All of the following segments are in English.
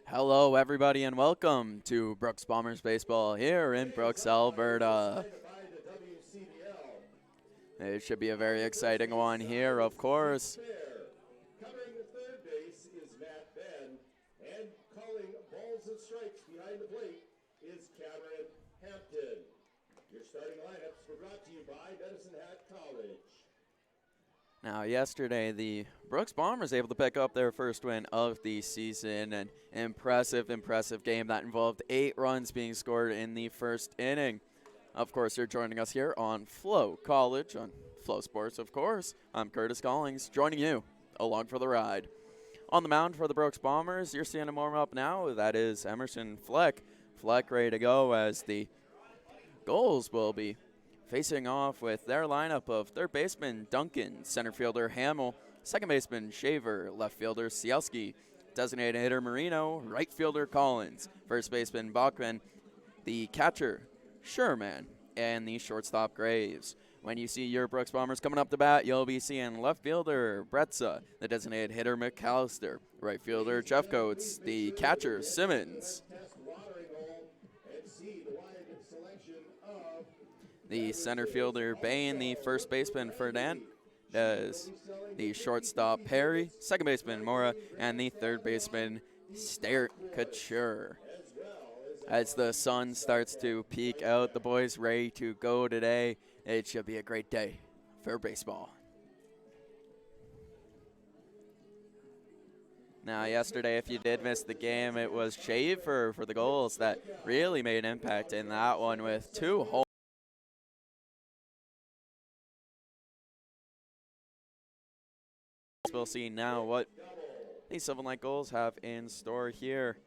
Hello, everybody, and welcome to Brooks Bombers Baseball here in Brooks, Alberta. It should be a very exciting one here, of course. Covering the third base is Matt Ben, and calling balls and strikes behind the plate is Cameron Hampton. Your starting lineups were brought to you by Medicine Hat College. Now, yesterday, the Brooks Bombers able to pick up their first win of the season. An impressive game that involved 8 runs being scored in the first inning. Of course, you're joining us here on FloCollege, on Flow Sports, of course. I'm Curtis Collings, joining you along for the ride. On the mound for the Brooks Bombers, you're seeing him warm up now. That is Emerson Fleck. Fleck ready to go as the Gulls will be facing off with their lineup of third baseman Duncan, center fielder Hamill, second baseman Shaver, left fielder Cielski, designated hitter Marino, right fielder Collins, first baseman Bachman, the catcher Sherman, and the shortstop Graves. When you see your Brooks Bombers coming up to bat, you'll be seeing left fielder Bretza, the designated hitter McAllister, right fielder Jeffcoats, the catcher Simmons, the center fielder Bain, the first baseman Fernandez, the shortstop Perry, second baseman Mora, and the third baseman Start Couture. As the sun starts to peek out, the boys ready to go today. It should be a great day for baseball. Now, yesterday, if you did miss the game, it was Shaver for the Gulls that really made an impact in that one with 2 home. We'll see now what the Sylvan Gulls have in store here.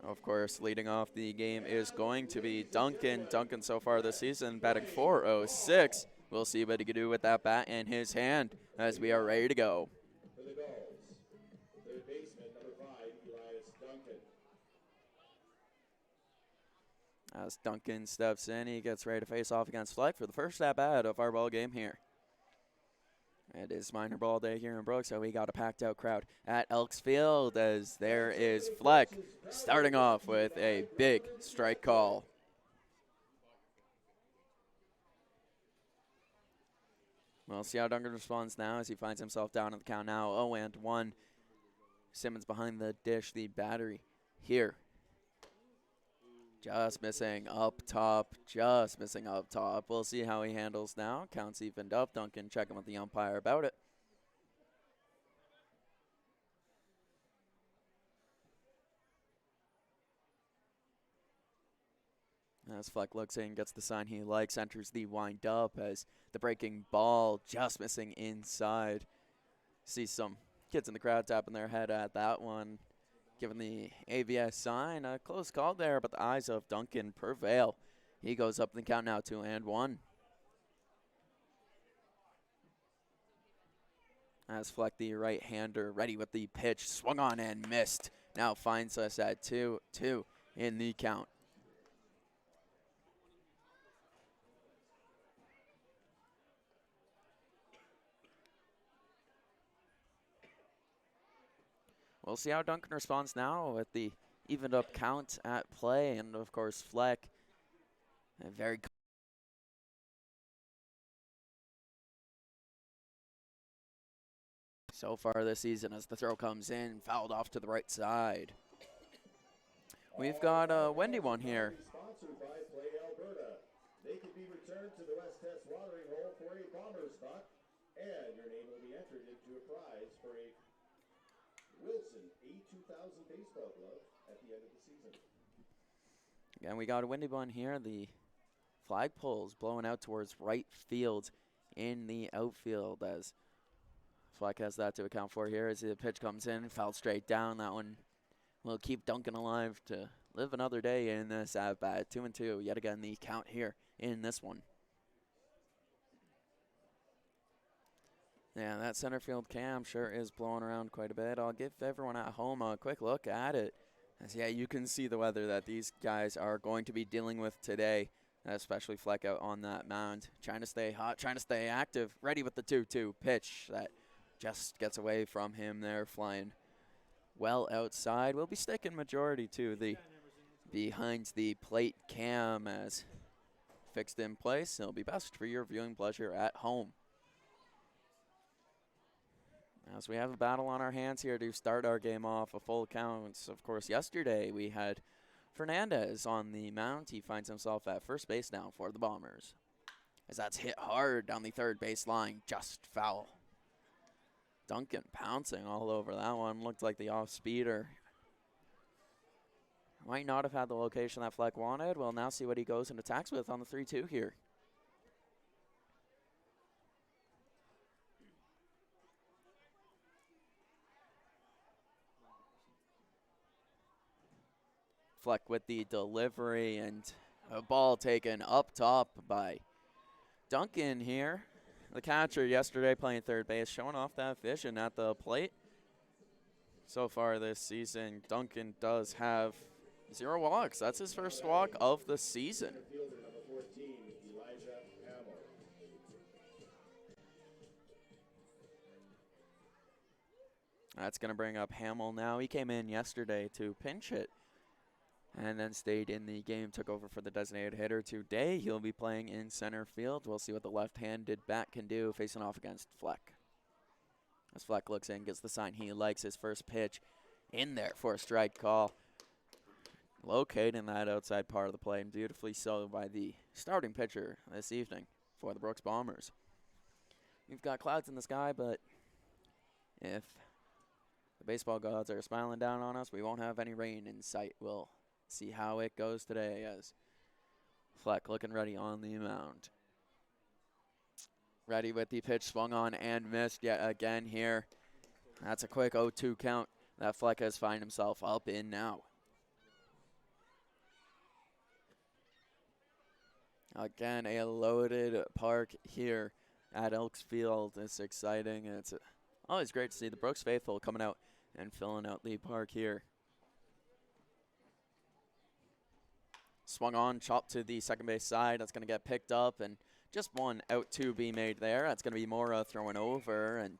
Of course, leading off the game is going to be Duncan. Duncan so far this season batting .406. We'll see what he can do with that bat in his hand as we are ready to go. For the Gulls, third baseman number 5, Elias Duncan. As Duncan steps in, he gets ready to face off against Fleck for the first at-bat of our ball game here. It is minor ball day here in Brooks, so we got a packed out crowd at Elks Field as there is Fleck starting off with a big strike call. We'll see how Duncan responds now as he finds himself down at the count now. 0-1. Simmons behind the dish, the battery here. Just missing up top, We'll see how he handles now. Counts evened up. Duncan checking with the umpire about it. As Fleck looks in, gets the sign he likes, enters the wind up as the breaking ball just missing inside. See some kids in the crowd tapping their head at that one. Given the ABS sign, a close call there, but the eyes of Duncan prevail. He goes up in the count now, 2-1. As Fleck, the right-hander, ready with the pitch, swung on and missed. Now finds us at 2-2 in the count. We'll see how Duncan responds now with the evened up count at play. And of course, Fleck, a very so far this season as the throw comes in, fouled off to the right side. We've got a windy one here. Sponsored by Play Alberta. They can be returned to the West Test watering hole for a bomber spot, and your name will be entered into a prize for a Wilson A2000 baseball glove at the end of the season. Again, we got a windy one here. The flagpole's blowing out towards right field in the outfield as Fleck has that to account for here as the pitch comes in, fouled straight down. That one will keep Duncan alive to live another day in this at-bat. 2-2, yet again the count here in this one. Yeah, that center field cam sure is blowing around quite a bit. I'll give everyone at home a quick look at it. As, yeah, you can see the weather that these guys are going to be dealing with today, especially Fleck out on that mound. Trying to stay hot, trying to stay active, ready with the 2-2 pitch that just gets away from him there, flying well outside. We'll be sticking majority to the behind the plate cam as fixed in place. It'll be best for your viewing pleasure at home. As we have a battle on our hands here to start our game off, a full count. Of course, yesterday we had Fernandez on the mound. He finds himself at first base now for the Bombers, as that's hit hard down the third base line, just foul. Duncan pouncing all over that one. Looked like the off-speeder might not have had the location that Fleck wanted. We'll now see what he goes and attacks with on the 3-2 here. Fleck with the delivery and a ball taken up top by Duncan here. The catcher yesterday playing third base, showing off that vision at the plate. So far this season, Duncan does have 0 walks. That's his first walk of the season. Fielder number 14, Elijah Hamill. That's going to bring up Hamill now. He came in yesterday to pinch hit and then stayed in the game, took over for the designated hitter. Today, he'll be playing in center field. We'll see what the left-handed bat can do facing off against Fleck. As Fleck looks in, gets the sign he likes. His first pitch in there for a strike call. Locating that outside part of the play, and beautifully so by the starting pitcher this evening for the Brooks Bombers. We've got clouds in the sky, but if the baseball gods are smiling down on us, we won't have any rain in sight. We'll see how it goes today as Fleck looking ready on the mound. Ready with the pitch, swung on and missed yet again here. That's a quick 0-2 count that Fleck has found himself up in now. Again, a loaded park here at Elks Field. It's exciting. It's always great to see the Brooks faithful coming out and filling out the park here. Swung on, chopped to the second base side. That's going to get picked up, and just one out to be made there. That's going to be Mora throwing over and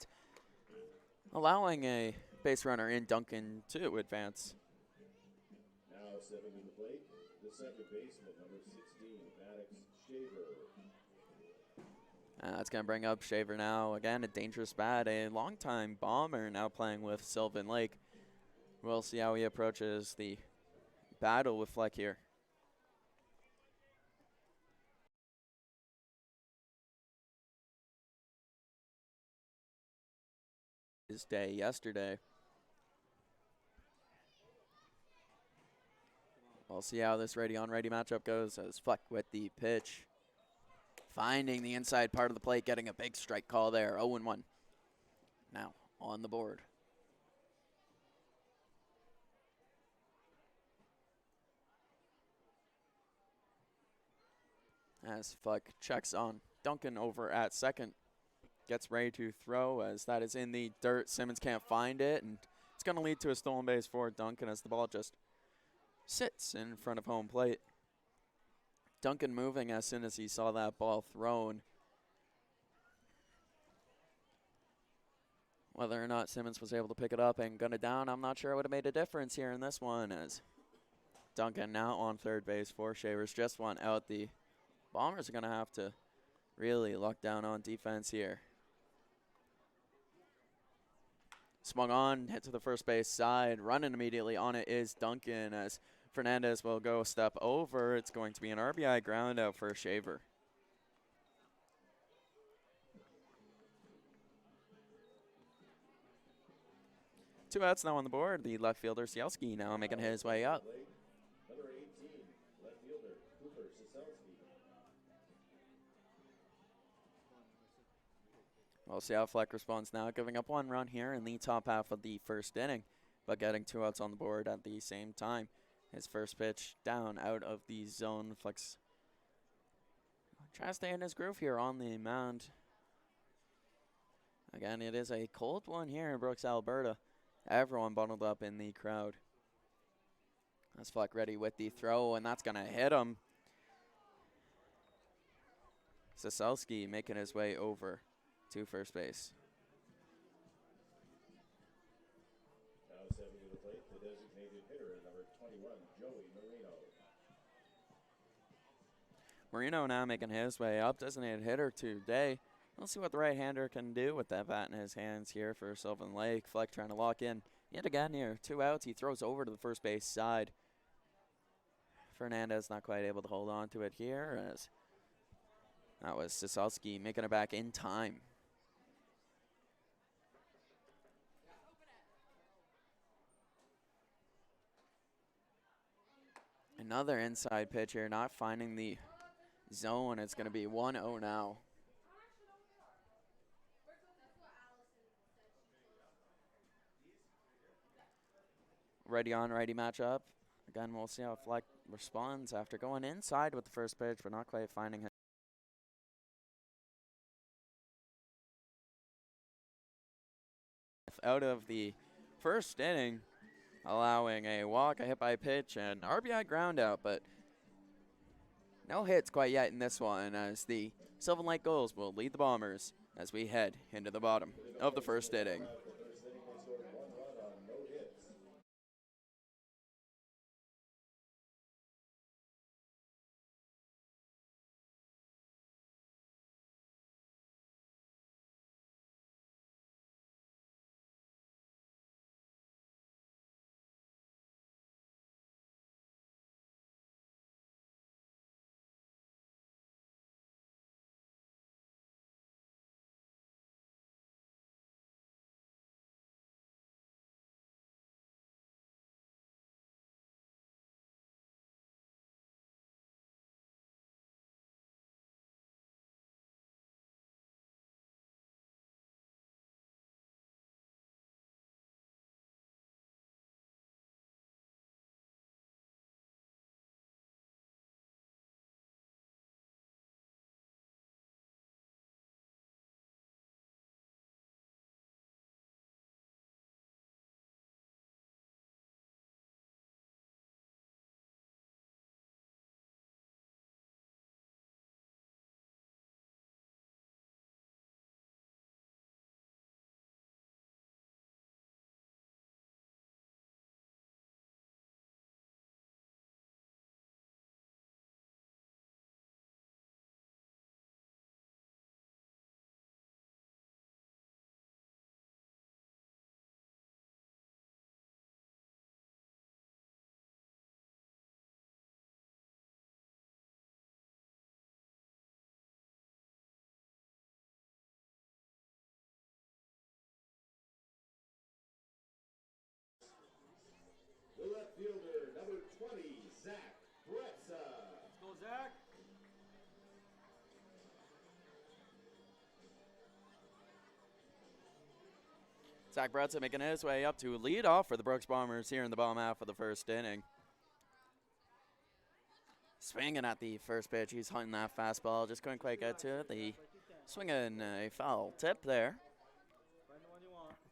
allowing a base runner in Duncan to advance. Now stepping to the plate, the second baseman, number 16, Maddox Shaver. That's going to bring up Shaver now. Again, a dangerous bat, a longtime Bomber now playing with Sylvan Lake. We'll see how he approaches the battle with Fleck here. His day yesterday. We'll see how this ready-on-ready matchup goes as Fleck with the pitch. Finding the inside part of the plate, getting a big strike call there. 0-1. Now on the board. As Fleck checks on Duncan over at second. Gets ready to throw as that is in the dirt. Simmons can't find it, and it's going to lead to a stolen base for Duncan as the ball just sits in front of home plate. Duncan moving as soon as he saw that ball thrown. Whether or not Simmons was able to pick it up and gun it down, I'm not sure it would have made a difference here in this one, as Duncan now on third base for Shavers. Just one out. The Bombers are going to have to really lock down on defense here. Swung on, hit to the first base side. Running immediately on it is Duncan as Fernandez will go a step over. It's going to be an RBI ground out for Shaver. Two outs now on the board. The left fielder, Sielski, now making his way up. Number 18, left fielder, Cooper Siselsky. We'll see how Fleck responds now, giving up one run here in the top half of the first inning, but getting two outs on the board at the same time. His first pitch down out of the zone. Fleck's trying to stay in his groove here on the mound. Again, it is a cold one here in Brooks, Alberta. Everyone bundled up in the crowd. That's Fleck ready with the throw, and that's going to hit him. Siselsky making his way over to first base. Marino now making his way up. Designated hitter today. We'll see what the right-hander can do with that bat in his hands here for Sylvan Lake. Fleck trying to lock in yet again here. 2 outs. He throws over to the first base side. Fernandez not quite able to hold on to it here, as that was Sisowski making it back in time. Another inside pitch here, not finding the zone. It's going to be 1-0 now. Righty on righty matchup. Again, we'll see how Fleck responds after going inside with the first pitch, but not quite finding him. Out of the first inning, allowing a walk, a hit by pitch, and RBI ground out, but no hits quite yet in this one, as the Sylvan Lake Gulls will lead the Bombers as we head into the bottom of the first inning. The left fielder, number 20, Zach Bretza. Let's go, Zach. Zach Bretza making his way up to lead off for the Brooks Bombers here in the bottom half of the first inning. Swinging at the first pitch, he's hunting that fastball, just couldn't quite get to it. The swinging a foul tip there.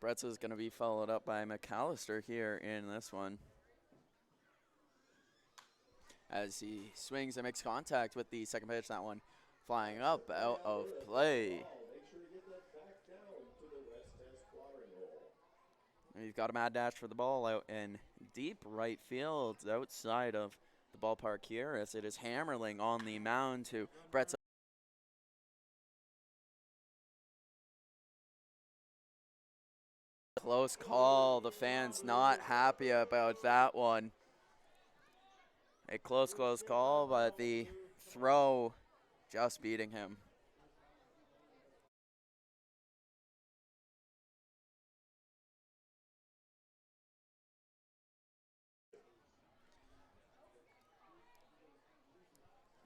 Bretza's going to be followed up by McAllister here in this one, as he swings and makes contact with the second pitch. That one flying up out of play. He's got a mad dash for the ball out in deep right field outside of the ballpark here, as it is Hammerling on the mound to Bretza. Close call. The fans not happy about that one. A close call, but the throw just beating him.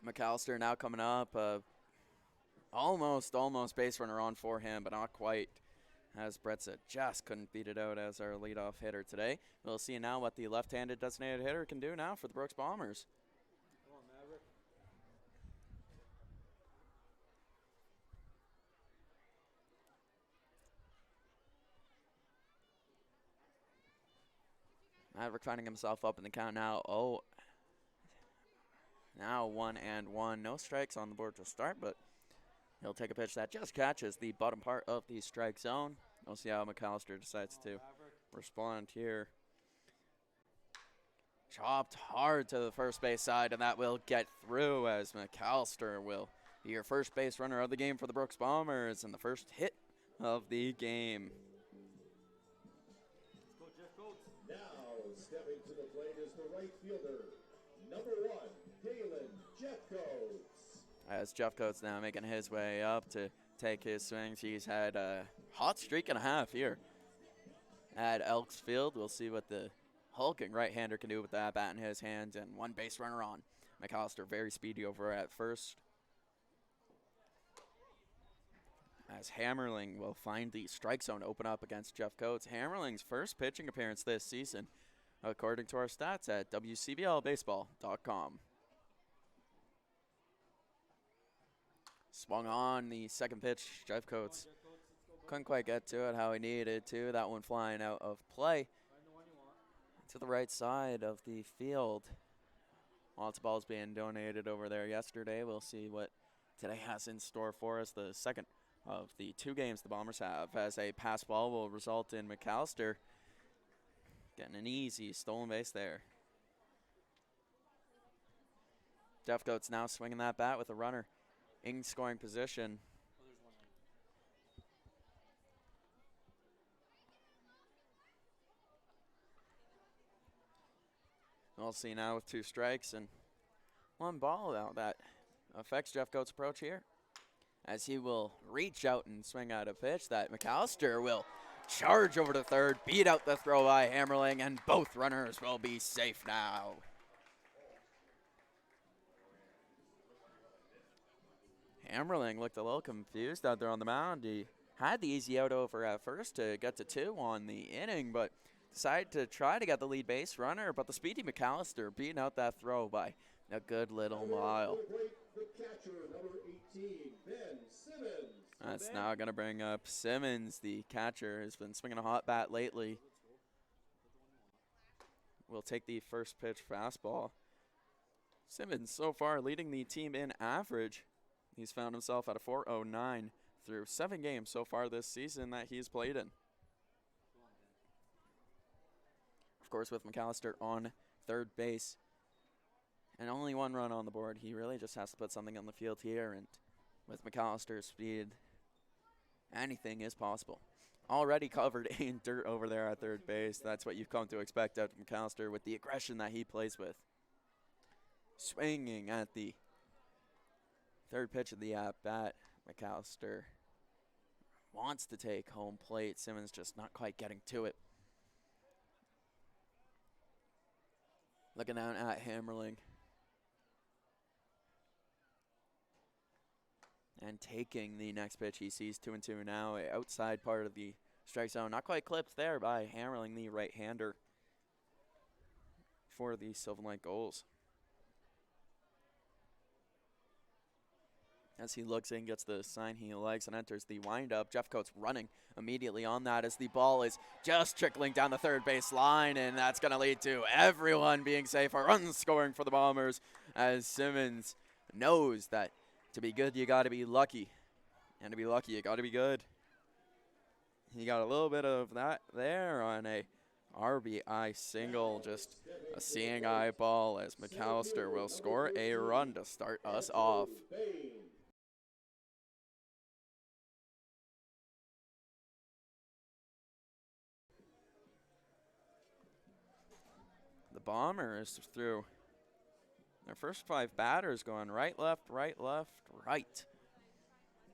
McAllister now coming up. Almost base runner on for him, but not quite, as Bretza just couldn't beat it out as our leadoff hitter today. We'll see now what the left-handed designated hitter can do now for the Brooks Bombers. Come on, Maverick. Maverick finding himself up in the count now. Oh, now 1-1. No strikes on the board to start, but he'll take a pitch that just catches the bottom part of the strike zone. We'll see how McAllister decides to respond here. chopped hard to the first base side, and that will get through as McAllister will be your first base runner of the game for the Brooks Bombers and the first hit of the game. Let's go, Jeff Coates. Now stepping to the plate is the right fielder, number 1, Galen Jeffcoats. As Jeffcoats now making his way up to take his swings. He's had a hot streak and a half here at Elks Field. We'll see what the hulking right-hander can do with that bat in his hand, and one base runner on. McAllister very speedy over at first. As Hammerling will find the strike zone open up against Jeff Coates. Hammerling's first pitching appearance this season, according to our stats at WCBLbaseball.com. Swung on the second pitch. Jeff Coates couldn't quite get to it how he needed to. That one flying out of play to the right side of the field. Lots of balls being donated over there yesterday. We'll see what today has in store for us. The second of the 2 games the Bombers have, as a pass ball will result in McAllister getting an easy stolen base there. Jeff Coates now swinging that bat with a runner in scoring position. We'll see now with 2 strikes and 1 ball out. That affects Jeff Coates' approach here, as he will reach out and swing out a pitch that McAllister will charge over to third, beat out the throw by Hammerling, and both runners will be safe now. Hammerling looked a little confused out there on the mound. He had the easy out over at first to get to 2 on the inning, but decided to try to get the lead base runner, but the speedy McAllister beating out that throw by a good little mile. The catcher, number 18, Ben Simmons. That's now going to bring up Simmons, the catcher, has been swinging a hot bat lately. Will take the first pitch fastball. Simmons so far leading the team in average. He's found himself at a .409 through 7 games so far this season that he's played in. Of course, with McAllister on third base and only 1 run on the board, he really just has to put something on the field here, and with McAllister's speed, anything is possible. Already covered in dirt over there at third base. That's what you've come to expect out of McAllister with the aggression that he plays with. Swinging at the third pitch of the at-bat, McAllister wants to take home plate. Simmons just not quite getting to it. Looking down at Hammerling. And taking the next pitch. He sees 2-2 now. Outside part of the strike zone. Not quite clipped there by Hammerling, the right-hander for the Sylvan Gulls. As he looks in, gets the sign he likes, and enters the windup. Jeff Coates running immediately on that as the ball is just trickling down the third base line, and that's going to lead to everyone being safe. A run scoring for the Bombers, as Simmons knows that to be good, you got to be lucky. And to be lucky, you got to be good. He got a little bit of that there on a RBI single, just a seeing eye ball, as McAllister will score a run to start us off. The Bombers through their first 5 batters going right, left, right, left, right.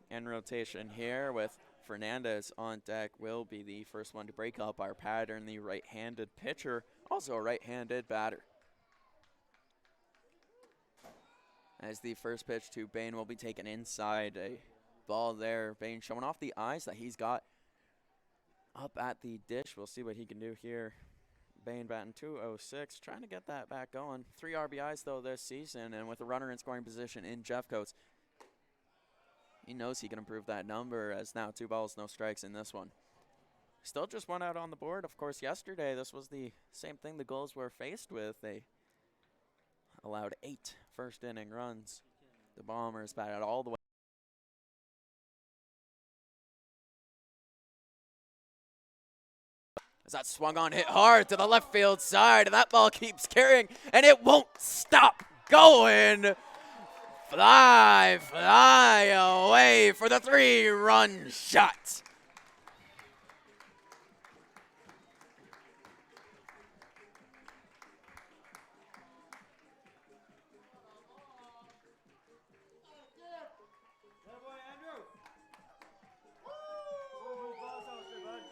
In rotation here with Fernandez on deck will be the first one to break up our pattern. The right-handed pitcher, also a right-handed batter. As the first pitch to Bain will be taken inside. A ball there. Bain showing off the eyes that he's got up at the dish. We'll see what he can do here. Bain batting .206, trying to get that back going. 3 RBIs, though, this season, and with a runner in scoring position in Jeff Coates, he knows he can improve that number, as now 2 balls, no strikes in this one. Still just 1 out on the board. Of course, yesterday, this was the same thing the Gulls were faced with. They allowed 8 first-inning runs. The Bombers batted all the way. As that swung on, hit hard to the left field side, and that ball keeps carrying, and it won't stop going. Fly, fly away for the 3-run shot. Good boy, Andrew. Move balls out there, bud.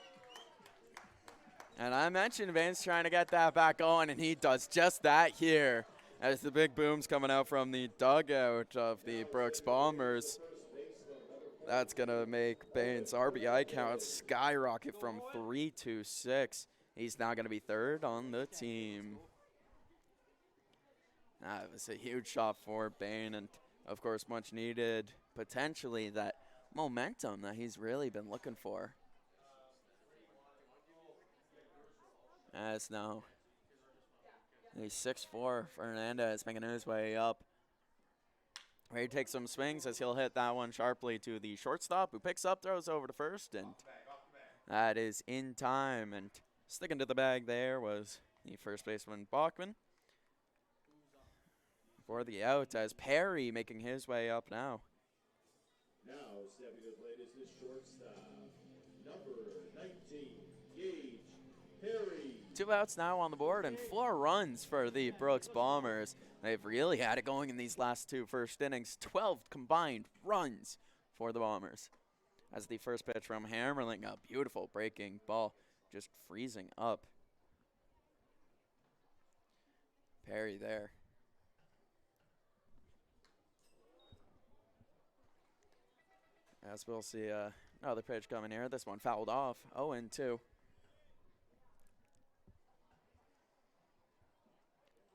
And I mentioned Vince trying to get that back going, and he does just that here as the big boom's coming out from the dugout of the Brooks Bombers. That's going to make Bain's RBI count skyrocket from 3 to 6. He's now going to be third on the team. That was a huge shot for Bain, and of course much needed, potentially that momentum that he's really been looking for. As now the 6'4" Fernandez making his way up. He takes some swings as he'll hit that one sharply to the shortstop, who picks up, throws over to first, and that is in time. And sticking to the bag there was the first baseman Bachman for the out, as Perry making his way up now. Now stepping to the plate is the shortstop, number 19, Gage Perry. 2 outs now on the board and 4 runs for the Brooks Bombers. They've really had it going in these last 2 first innings. 12 combined runs for the Bombers. As the first pitch from Hammerling, a beautiful breaking ball, just freezing up. Perry there. As we'll see another pitch coming here. This one fouled off, 0-2.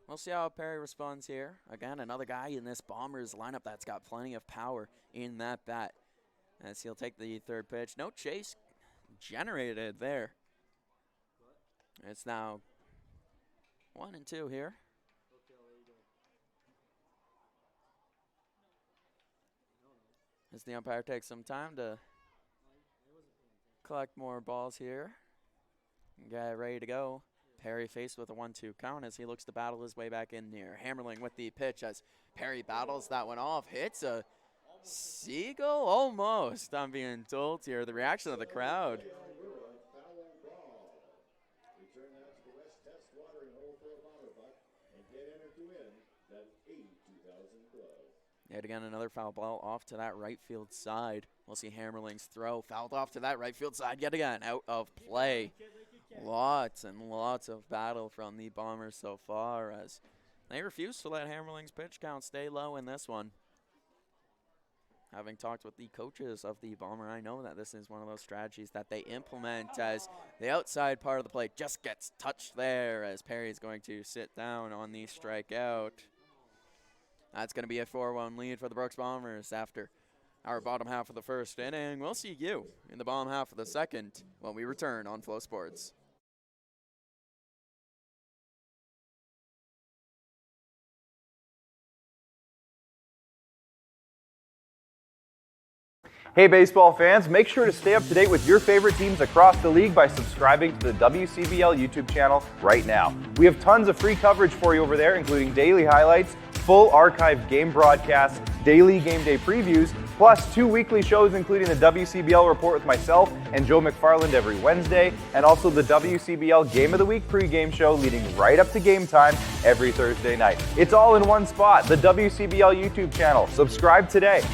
We'll see how Perry responds here. Again, another guy in this Bombers lineup that's got plenty of power in that bat. As he'll take the third pitch. No chase generated there. It's now 1-2 here. As the umpire takes some time to collect more balls here. Get ready to go. Perry faced with a 1-2 count as he looks to battle his way back in here. Hammerling with the pitch as Perry battles that one off. Hits a seagull almost, I'm being told here. The reaction of the crowd. Return that to the West Test watering hole for a bomber buck and get entered to win that 82,000 glove. Yet again, another foul ball off to that right field side. We'll see Hammerling's throw fouled off to that right field side yet again, out of play. Lots and lots of battle from the Bombers so far as they refuse to let Hammerling's pitch count stay low in this one. Having talked with the coaches of the Bomber, I know that this is one of those strategies that they implement as the outside part of the plate just gets touched there as Perry's going to sit down on the strikeout. That's going to be a 4-1 lead for the Brooks Bombers after our bottom half of the first inning. We'll see you in the bottom half of the second when we return on Flow Sports. Hey baseball fans, make sure to stay up to date with your favorite teams across the league by subscribing to the WCBL YouTube channel right now. We have tons of free coverage for you over there, including daily highlights, full archived game broadcasts, daily game day previews, plus 2 weekly shows including the WCBL Report with myself and Joe McFarland every Wednesday, and also the WCBL Game of the Week pregame show leading right up to game time every Thursday night. It's all in one spot, the WCBL YouTube channel. Subscribe today.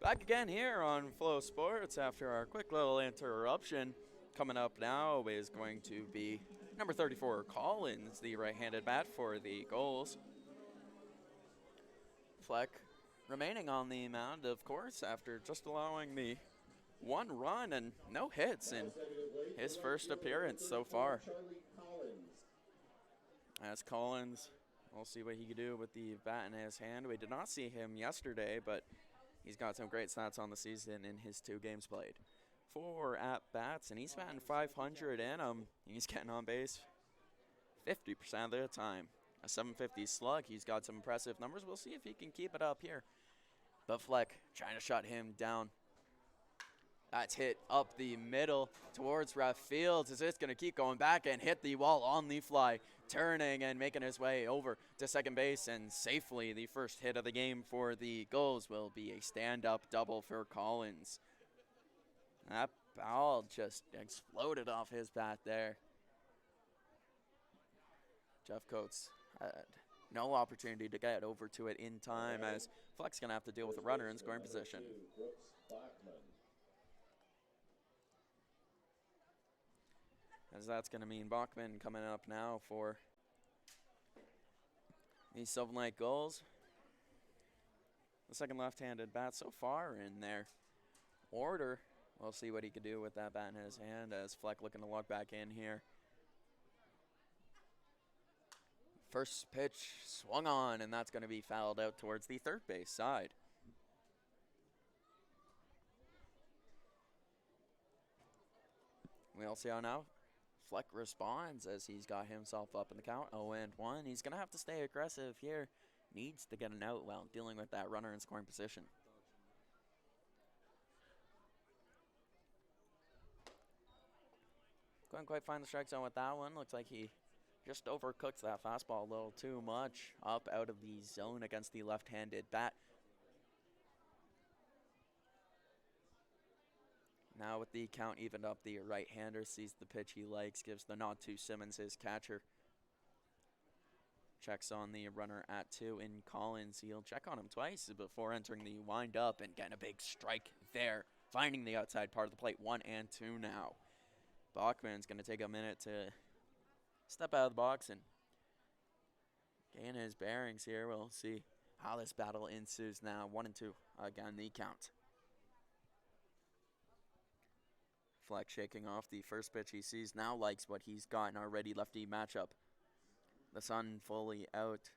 Back again here on Flow Sports after our quick little interruption. Coming up now is going to be number 34, Collins, the right-handed bat for the Gulls. Fleck remaining on the mound, of course, after just allowing the 1 run and no hits in his first appearance so far. As Collins, we'll see what he can do with the bat in his hand. We did not see him yesterday, but he's got some great stats on the season in his 2 games played. 4 at-bats, and he's batting .500 in them. He's getting on base 50% of the time. A .750 slug. He's got some impressive numbers. We'll see if he can keep it up here. But Fleck trying to shut him down. That's hit up the middle towards left field. Is this going to keep going back and hit the wall on the fly, turning and making his way over to second base, and safely the first hit of the game for the Gulls will be a stand-up double for Collins. That ball just exploded off his bat there. Jeff Coates had no opportunity to get over to it in time, as Fleck's going to have to deal with a runner in scoring position. As that's going to mean Bachman coming up now for the Sylvan Lake Gulls. The second left-handed bat so far in their order. We'll see what he could do with that bat in his hand, as Fleck looking to log back in here. First pitch swung on, and that's going to be fouled out towards the third base side. We'll see how now Fleck responds, as he's got himself up in the count, 0-1. He's going to have to stay aggressive here. Needs to get an out while dealing with that runner in scoring position. Couldn't quite find the strike zone with that one. Looks like he just overcooked that fastball a little too much. Up out of the zone against the left-handed bat. Now with the count evened up, the right-hander sees the pitch he likes, gives the nod to Simmons, his catcher. Checks on the runner at 2 in Collins. He'll check on him twice before entering the wind-up and getting a big strike there, finding the outside part of the plate. 1 and 2 now. Bachman's going to take a minute to step out of the box and gain his bearings here. We'll see how this battle ensues now. 1 and 2, again the count. Fleck shaking off the first pitch he sees. Now likes what he's got in our ready lefty matchup. The sun fully out.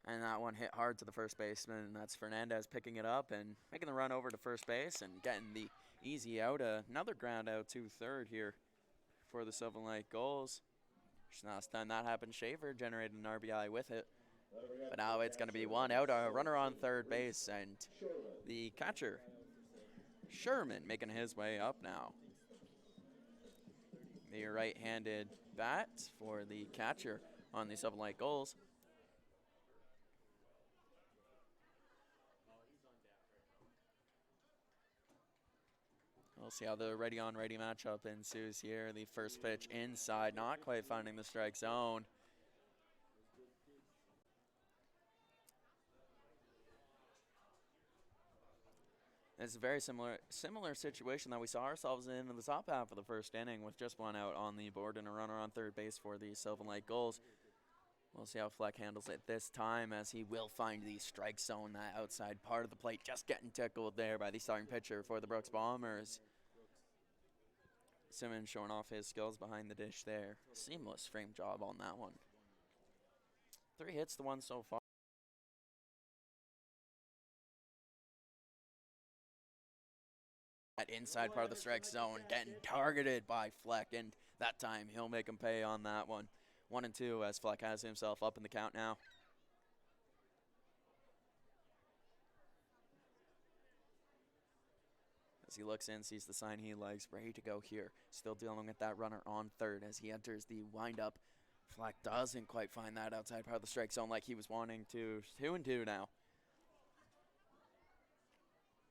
And that one hit hard to the first baseman. That's Fernandez picking it up and making the run over to first base and getting the easy out. Another ground out to third here for the Sylvan Lake Gulls. Last time that happened, Shaver generated an RBI with it. But now it's going to be 1 out, a runner on third base, and the catcher, Sherman, making his way up now. The right-handed bat for the catcher on the Sylvan Lake Gulls. We'll see how the ready-on-ready matchup ensues here. The first pitch inside, not quite finding the strike zone. It's a very similar situation that we saw ourselves in the top half of the first inning, with just 1 out on the board and a runner on third base for the Sylvan Lake Gulls. We'll see how Fleck handles it this time, as he will find the strike zone, that outside part of the plate, just getting tickled there by the starting pitcher for the Brooks Bombers. Simmons showing off his skills behind the dish there. Seamless frame job on that one. 3 hits to 1 so far. That inside part of the strike zone getting targeted by Fleck, and that time he'll make him pay on that one. 1 and 2 as Fleck has himself up in the count now. As he looks in, sees the sign he likes, ready to go here. Still dealing with that runner on third as he enters the windup. Fleck doesn't quite find that outside part of the strike zone like he was wanting to. 2 and 2 now.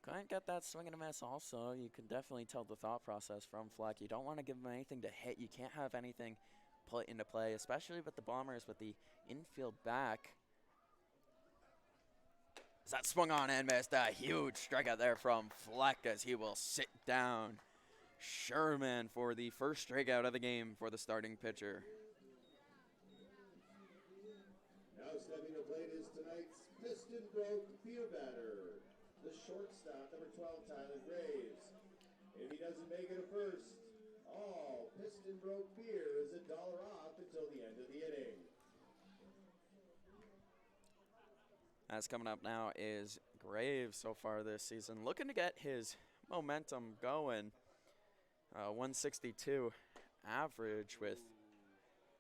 Couldn't get that swing and a miss also. You can definitely tell the thought process from Fleck. You don't want to give him anything to hit. You can't have anything put into play, especially with the Bombers with the infield back. As that swung on and missed, a huge strikeout there from Fleck as he will sit down. Sherman for the first strikeout of the game for the starting pitcher. Now stepping to plate is tonight's Piston Broke beer batter, the shortstop, number 12, Tyler Graves. If he doesn't make it a first, all Piston Broke beer is $1 off until the end of the inning. As coming up now is Graves so far this season, looking to get his momentum going. 162 average with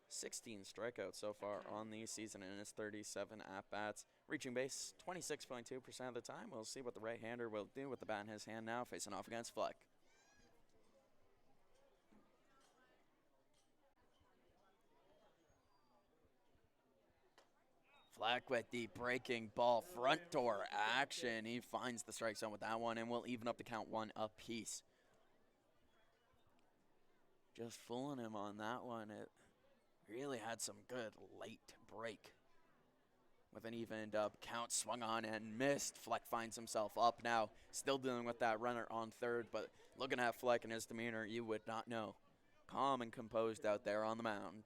16 strikeouts so far on the season in his 37 at-bats. Reaching base 26.2% of the time. We'll see what the right-hander will do with the bat in his hand now, facing off against Fleck. Fleck with the breaking ball front door action. He finds the strike zone with that one and will even up the count one apiece. Just fooling him on that one. It really had some good late break. With an evened up count, swung on and missed. Fleck finds himself up now. Still dealing with that runner on third, but looking at Fleck and his demeanor, you would not know. Calm and composed out there on the mound.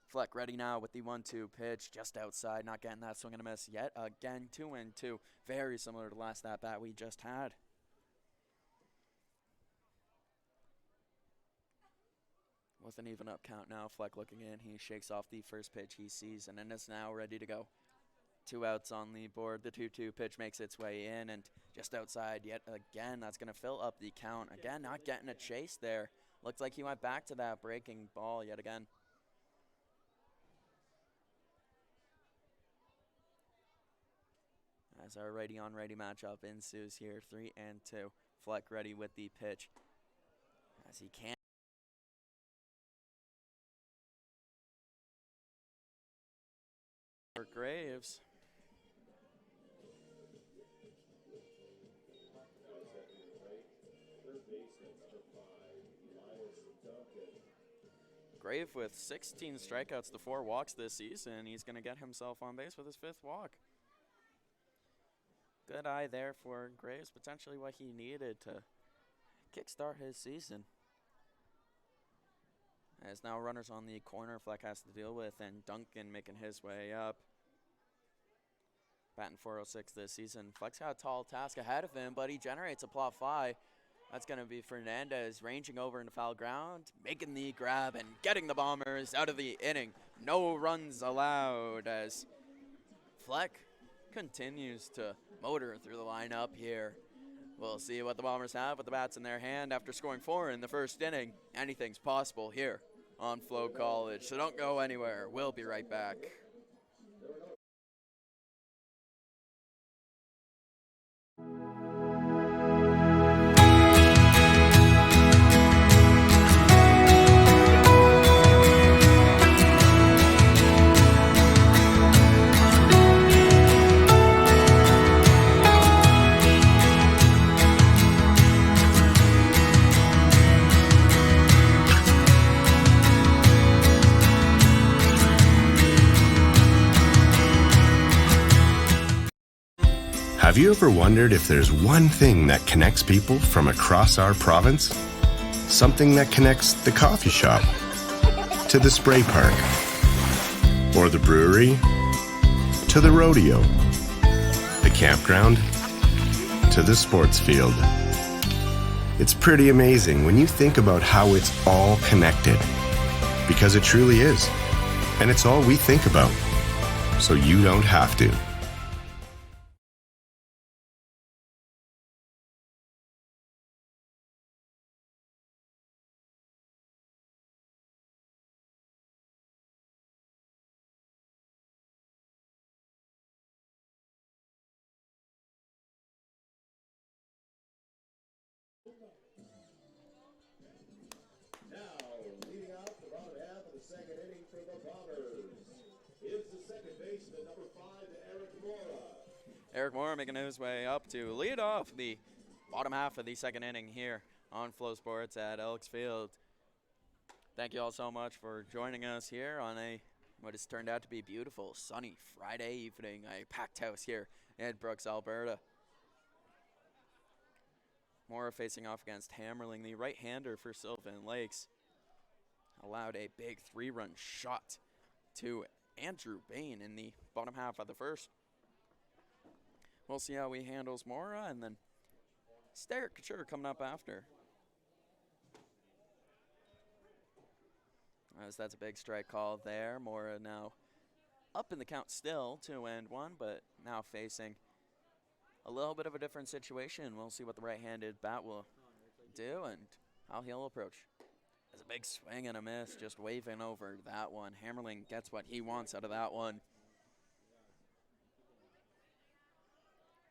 Fleck ready now with the 1-2 pitch, just outside, not getting that swing and a miss yet. Again, 2-2, very similar to the last at-bat we just had. With an even up count now, Fleck looking in, he shakes off the first pitch he sees and is now ready to go. 2 outs on the board, the 2-2 pitch makes its way in and just outside yet again. That's going to fill up the count. Again, not getting a chase there. Looks like he went back to that breaking ball yet again. As our righty-on-righty matchup ensues here, 3-2. Fleck ready with the pitch. As he can. For Graves. Grave with 16 strikeouts to 4 walks this season. He's going to get himself on base with his 5th walk. Good eye there for Graves, potentially what he needed to kickstart his season. As now runners on the corner, Fleck has to deal with, and Duncan making his way up. Batting .406 this season. Fleck's got a tall task ahead of him, but he generates a plot fly. That's going to be Fernandez ranging over into foul ground, making the grab and getting the Bombers out of the inning. No runs allowed as Fleck continues to motor through the lineup here. We'll see what the Bombers have with the bats in their hand after scoring 4 in the first inning. Anything's possible here on FloCollege, so don't go anywhere. We'll be right back. Have you ever wondered if there's one thing that connects people from across our province? Something that connects the coffee shop to the spray park, or the brewery to the rodeo, the campground to the sports field. It's pretty amazing when you think about how it's all connected, because it truly is, and it's all we think about, so you don't have to. Now, leading out the bottom half of the second inning for the Bombers is the second baseman, number 5, Eric Mora. Eric Moore making his way up to lead off the bottom half of the second inning here on Flow Sports at Elks Field. Thank you all so much for joining us here on what has turned out to be a beautiful, sunny Friday evening, a packed house here in Brooks, Alberta. Moore facing off against Hammerling, the right-hander for Sylvan Lakes. allowed a big 3-run shot to Andrew Bain in the bottom half of the first. We'll see how he handles Mora, and then Derek Couture coming up after. As that's a big strike call there. Mora now up in the count still, 2-1, but now facing a little bit of a different situation. We'll see what the right-handed bat will do and how he'll approach. There's a big swing and a miss, just waving over that one. Hammerling gets what he wants out of that one.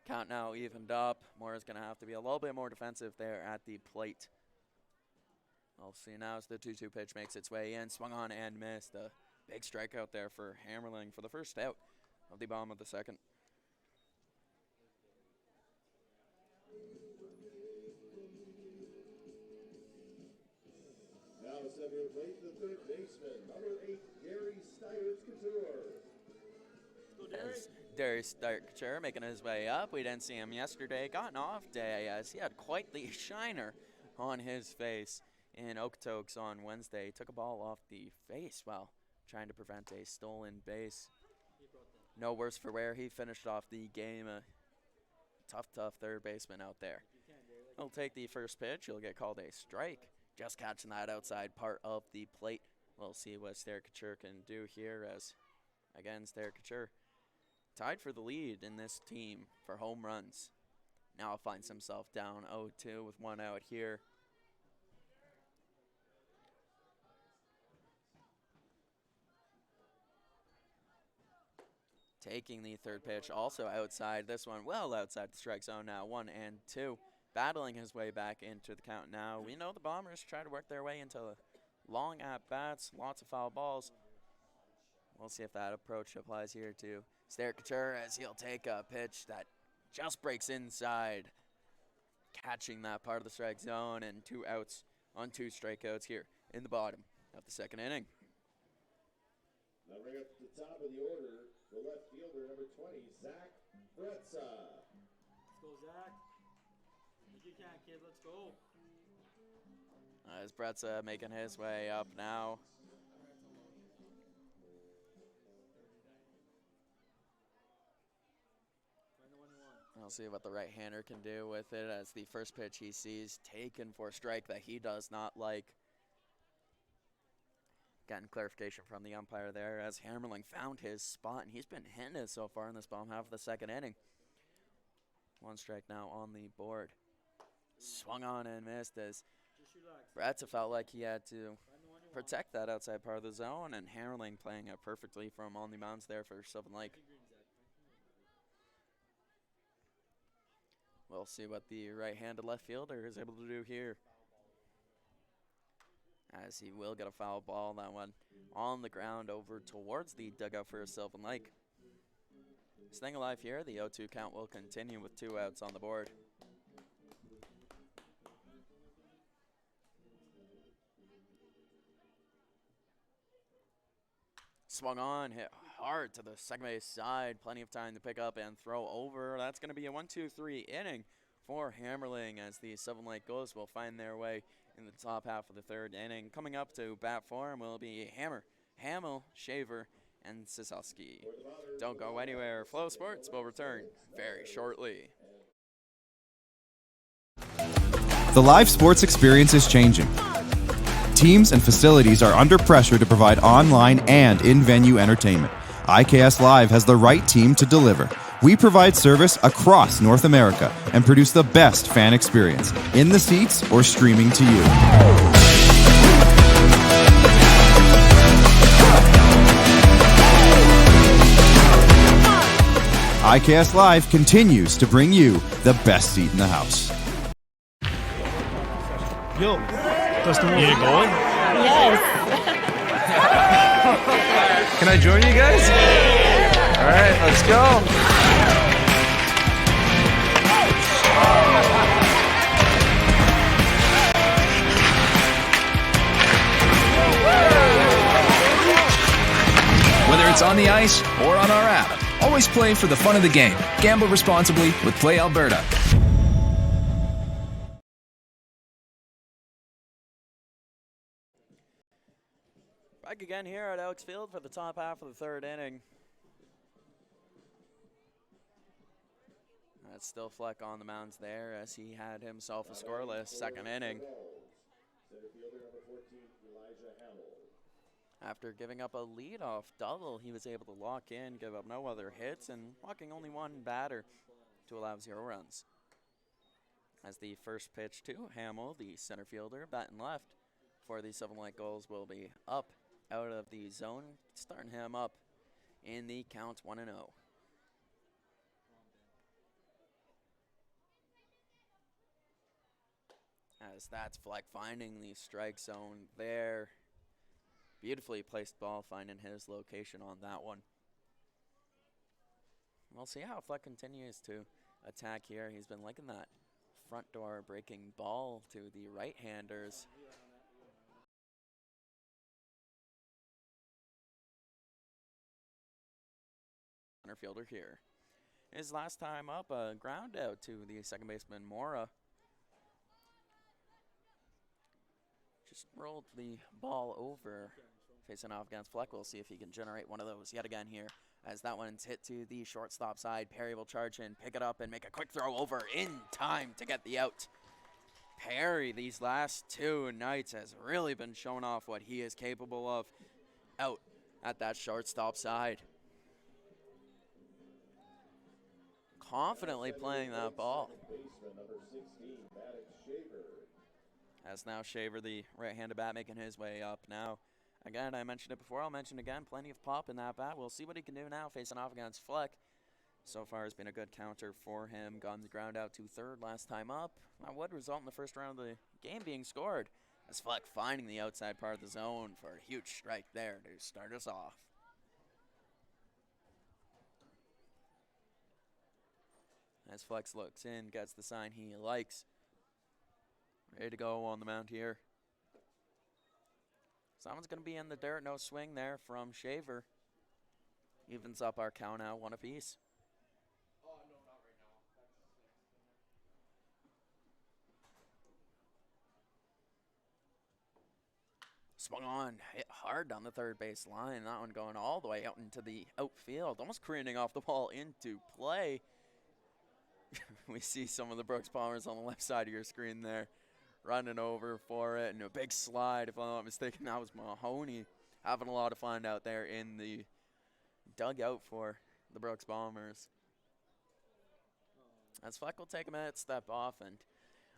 Count now evened up. Mora's going to have to be a little bit more defensive there at the plate. We'll see now as the 2-2 pitch makes its way in. Swung on and missed. A big strikeout there for Hammerling for the first out of the bottom of the second. Now stepping to the plate, the third baseman, number 8, Gary Steyerts-Couture. As Darius Couture making his way up. We didn't see him yesterday. Got an off day as he had quite the shiner on his face in Okotoks on Wednesday. Took a ball off the face while trying to prevent a stolen base. No worse for wear. He finished off the game. A tough third baseman out there. He'll take the first pitch. He'll get called a strike. Just catching that outside part of the plate. We'll see what Derek Couture can do here as, again, Derek Couture tied for the lead in this team for home runs. Now finds himself down 0-2 with 1 out here. Taking the third pitch, also outside. This one well outside the strike zone now, 1-2. Battling his way back into the count now. We know the Bombers try to work their way into long at-bats, lots of foul balls. We'll see if that approach applies here to Derek Couture as he'll take a pitch that just breaks inside, catching that part of the strike zone, and 2 outs on 2 strikeouts here in the bottom of the second inning. Now bring up to the top of the order, the left fielder, number 20, Zach Bretza. Let's go, Zach. Think you can, kid. Let's go. As Bretza making his way up now. We'll see what the right-hander can do with it as the first pitch he sees taken for a strike that he does not like. Getting clarification from the umpire there as Hammerling found his spot, and he's been hitting it so far in this bottom half of the second inning. 1 strike now on the board. Swung on and missed as Bretza felt like he had to protect that outside part of the zone, and Hammerling playing it perfectly from on the mounds there for Sylvan Lake. We'll see what the right-handed left fielder is able to do here, as he will get a foul ball. That one on the ground over towards the dugout for Sylvan Lake. Staying alive here, the 0-2 count will continue with 2 outs on the board. Swung on, hit hard to the second base side. Plenty of time to pick up and throw over. That's going to be a 1-2-3 inning for Hammerling as the Sylvan Lake Gulls will find their way in the top half of the third inning. Coming up to bat for him will be Hamill, Shaver, and Siselski. Don't go anywhere. Flow Sports will return very shortly. The live sports experience is changing. Teams and facilities are under pressure to provide online and in-venue entertainment. IKS Live has the right team to deliver. We provide service across North America and produce the best fan experience, in the seats or streaming to you. IKS Live continues to bring you the best seat in the house. Yo, you ain't going? Yes. Can I join you guys? All right, let's go. Whether it's on the ice or on our app, always play for the fun of the game. Gamble responsibly with Play Alberta. Back again here at Elks Field for the top half of the third inning. That's still Fleck on the mound there as he had himself a scoreless second inning. Center fielder number 14, Elijah Hamill. After giving up a leadoff double, he was able to lock in, give up no other hits, and walking only one batter to allow 0 runs. As the first pitch to Hamill, the center fielder, batting left for the Sylvan Gulls, will be up out of the zone, starting him up in the count 1-0. As that's Fleck finding the strike zone there. Beautifully placed ball, finding his location on that one. We'll see how Fleck continues to attack here. He's been liking that front door breaking ball to the right-handers. Center fielder here. His last time up, a ground out to the second baseman, Mora. Just rolled the ball over, facing off against Fleck. We'll see if he can generate one of those yet again here. As that one's hit to the shortstop side, Perry will charge in, pick it up, and make a quick throw over in time to get the out. Perry, these last 2 nights, has really been showing off what he is capable of out at that shortstop side. Confidently playing that ball. As now Shaver, the right-handed bat, making his way up now. Again, I mentioned it before, I'll mention it again, plenty of pop in that bat. We'll see what he can do now, facing off against Fleck. So far has been a good counter for him. Gotten the ground out to third last time up. That would result in the first round of the game being scored, as Fleck finding the outside part of the zone for a huge strike there to start us off. As Flex looks in, gets the sign he likes. Ready to go on the mound here. Someone's going to be in the dirt. No swing there from Shaver. Evens up our count out 1 apiece. Swung on, hit hard down the third base line. That one going all the way out into the outfield, almost careening off the ball into play. We see some of the Brooks Bombers on the left side of your screen there, running over for it, and a big slide, if I'm not mistaken. That was Mahoney having a lot of fun out there in the dugout for the Brooks Bombers. As Fleck will take a minute, step off, and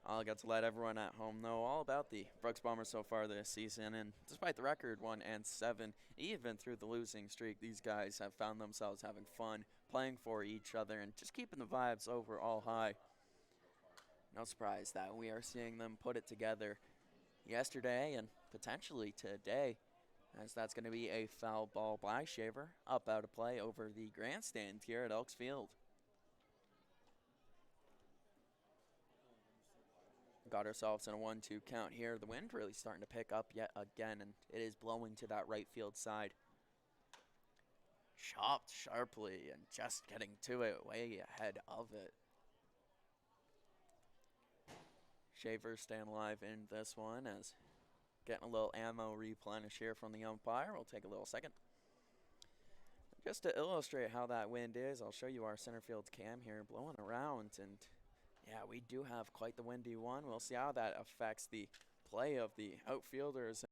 I'll get to let everyone at home know all about the Brooks Bombers so far this season. And despite the record 1-7, even through the losing streak, these guys have found themselves having fun, playing for each other, and just keeping the vibes overall high. No surprise that we are seeing them put it together yesterday and potentially today, as that's going to be a foul ball by Shaver, up out of play over the grandstand here at Elks Field. Got ourselves in a 1-2 count here. The wind really starting to pick up yet again, and it is blowing to that right field side. Chopped sharply and just getting to it way ahead of it. Shaver staying alive in this one, as getting a little ammo replenish here from the umpire. We'll take a little second. Just to illustrate how that wind is, I'll show you our center field cam here blowing around, and yeah, we do have quite the windy one. We'll see how that affects the play of the outfielders.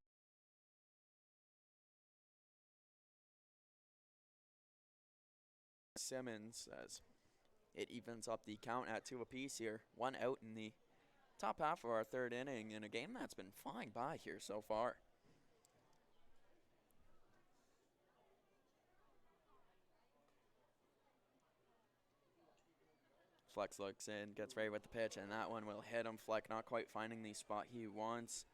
Simmons, as it evens up the count at 2 apiece here. 1 out in the top half of our third inning in a game that's been flying by here so far. Flex looks in, gets ready with the pitch, and that one will hit him. Fleck not quite finding the spot he wants.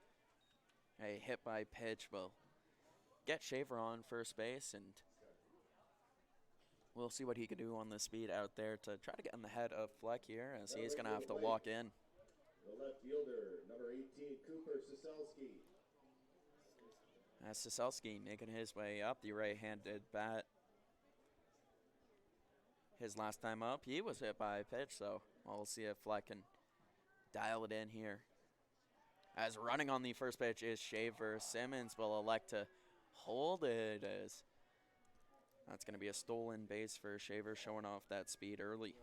A hit by pitch will get Shaver on first base, and we'll see what he can do on the speed out there to try to get in the head of Fleck here, as he's going to have to walk in. The left fielder, number 18, Cooper Siselski. As Siselski making his way up, the right-handed bat. His last time up, he was hit by a pitch, so we'll see if Fleck can dial it in here. As running on the first pitch is Shaver. Simmons will elect to hold it as that's going to be a stolen base for Shaver, showing off that speed early.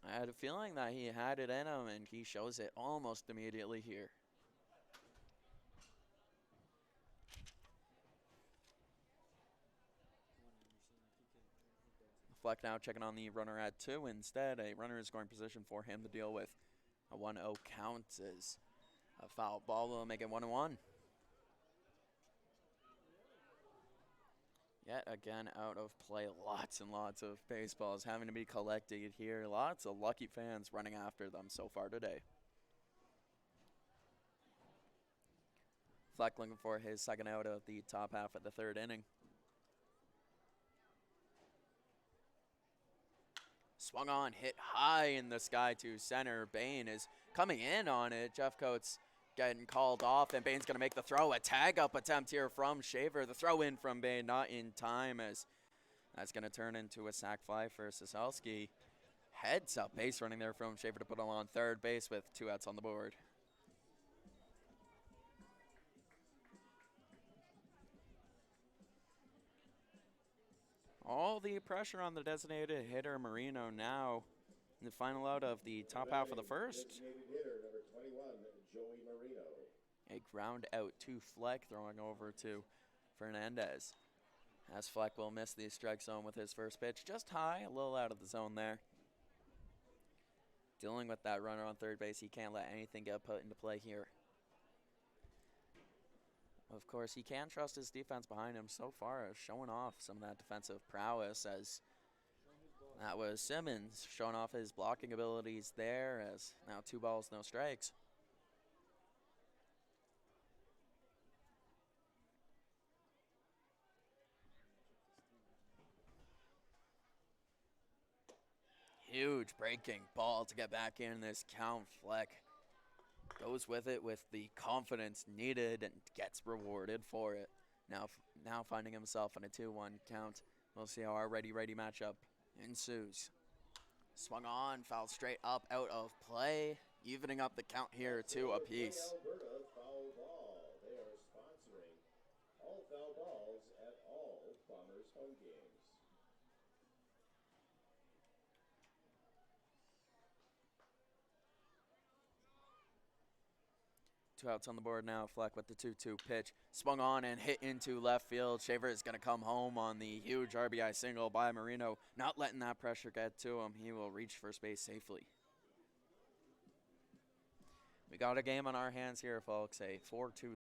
I had a feeling that he had it in him, and he shows it almost immediately here. Fleck now checking on the runner at 2. Instead, a runner is scoring position for him to deal with. A 1-0 count as a foul ball will make it 1-1. Yet again out of play. Lots and lots of baseballs having to be collected here. Lots of lucky fans running after them so far today. Fleck looking for his second out of the top half of the third inning. Swung on, hit high in the sky to center. Bain is coming in on it. Jeff Coates getting called off, and Bain's going to make the throw. A tag-up attempt here from Shaver. The throw in from Bain, not in time, as that's going to turn into a sac fly for Saselski. Heads up base running there from Shaver to put him on third base with 2 outs on the board. All the pressure on the designated hitter Marino now in the final out of the top half of the first. Designated hitter, number 21, Joey Marino. A ground out to Fleck, throwing over to Fernandez. As Fleck will miss the strike zone with his first pitch. Just high, a little out of the zone there. Dealing with that runner on third base, he can't let anything get put into play here. Of course, he can trust his defense behind him so far, showing off some of that defensive prowess, as that was Simmons showing off his blocking abilities there, as now 2 balls, no strikes. Huge breaking ball to get back in this count. Fleck goes with it with the confidence needed and gets rewarded for it. Now finding himself in a 2-1 count. We'll see how our ready matchup ensues. Swung on, foul straight up, out of play. Evening up the count here, 2 apiece. Alberta foul ball. They are sponsoring all foul balls at all Bombers home games. 2 outs on the board now. Fleck with the 2-2 pitch. Swung on and hit into left field. Shaver is going to come home on the huge RBI single by Marino. Not letting that pressure get to him. He will reach first base safely. We got a game on our hands here, folks. A 4-2.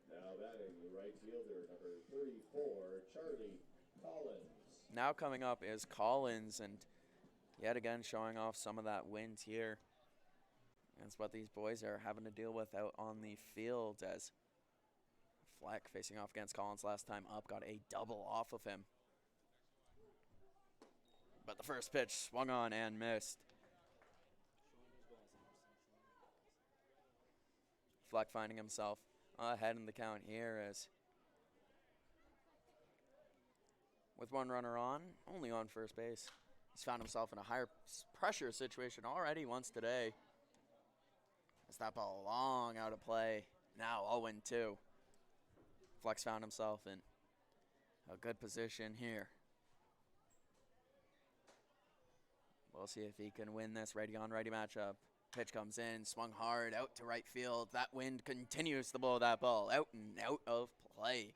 Now batting the right fielder, number 34, Charlie Collins. Now coming up is Collins, and yet again showing off some of that wind here. That's what these boys are having to deal with out on the field, as Fleck facing off against Collins last time up got a double off of him. But the first pitch swung on and missed. Fleck finding himself ahead in the count here, as with 1 runner on, only on first base. He's found himself in a higher pressure situation already once today. As that ball long out of play. Now 0-2. Fleck's found himself in a good position here. We'll see if he can win this ready matchup. Pitch comes in, swung hard out to right field. That wind continues to blow that ball out and out of play.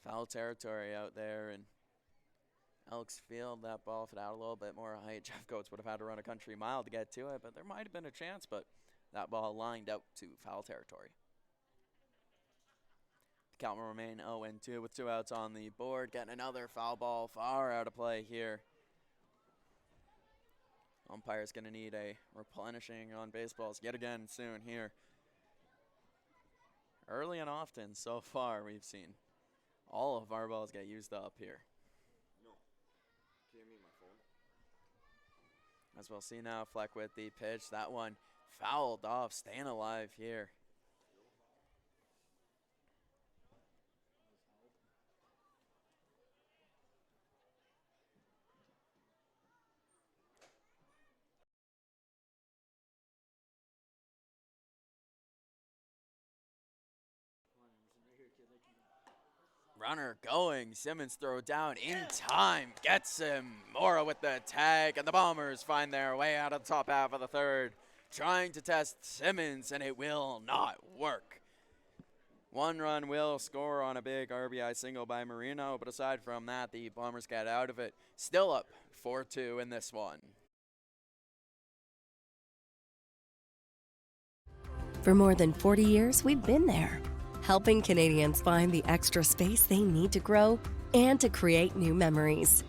Foul territory out there, and Elks Field, that ball, if it had a little bit more height, Jeff Coates would have had to run a country mile to get to it, but there might have been a chance, but that ball lined out to foul territory. The count will remain 0-2 with 2 outs on the board. Getting another foul ball far out of play here. Umpire's going to need a replenishing on baseballs yet again soon here. Early and often so far we've seen all of our balls get used up here. As we'll see now, Fleck with the pitch. That one fouled off, staying alive here. runner going. Simmons throw down in time. Gets him. Mora with the tag, and the Bombers find their way out of the top half of the third. Trying to test Simmons, and it will not work. One run will score on a big RBI single by Marino, but aside from that, the Bombers get out of it. Still up 4-2 in this one. For more than 40 years, we've been there, helping Canadians find the extra space they need to grow and to create new memories.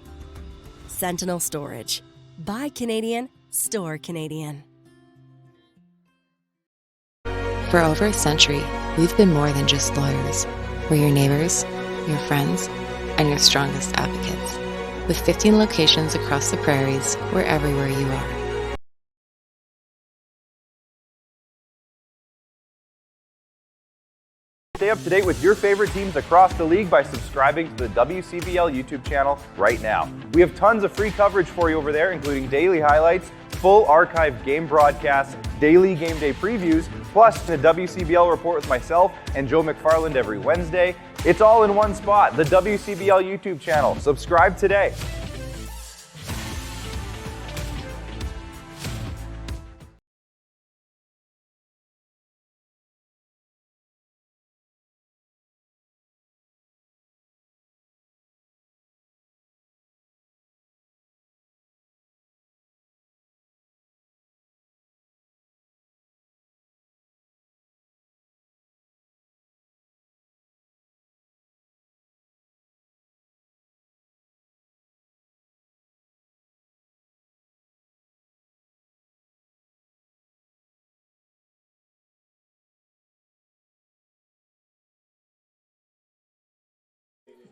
Sentinel Storage. Buy Canadian, store Canadian. For over a century, we've been more than just lawyers. We're your neighbors, your friends, and your strongest advocates. With 15 locations across the prairies, we're everywhere you are. Stay up to date with your favorite teams across the league by subscribing to the WCBL YouTube channel right now. We have tons of free coverage for you over there, including daily highlights, full archived game broadcasts, daily game day previews, plus the WCBL report with myself and Joe McFarland every Wednesday. It's all in one spot, the WCBL YouTube channel. Subscribe today.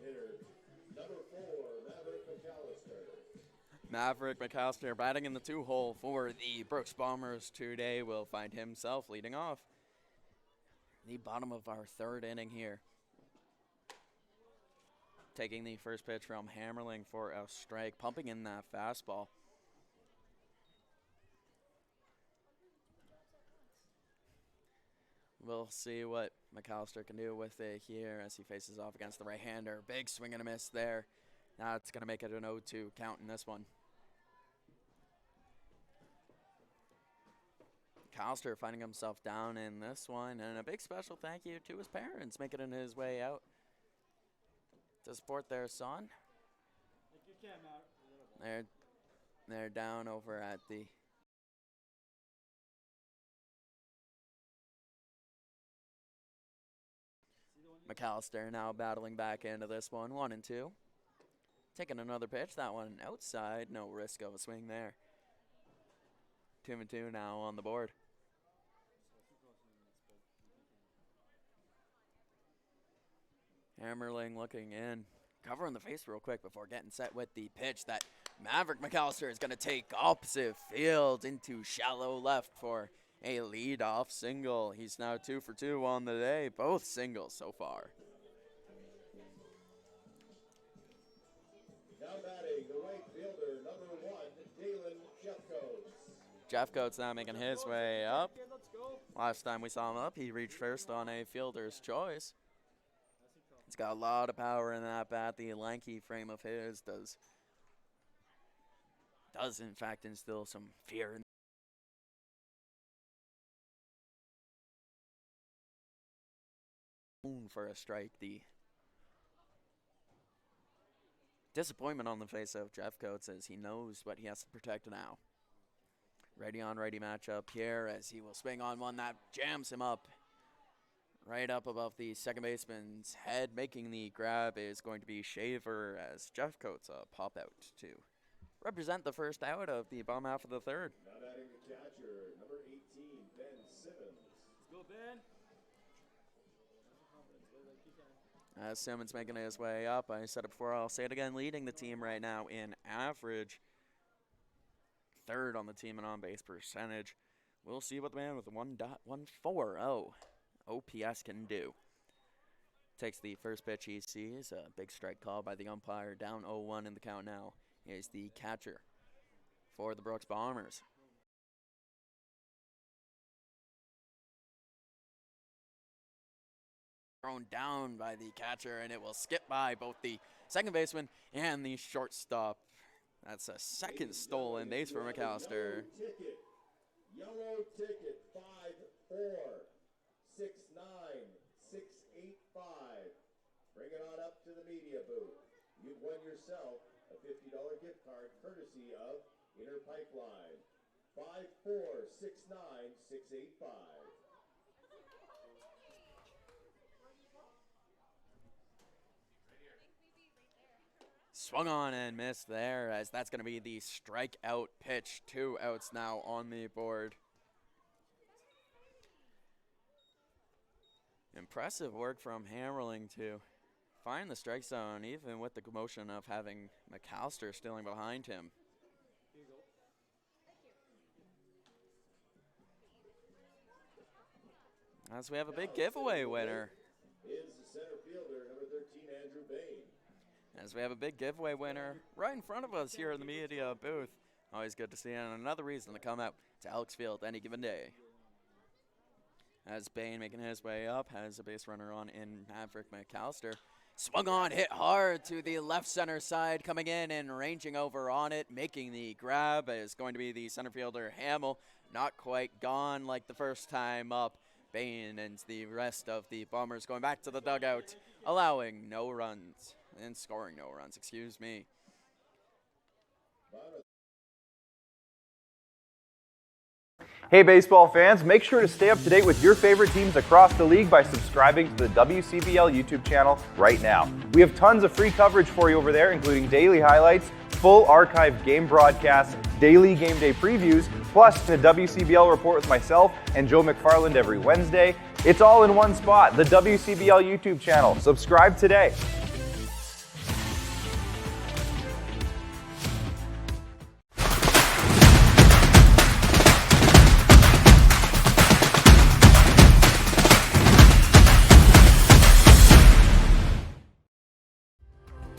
Hitter, number 4, Maverick McAllister. Maverick McAllister batting in the 2-hole for the Brooks Bombers today will find himself leading off. The bottom of our third inning here. Taking the first pitch from Hammerling for a strike, pumping in that fastball. We'll see what McAllister can do with it here as he faces off against the right-hander. Big swing and a miss there. That's going to make it an 0-2 count in this one. McAllister finding himself down in this one, and a big special thank you to his parents making it his way out to support their son. They're down over at the McAllister now battling back into this one, 1-2. Taking another pitch, that one outside, no risk of a swing there. 2-2 now on the board. Hammerling looking in, covering the face real quick before getting set with the pitch that Maverick McAllister is going to take opposite field into shallow left for a leadoff single. He's now 2 for 2 on the day, both singles so far. Now batting, the right fielder, number 1, Dalen Jeffcoats. Jeffcoats now making his way up. Last time we saw him up, he reached first on a fielder's choice. He's got a lot of power in that bat. The lanky frame of his does in fact instill some fear in for a strike. The disappointment on the face of Jeffcoats as he knows what he has to protect now. Ready on ready matchup here as he will swing on one that jams him up right up above the second baseman's head. Making the grab is going to be Shaver as Jeffcoats pop out to represent the first out of the bottom half of the third. Now batting the catcher, number 18, Ben Simmons. Let's go, Ben. As Simmons making his way up, I said it before, I'll say it again, leading the team right now in average. Third on the team in on-base percentage. We'll see what the man with 1.140 OPS can do. Takes the first pitch he sees, a big strike call by the umpire, down 0-1 in the count now. Is the catcher for the Brooks Bombers. thrown down by the catcher, and it will skip by both the second baseman and the shortstop. That's a second stolen base for McAllister. Yellow ticket 5469685. Bring it on up to the media booth. You've won yourself a $50 gift card courtesy of Inner Pipeline. 5469685. Swung on and missed there, as that's going to be the strikeout pitch. 2 outs now on the board. Impressive work from Hammerling to find the strike zone, even with the commotion of having McAllister stealing behind him. As we have a big giveaway winner. Is the center fielder, number 13, Andrew Bain. As we have a big giveaway winner right in front of us here in the media booth. Always good to see, and another reason to come out to Elks Field any given day. As Bain making his way up, has a base runner on in Maverick McAllister. Swung on, hit hard to the left center side, coming in and ranging over on it, making the grab is going to be the center fielder Hamill. Not quite gone like the first time up. Bain and the rest of the Bombers going back to the dugout, allowing no runs, and scoring no runs, excuse me. Hey baseball fans, make sure to stay up to date with your favorite teams across the league by subscribing to the WCBL YouTube channel right now. We have tons of free coverage for you over there, including daily highlights, full archived game broadcasts, daily game day previews, plus the WCBL report with myself and Joe McFarland every Wednesday. It's all in one spot, the WCBL YouTube channel. Subscribe today.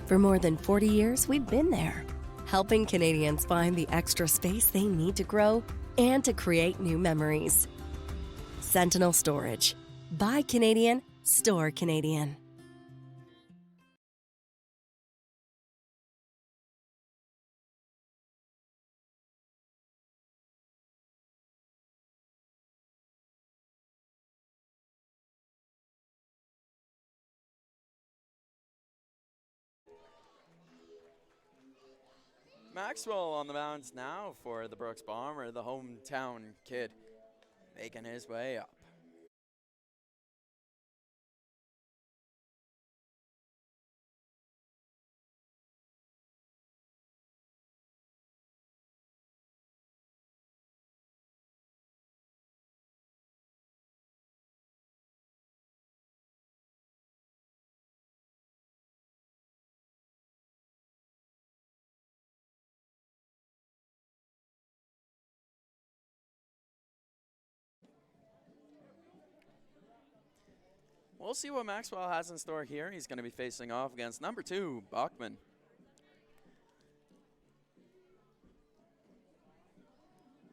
For more than 40 years, we've been there, helping Canadians find the extra space they need to grow and to create new memories. Sentinel Storage. Buy Canadian, store Canadian. Maxwell on the mounds now for the Brooks Bomber, the hometown kid, making his way up. We'll see what Maxwell has in store here. He's going to be facing off against number 2, Bachman.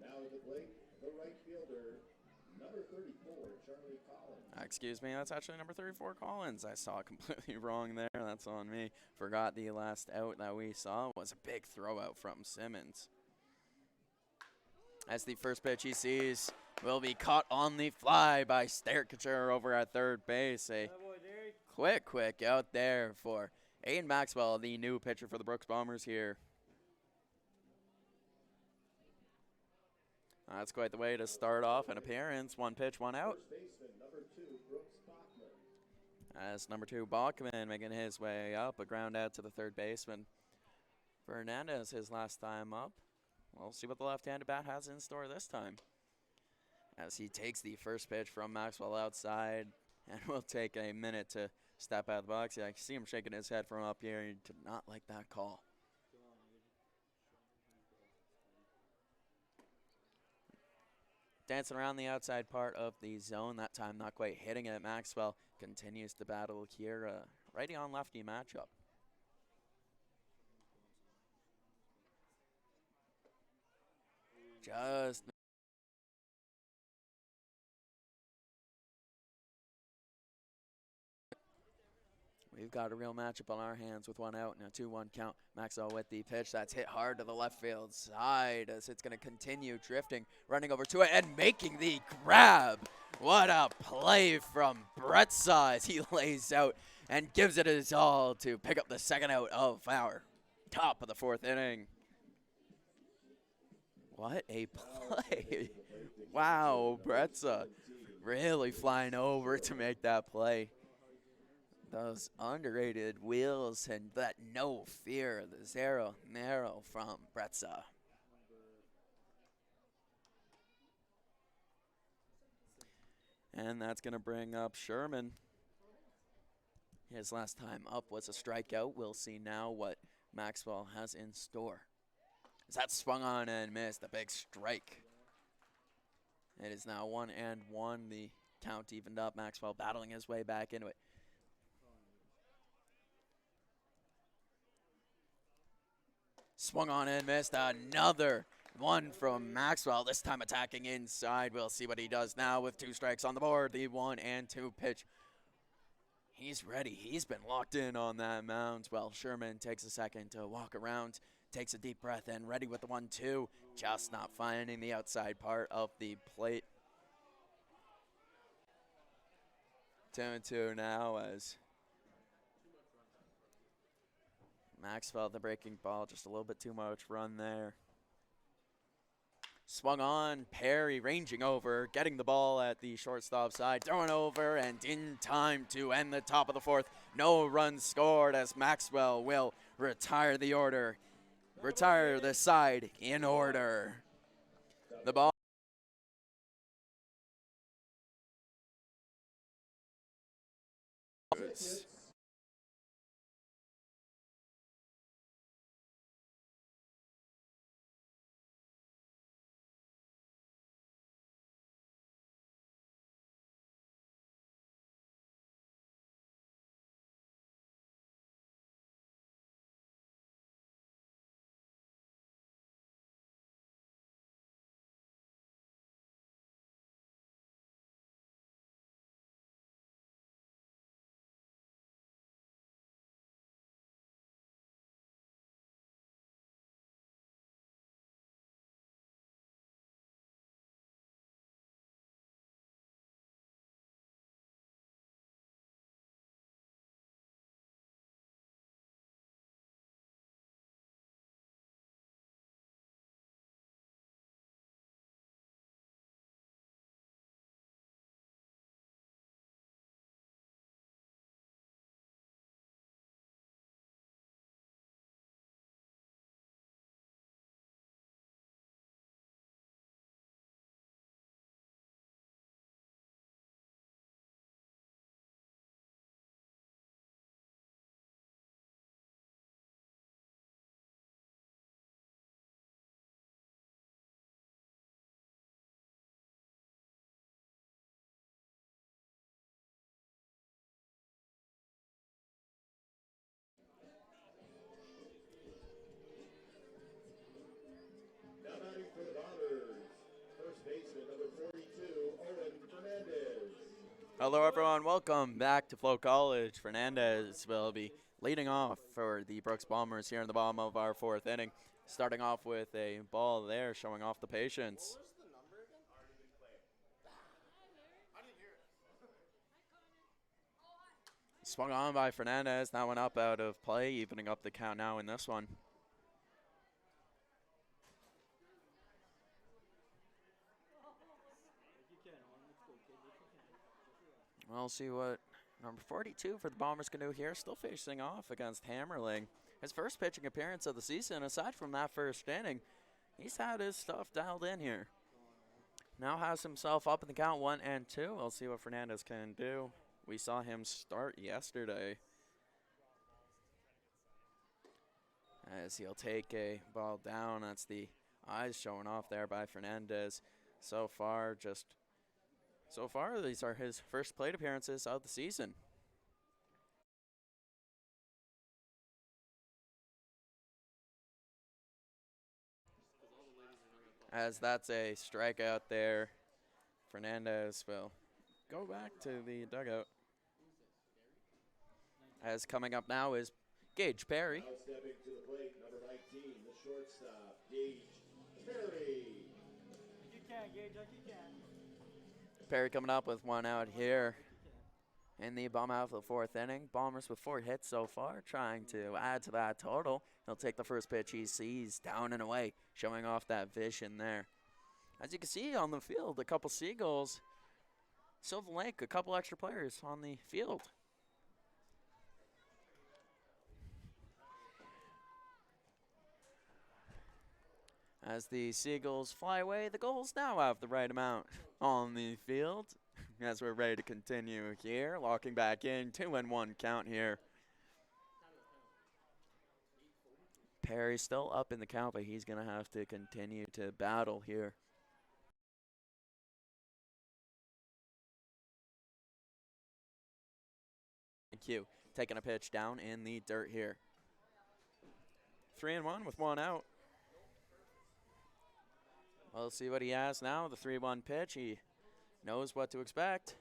Now at the plate, the right fielder, number 34, Charlie Collins. Excuse me, that's actually number 34, Collins. I saw it completely wrong there. That's on me. Forgot the last out that we saw was a big throw out from Simmons. As the first pitch he sees will be caught on the fly by Sterkacher over at third base. A quick out there for Aiden Maxwell, the new pitcher for the Brooks Bombers here. That's quite the way to start off an appearance. 1 pitch, 1 out. As number 2, Bachman making his way up, a ground out to the third baseman. Fernandez, his last time up. We'll see what the left-handed bat has in store this time. As he takes the first pitch from Maxwell outside, and will take a minute to step out of the box. Yeah, I can see him shaking his head from up here. He did not like that call. Dancing around the outside part of the zone, that time not quite hitting it. Maxwell continues to battle here, righty on lefty matchup. Just We've got a real matchup on our hands with one out and a 2-1 count. Maxwell with the pitch that's hit hard to the left field side as it's going to continue drifting, running over to it and making the grab. What a play from Bretza as he lays out and gives it his all to pick up the second out of our top of the 4th inning. What a play. Wow, Bretza really flying over to make that play. Those underrated wheels and that no fear, the 0-0 from Bretza. And that's going to bring up Sherman. His last time up was a strikeout. We'll see now what Maxwell has in store. As that swung on and missed, a big strike. It is now 1-1. The count evened up. Maxwell battling his way back into it. Swung on and missed. Another one from Maxwell, this time attacking inside. We'll see what he does now with 2 strikes on the board. The 1-2 pitch. He's ready. He's been locked in on that mound. Well, Sherman takes a second to walk around, takes a deep breath in, ready with the 1-2. Just not finding the outside part of the plate. 2-2 now as Maxwell, the breaking ball, just a little bit too much run there. Swung on, Perry ranging over, getting the ball at the shortstop side, throwing over, and in time to end the top of the 4th. No runs scored as Maxwell will retire the side in order. The ball. Hello everyone, welcome back to FloCollege. Fernandez will be leading off for the Brooks Bombers here in the bottom of our 4th inning. Starting off with a ball there, showing off the patience. Swung on by Fernandez, that one up out of play, evening up the count now in this one. We'll see what number 42 for the Bombers can do here. Still facing off against Hammerling. His first pitching appearance of the season. Aside from that first inning, he's had his stuff dialed in here. Now has himself up in the count 1-2. We'll see what Fernandez can do. We saw him start yesterday. As he'll take a ball down. That's the eyes showing off there by Fernandez. So far, these are his first plate appearances of the season. As that's a strikeout there, Fernandez will go back to the dugout. As coming up now is Gage Perry. Now stepping to the plate, number 19, the shortstop, Gage Perry. Like you can, Gage, like you can. Perry coming up with one out here in the bottom half of the 4th inning. Bombers with 4 hits so far, trying to add to that total. He'll take the first pitch he sees, down and away, showing off that vision there. As you can see on the field, a couple Seagulls. Sylvan Lake, a couple extra players on the field. As the Seagulls fly away, the Gulls now have the right amount on the field. As we're ready to continue here, locking back in, 2-1 count here. Perry's still up in the count, but he's going to have to continue to battle here. Q taking a pitch down in the dirt here. 3-1 with 1 out. We'll see what he has now. The 3-1 pitch. He knows what to expect.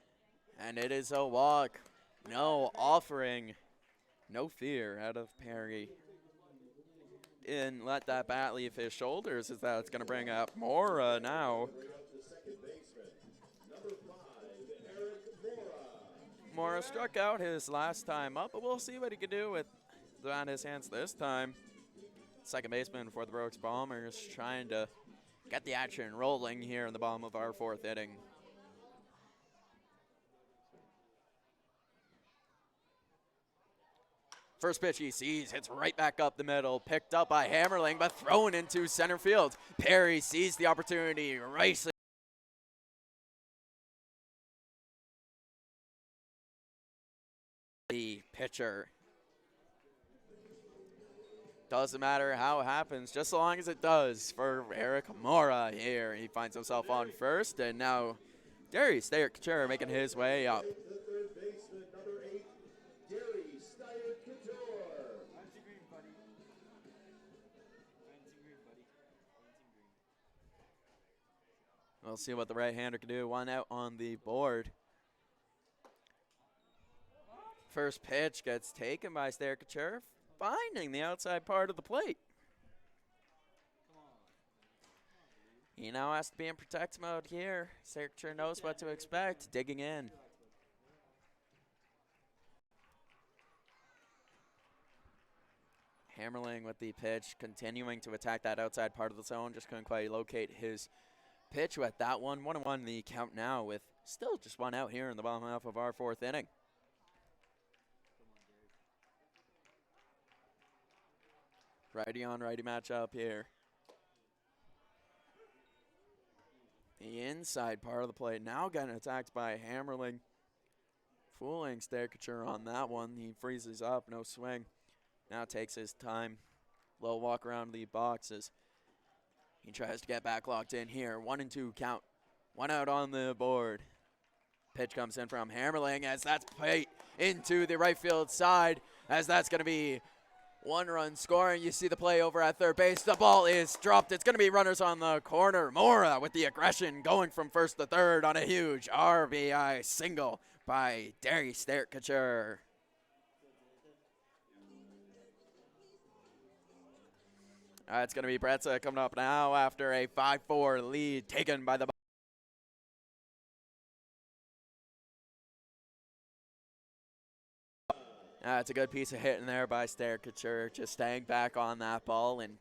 And it is a walk. No offering. No fear out of Perry. Didn't let that bat leave his shoulders, as that's going to bring up Mora now. Mora struck out his last time up, but we'll see what he can do with that in his hands this time. Second baseman for the Brooks Bombers, trying to get the action rolling here in the bottom of our 4th inning. First pitch he sees, hits right back up the middle, picked up by Hammerling, but thrown into center field. Perry sees the opportunity, races the pitcher. Doesn't matter how it happens, just as long as it does for Eric Mora here. He finds himself on first, and now Darius Steyer making his way up. We'll see what the right-hander can do. 1 out on the board. First pitch gets taken by Steyer, finding the outside part of the plate. He now has to be in protect mode here. Steyer knows what to expect, digging in. Hammerling with the pitch, continuing to attack that outside part of the zone. Just couldn't quite locate his pitch with that one. 1-1 the count now, with still just 1 out here in the bottom half of our 4th inning. Righty on righty matchup here. The inside part of the plate now getting attacked by Hammerling. Fooling Steyer on that one. He freezes up, no swing. Now takes his time. Little walk around the boxes. He tries to get back locked in here. 1-2 count. 1 out on the board. Pitch comes in from Hammerling as that's played into the right field side, as that's going to be 1 run scoring. You see the play over at third base. The ball is dropped. It's going to be runners on the corner. Mora with the aggression, going from first to third on a huge RBI single by Darius Steyer. It's going to be Bretza coming up now after a 5-4 lead taken by the it's a good piece of hitting there by Steyer, just staying back on that ball, and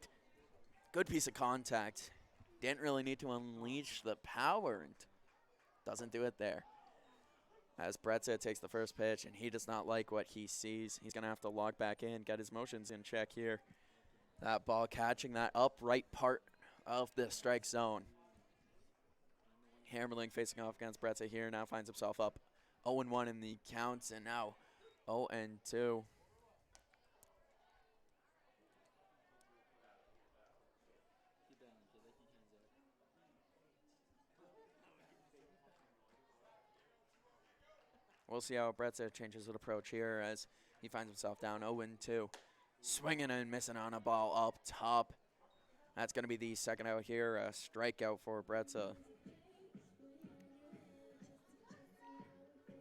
good piece of contact. Didn't really need to unleash the power, and doesn't do it there. As Bretza takes the first pitch, and he does not like what he sees. He's going to have to log back in, get his motions in check here. That ball catching that upright part of the strike zone. Hammerling facing off against Bretza here, now finds himself up 0-1 in the counts, and now 0-2. We'll see how Bretza changes his approach here as he finds himself down 0-2. Swinging and missing on a ball up top. That's going to be the second out here, a strikeout for Bretza.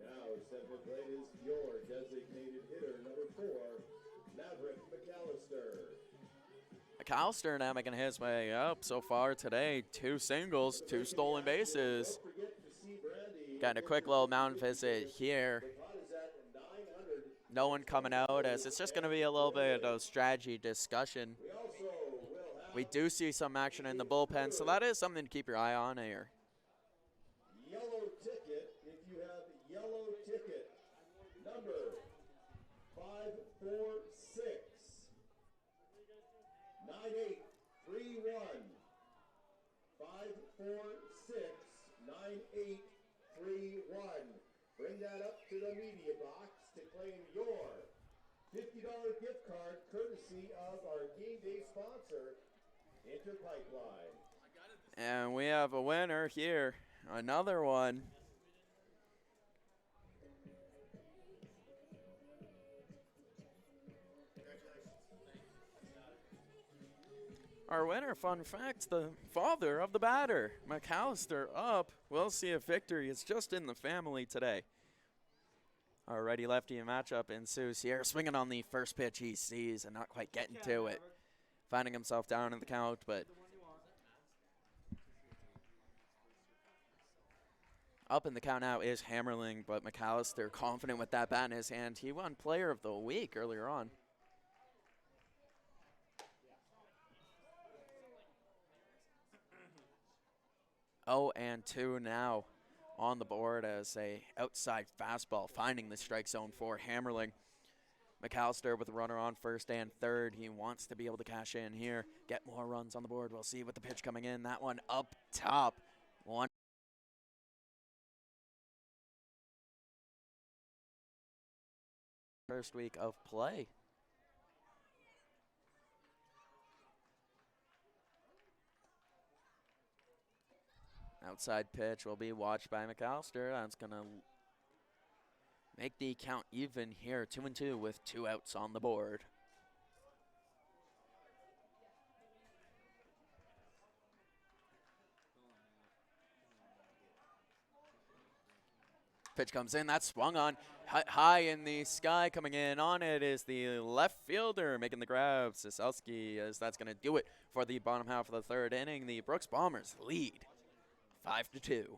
Now, step in plate is your designated hitter, number McAllister now making his way up so far today. 2 singles, 2 stolen bases. Got a quick little mound visit here. No one coming out, as it's just going to be a little bit of strategy discussion. We do see some action in the bullpen, so that is something to keep your eye on here. Yellow ticket, if you have yellow ticket, number 546 9831. 546 9831. Bring that up to the media box to claim your $50 gift card courtesy of our game day sponsor, Interpipeline. And we have a winner here. Another one. Our winner, fun fact, the father of the batter, McAllister, up. We'll see if victory is just in the family today. Our righty-lefty matchup ensues here. Swinging on the first pitch he sees and not quite getting to it. Finding himself down in the count, but up in the count now is Hammerling, but McAllister confident with that bat in his hand. He won Player of the Week earlier on. Oh, and 2 now on the board as a outside fastball finding the strike zone for Hammerling. McAllister with a runner on first and third. He wants to be able to cash in here, get more runs on the board. We'll see with the pitch coming in. That one up top. One. First week of play. Outside pitch will be watched by McAllister. That's going to make the count even here. 2-2 with 2 outs on the board. Pitch comes in. That's swung on high in the sky. Coming in on it is the left fielder making the grab. Siselski, as that's going to do it for the bottom half of the third inning. The Brooks Bombers lead 5-2.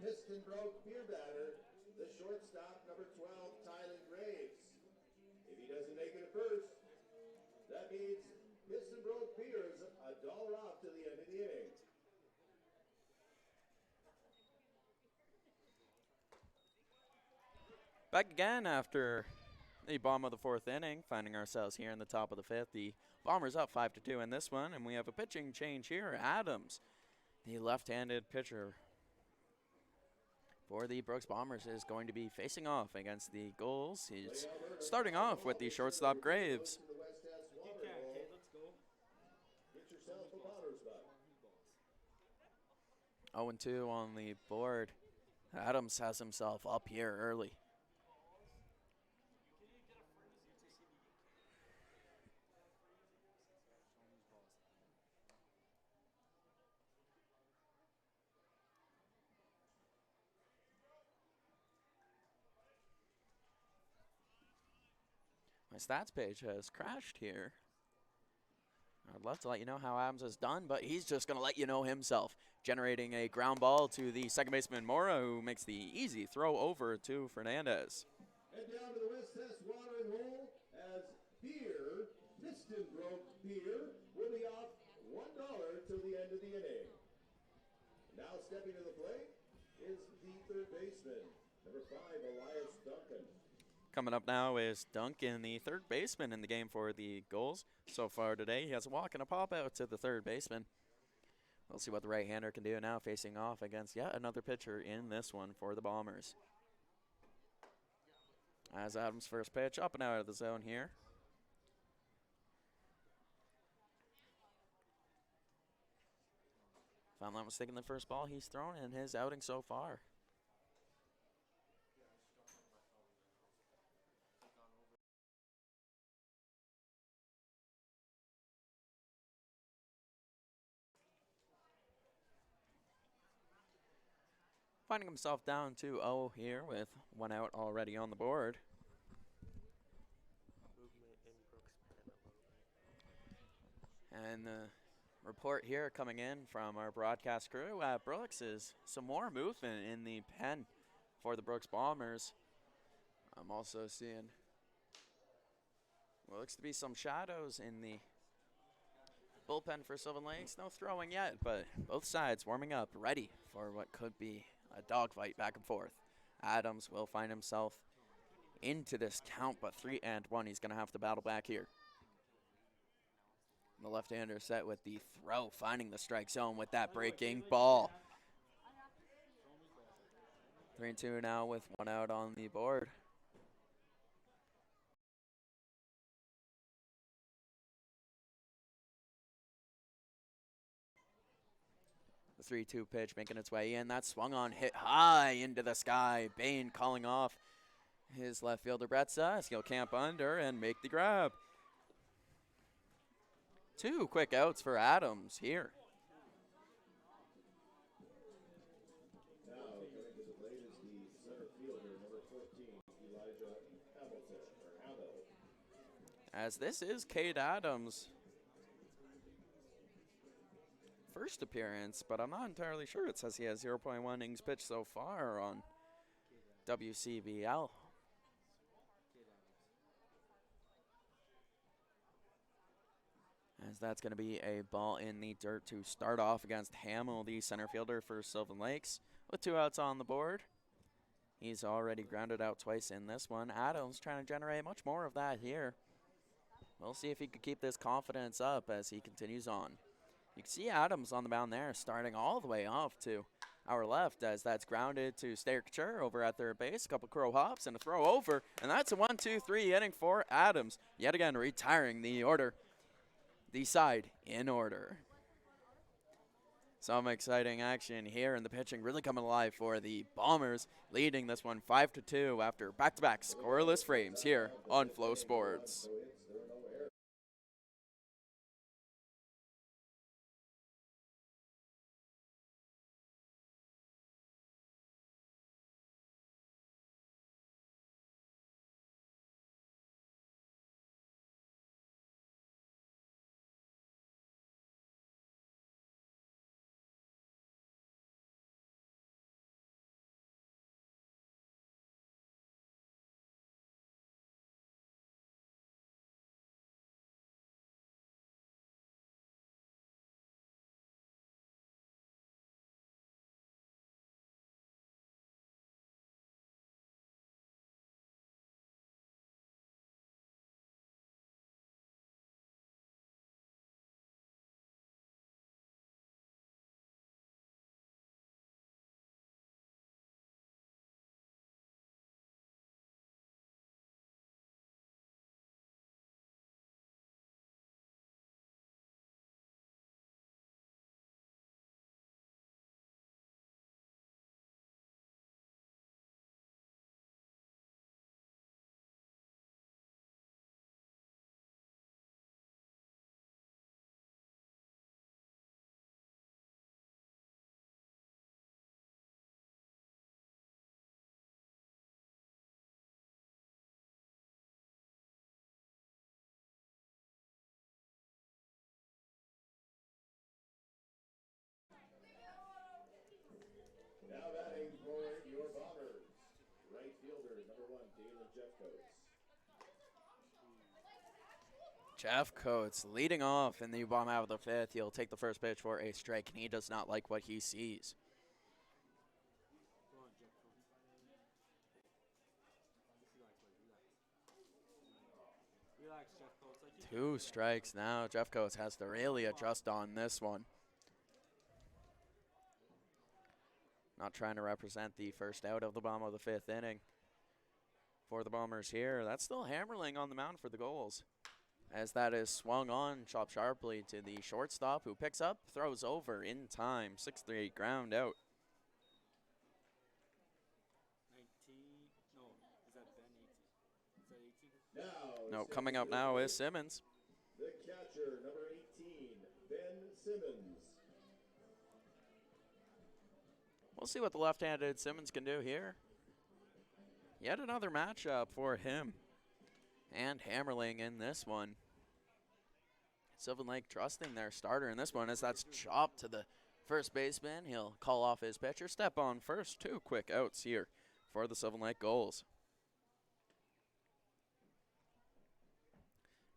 Piston broke beer batter, the shortstop, number 12, Tyler Graves. If he doesn't make it at first, that means Piston broke beer is $1 off to the end of the inning. Back again after the bottom of the 4th inning, finding ourselves here in the top of the 5th. The Bombers up 5-2 in this one, and we have a pitching change here. Adams, the left-handed pitcher for the Brooks Bombers, is going to be facing off against the Gulls. He's starting off with the shortstop Graves. You can, kid. Let's go. Get yourself a batter's box. 0-2 on the board. Adams has himself up here early. My stats page has crashed here. I'd love to let you know how Adams has done, but he's just going to let you know himself. Generating a ground ball to the second baseman Mora, who makes the easy throw over to Fernandez. And down to the West Test watering hole as beer, piston broke beer, will be off $1 till the end of the inning. Now stepping to the plate is the third baseman, number 5, Elias Duncan. Coming up now is Duncan, the third baseman in the game for the Gulls. So far today, he has a walk and a pop out to the third baseman. We'll see what the right-hander can do now, facing off against yet another pitcher in this one for the Bombers. As Adams' first pitch, up and out of the zone here. If I'm not mistaken, the first ball he's thrown in his outing so far. Finding himself down 2-0 here with 1 out already on the board. And the report here coming in from our broadcast crew at Brooks is some more movement in the pen for the Brooks Bombers. I'm also seeing what looks to be some shadows in the bullpen for Sylvan Lakes. No throwing yet, but both sides warming up, ready for what could be a dogfight back and forth. Adams will find himself into this count, but 3-1. He's going to have to battle back here. The left-hander set with the throw, finding the strike zone with that breaking ball. 3-2 now with 1 out on the board. The 3-2 pitch making its way in. That swung on, hit high into the sky. Bain calling off his left fielder Bretza as he'll camp under and make the grab. 2 quick outs for Adams here. Now coming to the plate is the center fielder, number 14, Elijah Hamilton. As this is Cade Adams' first appearance, but I'm not entirely sure. It says he has 0.1 innings pitched so far on WCBL. As that's going to be a ball in the dirt to start off against Hamill, the center fielder for Sylvan Lakes, with 2 outs on the board. He's already grounded out twice in this one. Adams trying to generate much more of that here. We'll see if he could keep this confidence up as he continues on. You can see Adams on the mound there, starting all the way off to our left as that's grounded to Stair Couture over at third base. A couple crow hops and a throw over, and that's a 1-2-3 inning for Adams. Yet again, retiring the side in order. Some exciting action here, and the pitching really coming alive for the Bombers, leading this one 5-2 after back-to-back scoreless frames here on Flow Sports. Jeff Coates leading off in the bottom half of the fifth. He'll take the first pitch for a strike, and he does not like what he sees. Relax, Jeff Coates. Like 2 strikes now. Jeff Coates has to really adjust on this one. Not trying to represent the first out of the bottom of the fifth inning for the Bombers here. That's still Hammerling on the mound for the Gulls, as that is swung on, chopped sharply to the shortstop, who picks up, throws over in time. 6-3 ground out. 19. No, is that Ben 18? Is that 18? Now, No, coming up now is Simmons. the catcher, number 18, Ben Simmons. We'll see what the left-handed Simmons can do here. Yet another matchup for him and Hammerling in this one. Sylvan Lake trusting their starter in this one, as that's chopped to the first baseman. He'll call off his pitcher, step on first. 2 quick outs here for the Sylvan Lake Gulls.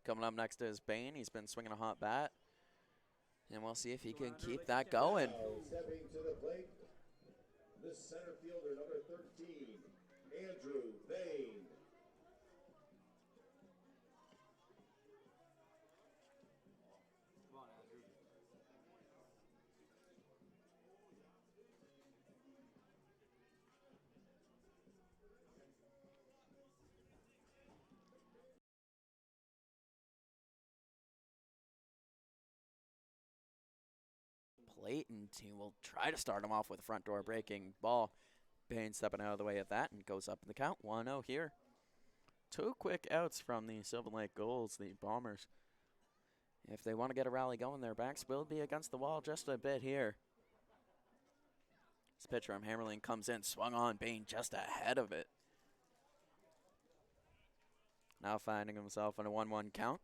Coming up next is Bain. He's been swinging a hot bat, and we'll see if he can keep that going. Now, stepping to the plate, the center fielder, number 13, Andrew Bain. Come on, Andrew. Plate, and he will try to start him off with a front door breaking ball. Bain stepping out of the way of that and goes up in the count. 1-0 here. 2 quick outs from the Sylvan Lake Gulls, the Bombers. If they want to get a rally going, their backs will be against the wall just a bit here. This pitch from Hammerling comes in, swung on. Bain just ahead of it. Now finding himself in a 1-1 count.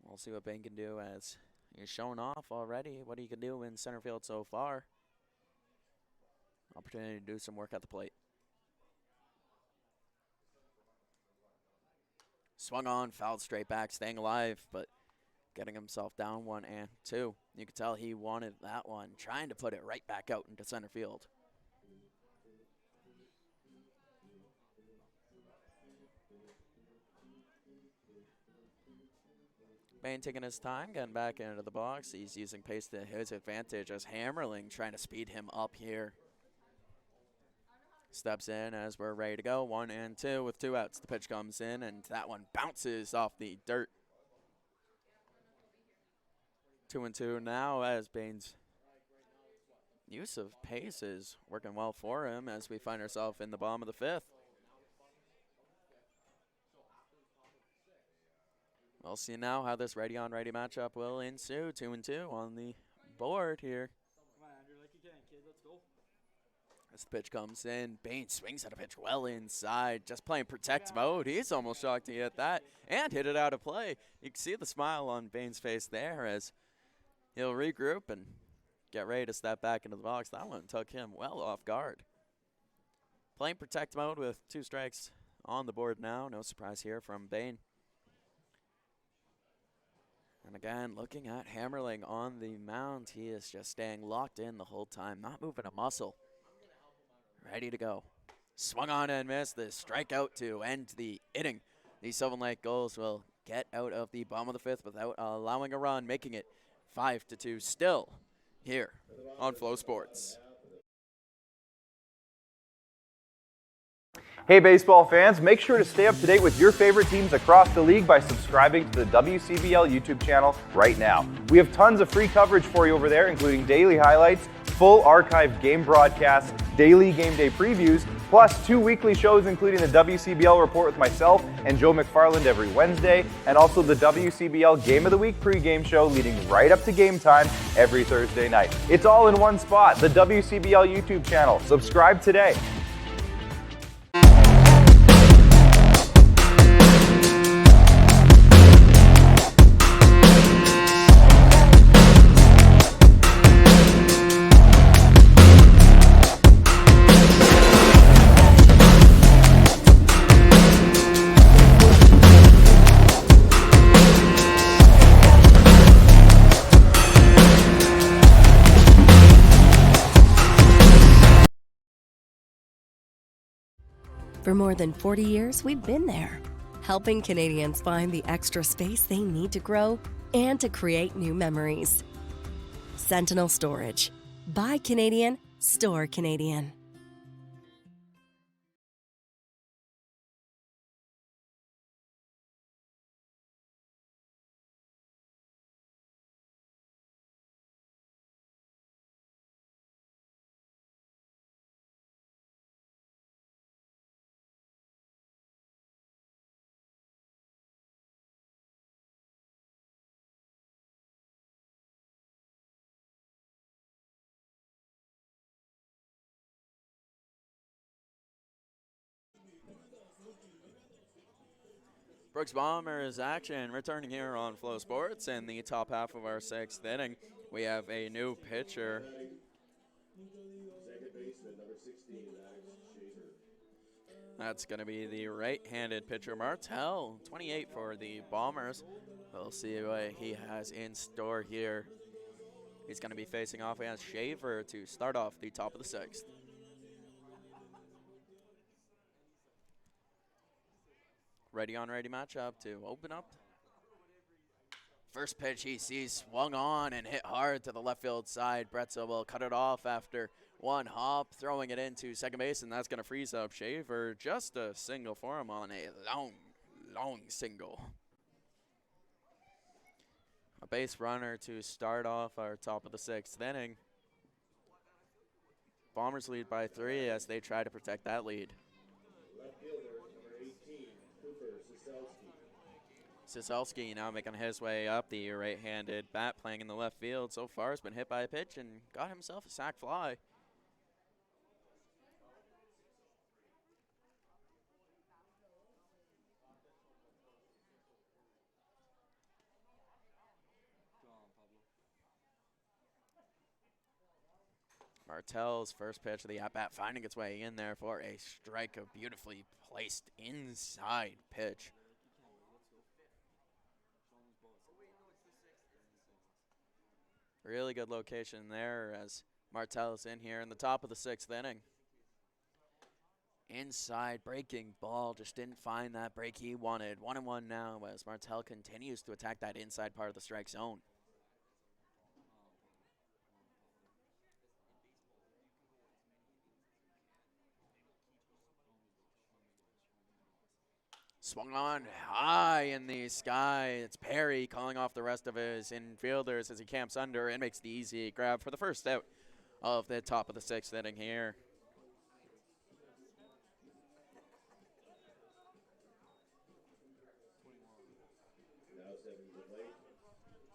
We'll see what Bain can do, as he's shown off already what he can do in center field so far. Opportunity to do some work at the plate. Swung on, fouled straight back, staying alive, but getting himself down 1-2. You could tell he wanted that one, trying to put it right back out into center field. Bain taking his time, getting back into the box. He's using pace to his advantage, as Hammerling trying to speed him up here. Steps in as we're ready to go. 1-2 with 2 outs. The pitch comes in, and that one bounces off the dirt. 2-2 now, as Bain's use of pace is working well for him, as we find ourselves in the bottom of the fifth. We'll see now how this righty-on righty matchup will ensue. 2-2 on the board here. Come on, Andrew, like you can, kid. Let's go. As the pitch comes in, Bain swings at a pitch well inside, just playing protect mode. He's almost shocked to hit that and hit it out of play. You can see the smile on Bain's face there, as he'll regroup and get ready to step back into the box. That one took him well off guard. Playing protect mode with 2 strikes on the board now. No surprise here from Bain. And again, looking at Hammerling on the mound, he is just staying locked in the whole time, not moving a muscle. Ready to go. Swung on and missed. The strikeout to end the inning. The Sylvan Lake Gulls will get out of the bottom of the fifth without allowing a run, making it 5-2 still here on Flow Sports. Hey baseball fans, make sure to stay up to date with your favorite teams across the league by subscribing to the WCBL YouTube channel right now. We have tons of free coverage for you over there, including daily highlights, full archived game broadcasts, daily game day previews, plus 2 weekly shows including the WCBL Report with myself and Joe McFarland every Wednesday, and also the WCBL Game of the Week pregame show leading right up to game time every Thursday night. It's all in one spot, the WCBL YouTube channel. Subscribe today. For more than 40 years, we've been there, helping Canadians find the extra space they need to grow and to create new memories. Sentinel Storage. Buy Canadian, store Canadian. Brooks Bombers action returning here on Flow Sports in the top half of our 6th inning. We have a new pitcher. Second baseman, number 16, Alex Shaver. That's going to be the right-handed pitcher, Martel, 28 for the Bombers. We'll see what he has in store here. He's going to be facing off against Shaver to start off the top of the 6th. Ready on ready matchup to open up. First pitch he sees swung on and hit hard to the left field side. Bretzel will cut it off after one hop, throwing it into second base, and that's going to freeze up Shaver. Just a single for him on a long single. A base runner to start off our top of the 6th inning. Bombers lead by 3 as they try to protect that lead. Left fielder, number 18, Cooper Siselski. Siselski now making his way up, the right-handed bat playing in the left field. So far has been hit by a pitch and got himself a sac fly. Martel's first pitch of the at-bat finding its way in there for a strike, a beautifully placed inside pitch. Really good location there as Martel is in here in the top of the 6th inning. Inside breaking ball, just didn't find that break he wanted. 1-1 now as Martel continues to attack that inside part of the strike zone. Swung on high in the sky. It's Perry calling off the rest of his infielders as he camps under and makes the easy grab for the first out of the top of the 6th inning here. Now stepping to the plate,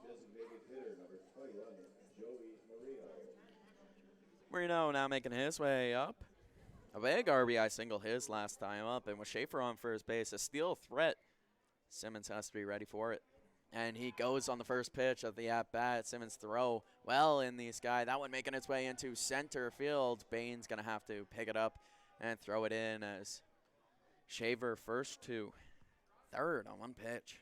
designated hitter, number 21, Joey Marino. Marino now making his way up. A big RBI single his last time up, and with Schaefer on first base, a steal threat. Simmons has to be ready for it. And he goes on the first pitch of the at-bat. Simmons throw well in the sky. That one making its way into center field. Bain's going to have to pick it up and throw it in as Shaver first to third on one pitch.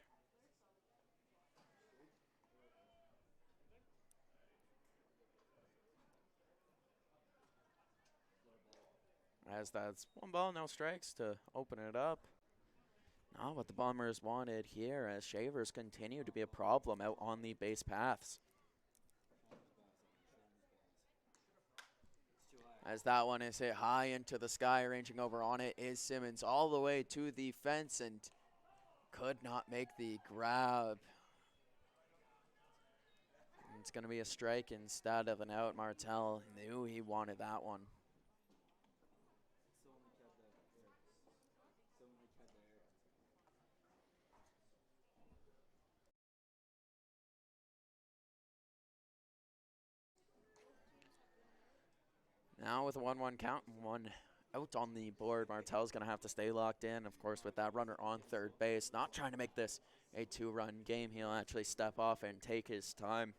As that's 1 ball, no strikes to open it up. Not what the Bombers wanted here as Shavers continue to be a problem out on the base paths. As that one is hit high into the sky, ranging over on it is Simmons all the way to the fence and could not make the grab. It's going to be a strike instead of an out. Martel knew he wanted that one. Now with a 1-1 count and 1 out on the board, Martel's going to have to stay locked in, of course, with that runner on third base. Not trying to make this a 2-run game. He'll actually step off and take his time.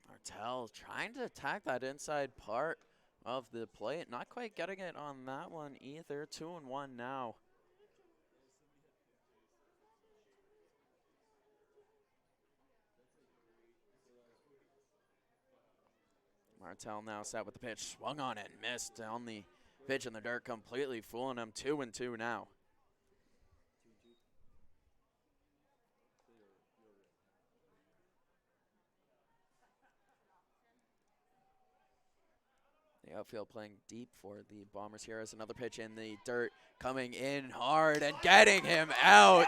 Martel trying to attack that inside part of the plate. Not quite getting it on that one either. 2-1 now. Martell now set with the pitch, swung on and missed on the pitch in the dirt, completely fooling him. 2-2 now. The outfield playing deep for the Bombers here as another pitch in the dirt, coming in hard and getting him out.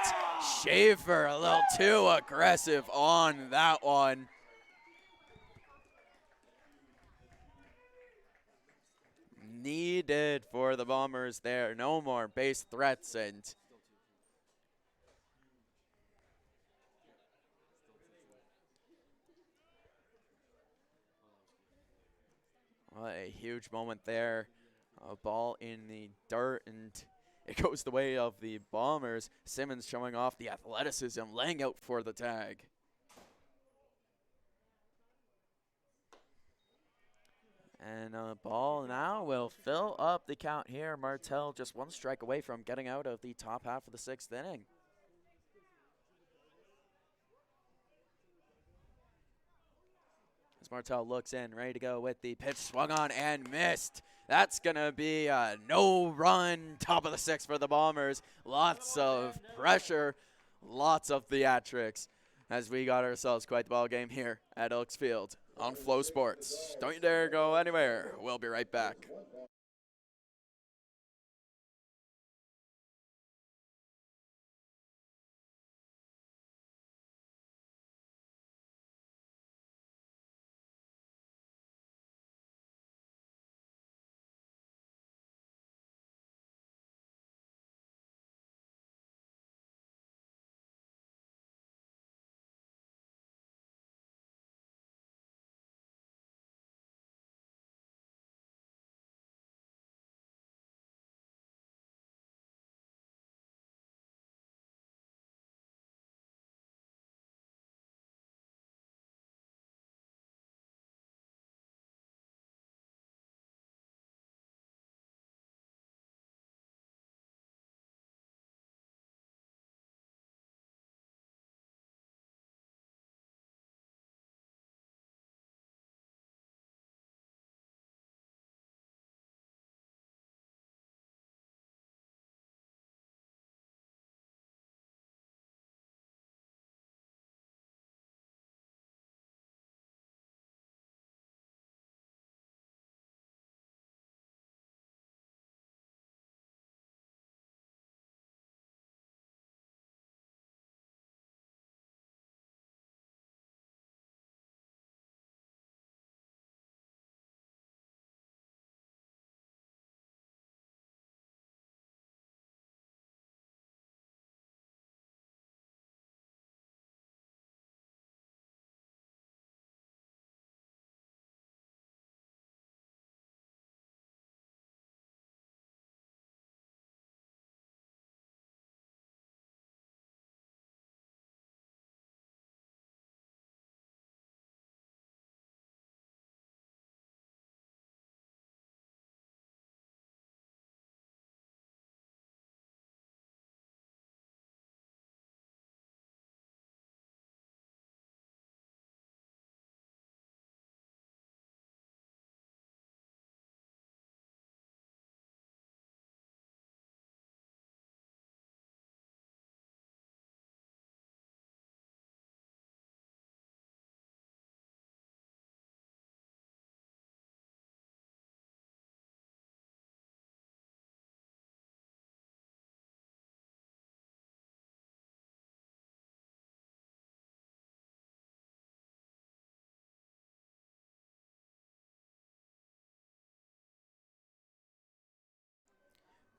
Schaefer a little too aggressive on that one. Needed for the Bombers there. No more base threats, and what a huge moment there. A ball in the dirt, and it goes the way of the Bombers. Simmons showing off the athleticism, laying out for the tag. And a ball now will fill up the count here. Martell just one strike away from getting out of the top half of the 6th inning. As Martell looks in, ready to go with the pitch, swung on and missed. That's going to be a no-run top of the 6th for the Bombers. Lots of pressure, lots of theatrics as we got ourselves quite the ball game here at Elks Field on Flow Sports. Don't you dare go anywhere. We'll be right back.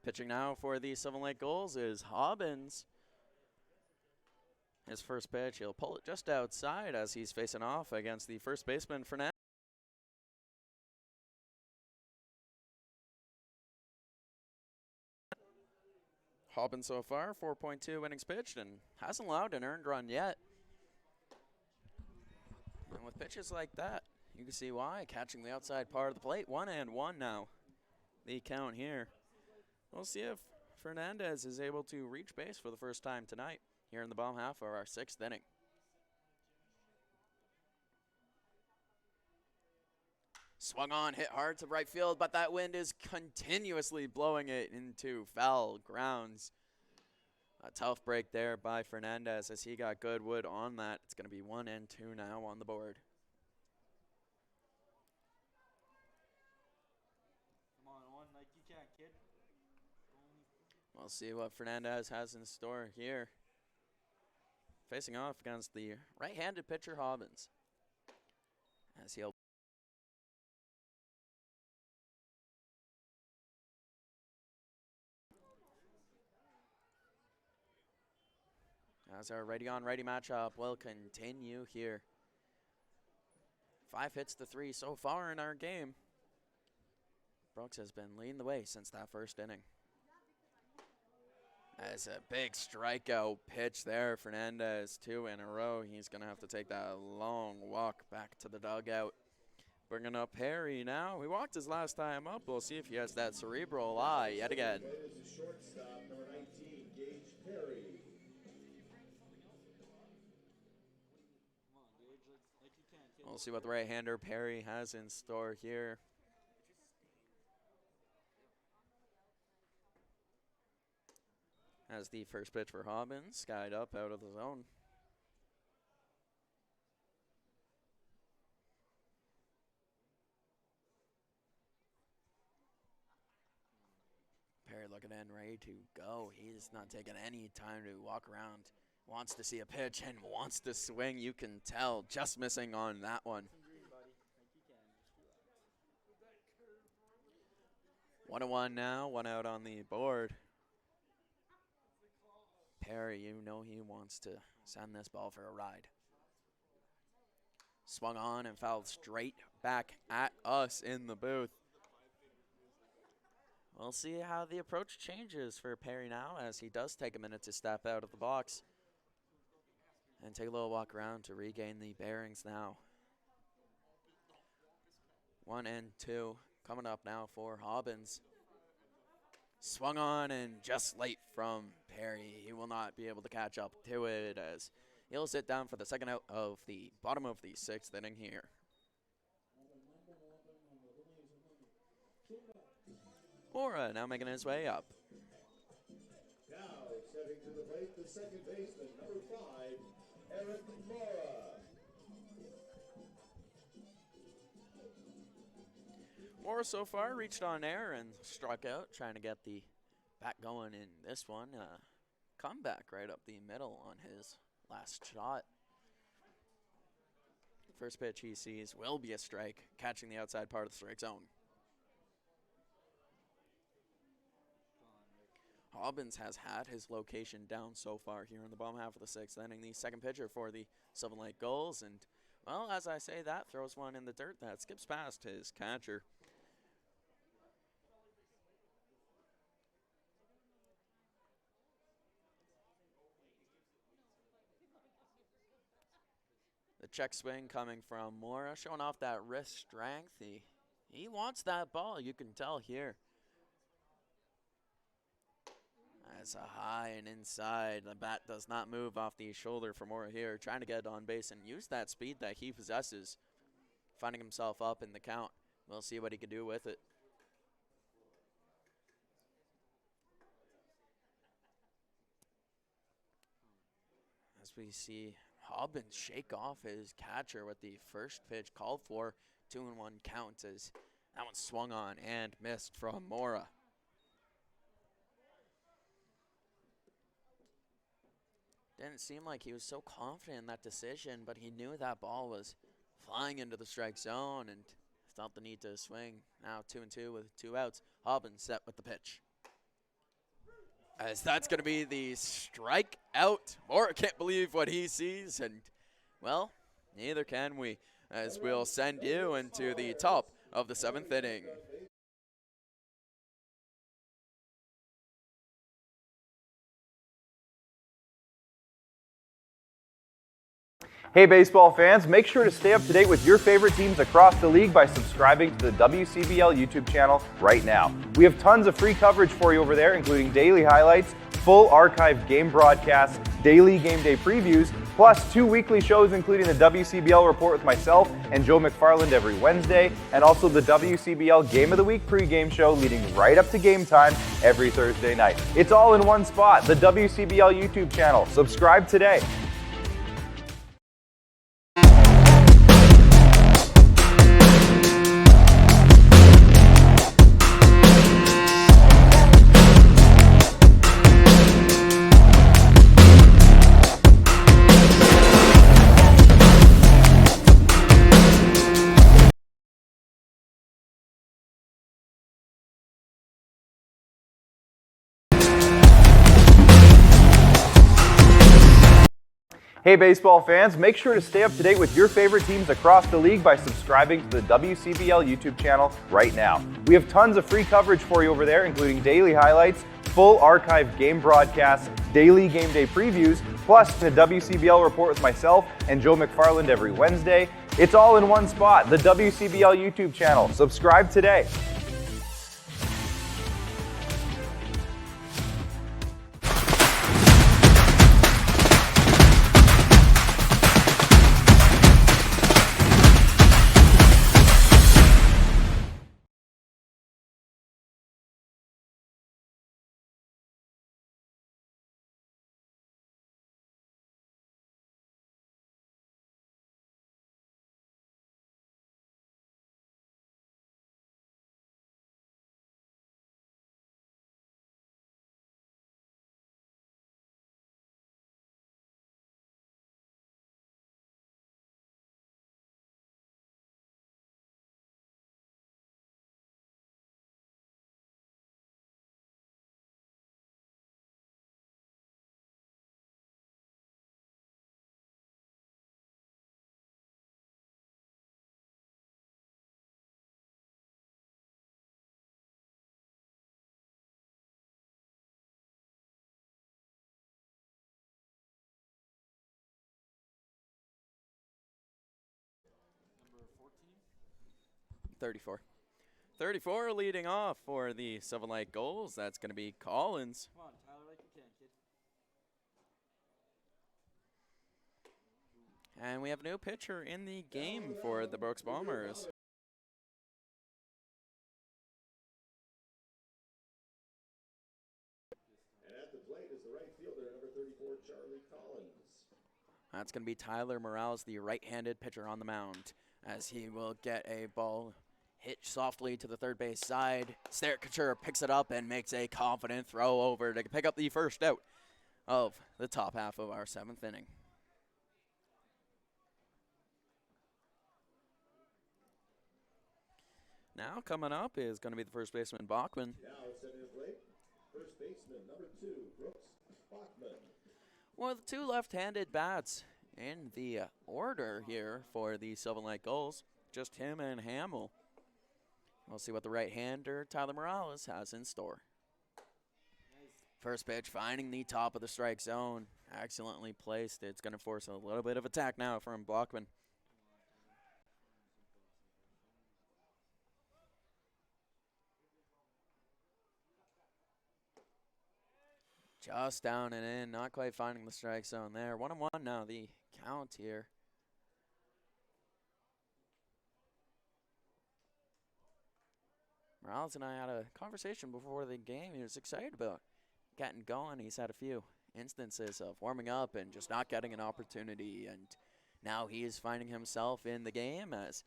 Pitching now for the Sylvan Lake Gulls is Hobbins. His first pitch, he'll pull it just outside as he's facing off against the first baseman, Fernandez. Hobbins so far, 4.2 innings pitched, and hasn't allowed an earned run yet. And with pitches like that, you can see why. Catching the outside part of the plate, 1-1 now. The count here. We'll see if Fernandez is able to reach base for the first time tonight here in the bottom half of our 6th inning. Swung on, hit hard to right field, but that wind is continuously blowing it into foul grounds. A tough break there by Fernandez as he got good wood on that. It's going to be 1-2 now on the board. Come on, one like you can, kid. We'll see what Fernandez has in store here. Facing off against the right-handed pitcher Hobbins. As he'll As our righty-on-righty matchup will continue here. 5 hits to 3 so far in our game. Brooks has been leading the way since that first inning. As a big strikeout pitch there, Fernandez, 2 in a row. He's going to have to take that long walk back to the dugout. Bringing up Perry now. He walked his last time up. We'll see if he has that cerebral eye yet again. Shortstop, number 19, Gage Perry. We'll see what the right-hander Perry has in store here. As the first pitch for Hobbins, skied up out of the zone. Perry looking in, ready to go. He's not taking any time to walk around. Wants to see a pitch and wants to swing. You can tell, just missing on that one. 1-1 now, 1 out on the board. Perry, you know he wants to send this ball for a ride. Swung on and fouled straight back at us in the booth. We'll see how the approach changes for Perry now as he does take a minute to step out of the box and take a little walk around to regain the bearings now. 1-2 coming up now for Hobbins. Swung on and just late from Perry. He will not be able to catch up to it as he'll sit down for the second out of the bottom of the 6th inning here. Mora now making his way up. Now stepping to the plate, the second baseman, number 5, Eric Mora. Mora so far reached on air and struck out, trying to get the bat going in this one. Comeback right up the middle on his last shot. First pitch he sees will be a strike, catching the outside part of the strike zone. Hobbins has had his location down so far here in the bottom half of the 6th inning. The second pitcher for the Sylvan Gulls, and well, as I say that, throws one in the dirt that skips past his catcher. The check swing coming from Mora, showing off that wrist strength. He wants that ball, you can tell here. That's a high and inside. The bat does not move off the shoulder for Mora here. Trying to get on base and use that speed that he possesses. Finding himself up in the count. We'll see what he can do with it. As we see Hobbins shake off his catcher with the first pitch called for. 2-1 count as that one swung on and missed from Mora. Didn't seem like he was so confident in that decision, but he knew that ball was flying into the strike zone and felt the need to swing. Now 2-2 with 2 outs. Hobbins set with the pitch. As that's going to be the strike out. Mora can't believe what he sees, and, well, neither can we, as we'll send you into the top of the 7th inning. Hey baseball fans, make sure to stay up to date with your favorite teams across the league by subscribing to the WCBL YouTube channel right now. We have tons of free coverage for you over there, including daily highlights, full archived game broadcasts, daily game day previews, plus 2 weekly shows including the WCBL Report with myself and Joe McFarland every Wednesday, and also the WCBL Game of the Week pregame show leading right up to game time every Thursday night. It's all in one spot, the WCBL YouTube channel. Subscribe today. Hey baseball fans, make sure to stay up to date with your favorite teams across the league by subscribing to the WCBL YouTube channel right now. We have tons of free coverage for you over there, including daily highlights, full archived game broadcasts, daily game day previews, plus the WCBL Report with myself and Joe McFarland every Wednesday. It's all in one spot, the WCBL YouTube channel. Subscribe today. Number 14. 34. 34 leading off for the Sylvan Gulls. That's going to be Collins. Come on, Tyler, like you can, kid. And we have a new pitcher in the game for the Brooks Bombers. And at the plate is the right fielder, number 34, Charlie Collins. That's going to be Tyler Morales, the right-handed pitcher on the mound, as he will get a ball hit softly to the third base side. Steric Couture picks it up and makes a confident throw over to pick up the first out of the top half of our 7th inning. Now coming up is going to be the first baseman, Bachman. Now setting the plate, first baseman, number 2, Brooks Bachman. Well, the two left-handed bats in the order here for the Sylvan Gulls. Just him and Hamill. We'll see what the right-hander, Tyler Morales, has in store. First pitch, finding the top of the strike zone. Excellently placed. It's going to force a little bit of attack now from Bachman. Just down and in, not quite finding the strike zone there. 1-1 now, the count here. Morales and I had a conversation before the game. He was excited about getting going. He's had a few instances of warming up and just not getting an opportunity, and now he is finding himself in the game as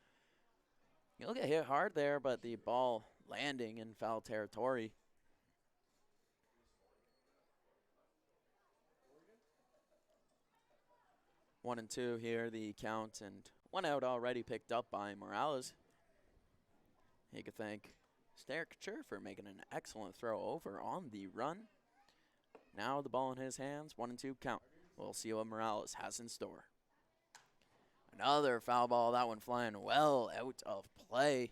he'll get hit hard there, but the ball landing in foul territory. One and two here, the count, and one out already picked up by Morales. He could thank Steric Couture for making an excellent throw over on the run. Now the ball in his hands, 1-2 count. We'll see what Morales has in store. Another foul ball, that one flying well out of play.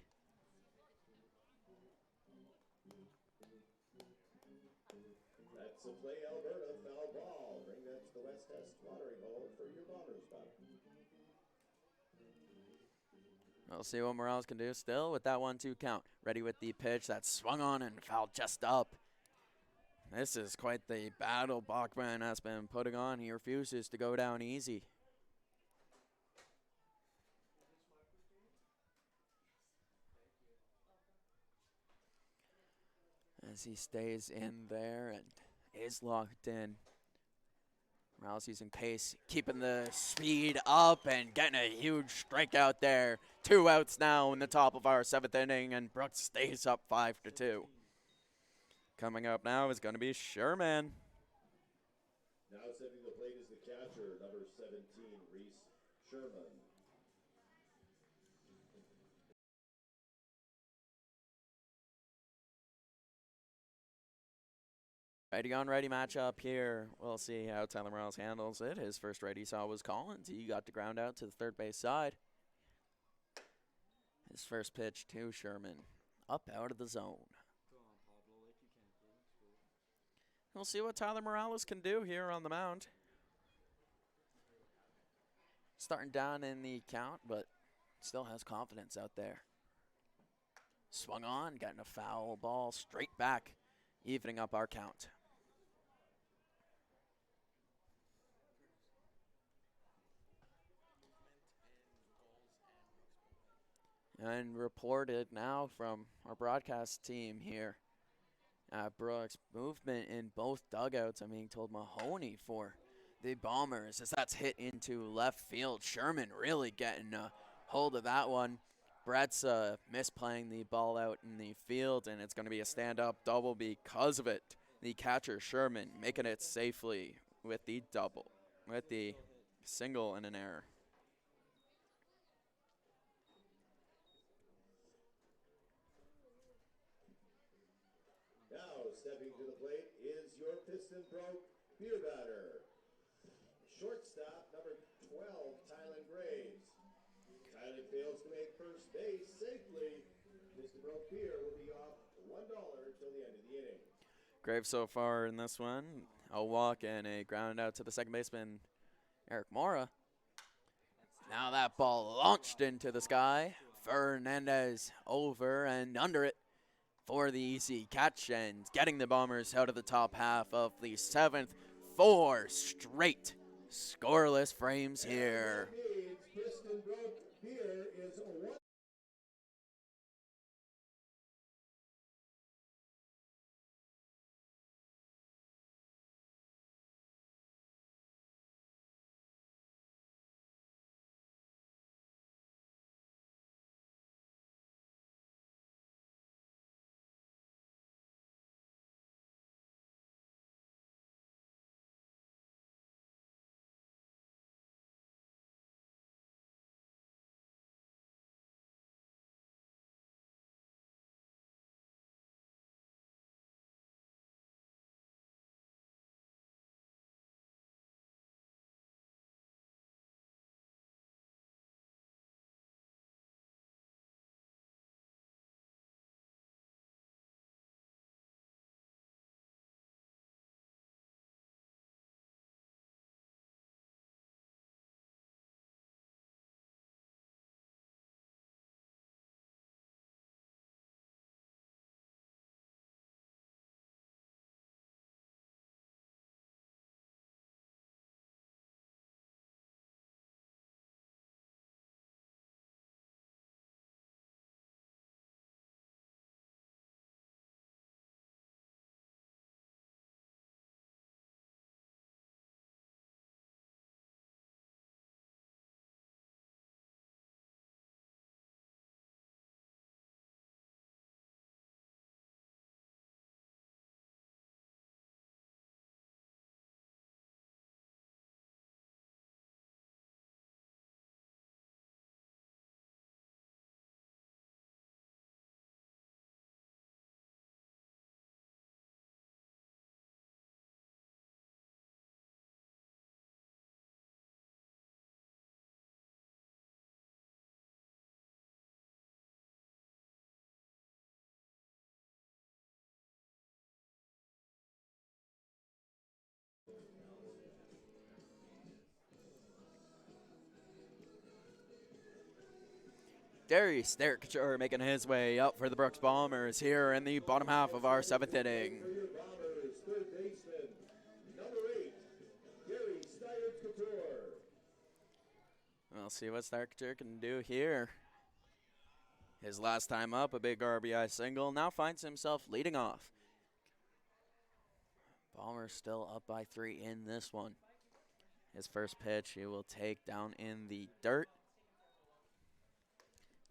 That's a play, Alberta, foul ball. Bring that to the West Test watering hole for your Bombers, Buck. We'll see what Morales can do still with that 1-2 count. Ready with the pitch that swung on and fouled just up. This is quite the battle Bachman has been putting on. He refuses to go down easy. As he stays in there and is locked in. Morales using pace, keeping the speed up and getting a huge strikeout there. 2 outs now in the top of our 7th inning, and Brooks stays up 5-2. Coming up now is going to be Sherman. Now setting the plate is the catcher, number 17, Reese Sherman. Righty on righty matchup here. We'll see how Tyler Morales handles it. His first right he saw was Collins. He got the ground out to the third base side. His first pitch to Sherman. Up out of the zone. We'll see what Tyler Morales can do here on the mound. Starting down in the count, but still has confidence out there. Swung on, getting a foul ball straight back, evening up our count. And reported now from our broadcast team here at Brooks, movement in both dugouts. I'm being told Mahoney for the Bombers as that's hit into left field. Sherman really getting a hold of that one. Brett's misplaying the ball out in the field, and it's going to be a stand-up double because of it. The catcher, Sherman, making it safely with the double, with the single and an error. Now stepping to the plate is your piston broke beer batter. Shortstop, number 12, Tylen Graves. Tylen fails to make first base safely. Piston broke beer will be off $1 till the end of the inning. Graves so far in this one, a walk and a ground out to the second baseman, Eric Mora. Now that ball launched into the sky. Fernandez over and under it for the easy catch and getting the Bombers out of the top half of the 7th. 4 straight scoreless frames here. Piston broke beer is one. Darius Derrick making his way up for the Brooks Bombers here in the bottom half of our 7th inning. For your Bombers, third see what Starker can do here. His last time up, a big RBI single, now finds himself leading off. Bombers still up by 3 in this one. His first pitch he will take down in the dirt.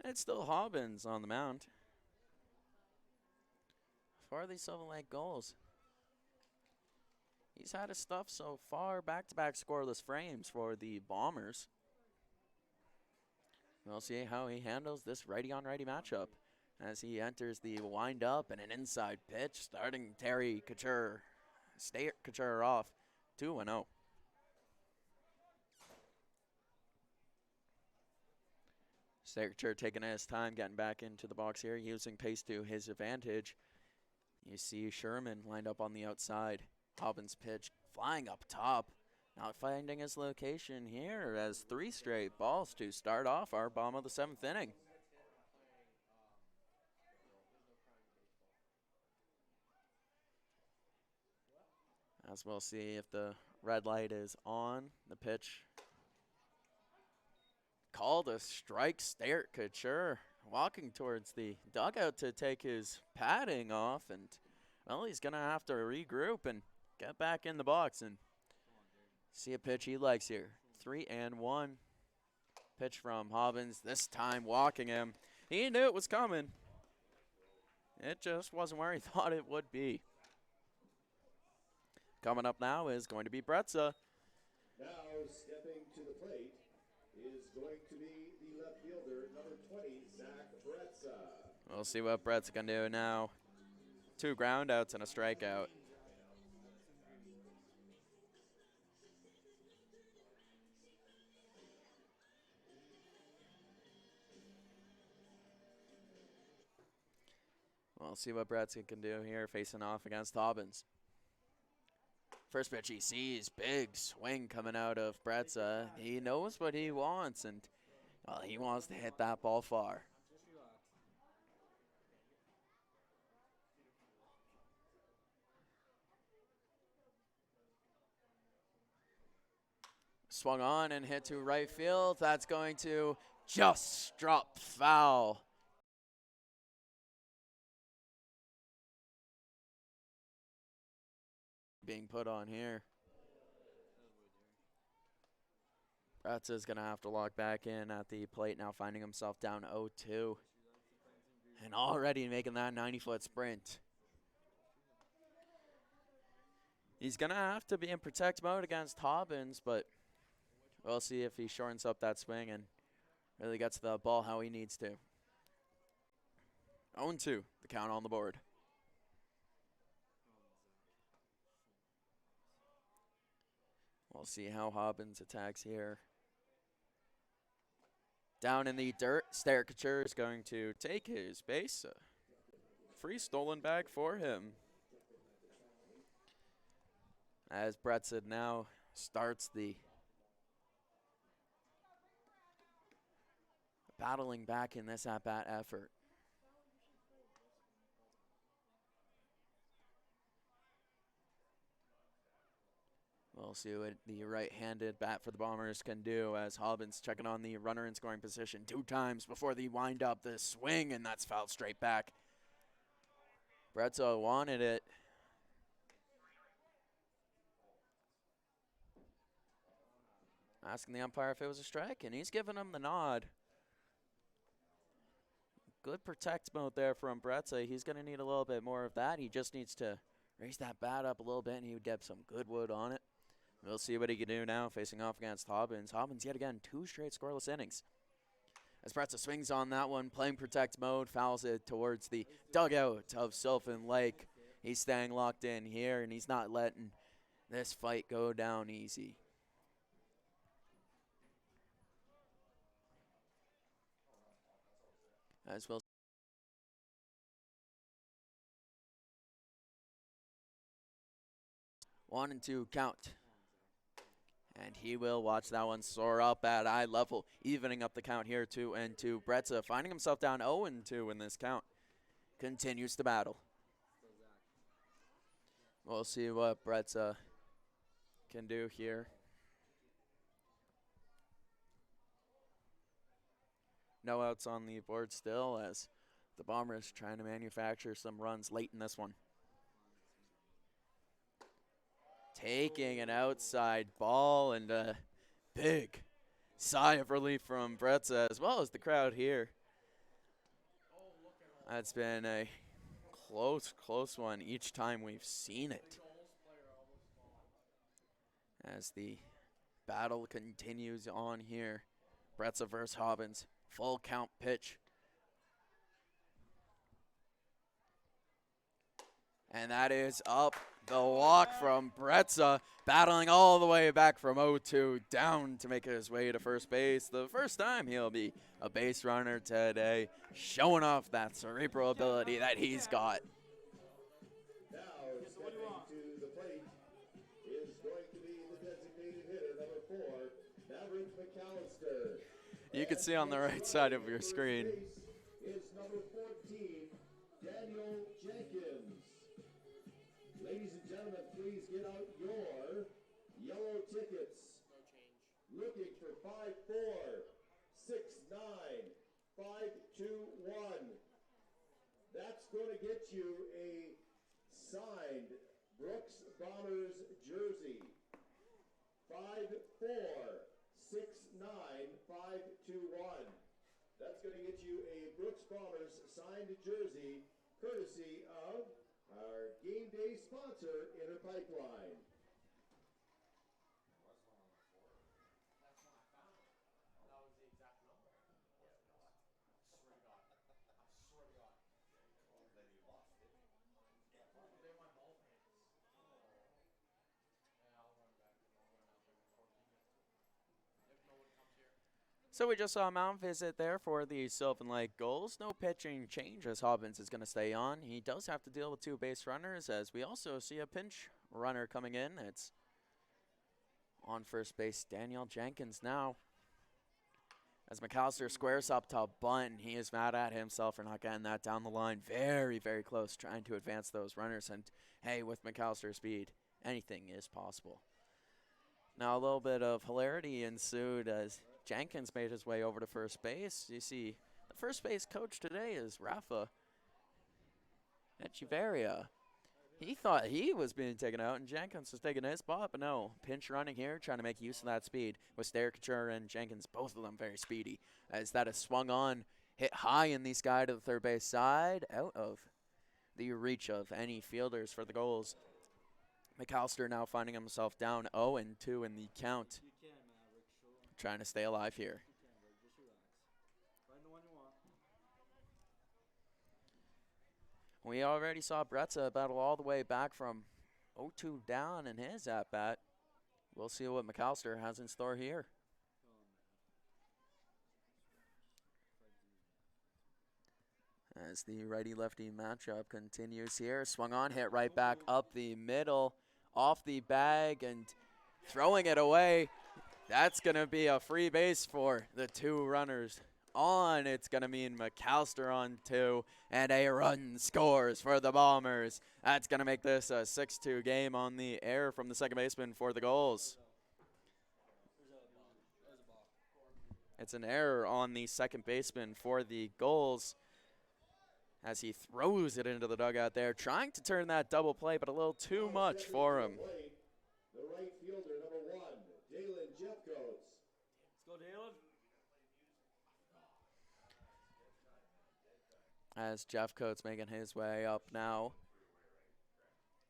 And it's still Hobbins on the mound for the Sylvan Lake Gulls. He's had his stuff so far, back-to-back scoreless frames for the Bombers. We'll see how he handles this righty-on-righty matchup as he enters the wind-up and an inside pitch, starting Terry Couture. Stay Couture off, 2-0. Couture taking his time, getting back into the box here, using pace to his advantage. You see Sherman lined up on the outside. Hobbins' pitch flying up top. Not finding his location here as 3 straight balls to start off our bomb of the 7th inning. As we'll see if the red light is on. The pitch called a strike. Stare Couture walking towards the dugout to take his padding off, and well, he's gonna have to regroup and get back in the box and see a pitch he likes here. 3-1 pitch from Hobbins, this time walking him. He knew it was coming. It just wasn't where he thought it would be. Coming up now is going to be Bretza. Now stepping to the plate is going to be the left fielder, number 20, Zach Bretza. We'll see what Bretza can do now. 2 groundouts and a strikeout. We'll see what Bretza can do here, facing off against Hobbins. First pitch he sees, big swing coming out of Bretza. He knows what he wants, and well, he wants to hit that ball far. Swung on and hit to right field. That's going to just drop foul. Being put on here. Bretza's going to have to log back in at the plate now, finding himself down 0-2. And already making that 90-foot sprint. He's going to have to be in protect mode against Hobbins, but we'll see if he shortens up that swing and really gets the ball how he needs to. 0-2, the count on the board. We'll see how Hobbins attacks here. Down in the dirt, Stare Couture is going to take his base. Free stolen bag for him. As Bretza now starts the battling back in this at-bat effort. We'll see what the right-handed bat for the Bombers can do as Hobbins checking on the runner in scoring position 2 times before the wind-up, the swing, and that's fouled straight back. Bretza wanted it. Asking the umpire if it was a strike, and he's giving him the nod. Good protect mode there from Bretza. He's going to need a little bit more of that. He just needs to raise that bat up a little bit, and he would get some good wood on it. We'll see what he can do now, facing off against Hobbins. Hobbins yet again, 2 straight scoreless innings. As Bretza swings on that one, playing protect mode, fouls it towards the dugout of Sylvan Lake. He's staying locked in here, and he's not letting this fight go down easy. As well. 1-2 count. And he will watch that one soar up at eye level, evening up the count here, 2-2. Bretza finding himself down 0-2 in this count. Continues to battle. We'll see what Bretza can do here. no outs on the board still as the Bombers trying to manufacture some runs late in this one. Taking an outside ball and a big sigh of relief from Bretza as well as the crowd here. That's been a close one each time we've seen it. As the battle continues on here. Bretza versus Hobbins. Full count pitch. And that is up the walk from Bretza, battling all the way back from 0-2 down to make his way to first base. The first time he'll be a base runner today, showing off that cerebral ability that he's got. Now stepping to the plate is going to be the designated hitter, number 4, Maverick McAllister. You can see on the right side of your screen. Is number 14, Daniel Jenkins. Ladies and gentlemen, please get out your yellow tickets. No change. Looking for 5-4, 6-9, 5-2-1. That's going to get you a signed Brooks Bombers jersey. 5-4, 6-9, 5-2-1. That's going to get you a Brooks Bombers signed jersey, courtesy of our game day sponsor, Inter Pipeline. So we just saw a mound visit there for the Sylvan Gulls. No pitching change as Hobbins is going to stay on. He does have to deal with 2 base runners as we also see a pinch runner coming in. It's on first base, Daniel Jenkins now. As McAllister squares up to bunt, he is mad at himself for not getting that down the line. Very, very close, trying to advance those runners. And hey, with McAllister's speed, anything is possible. Now a little bit of hilarity ensued as Jenkins made his way over to first base. You see, the first base coach today is Rafa Echeverria. He thought he was being taken out, and Jenkins was taking his spot, but no. Pinch running here, trying to make use of that speed with Staricature and Jenkins, both of them very speedy. As that is swung on, hit high in the sky to the third base side, out of the reach of any fielders for the Gulls. McAllister now finding himself down 0-2 in the count. Trying to stay alive here. We already saw Bretza battle all the way back from 0-2 down in his at-bat. We'll see what McAllister has in store here. As the righty-lefty matchup continues here. Swung on, hit right back up the middle, off the bag, and throwing it away. That's going to be a free base for the 2 runners on. It's going to mean McAllister on 2, and a run scores for the Bombers. That's going to make this a 6-2 game on the air from the second baseman for the Gulls. It's an error on the second baseman for the Gulls as he throws it into the dugout there, trying to turn that double play, but a little too much for him. The right fielder, number 1, Dalen Jeffcoats. Let's go, Dalen. As Jeffcoats making his way up now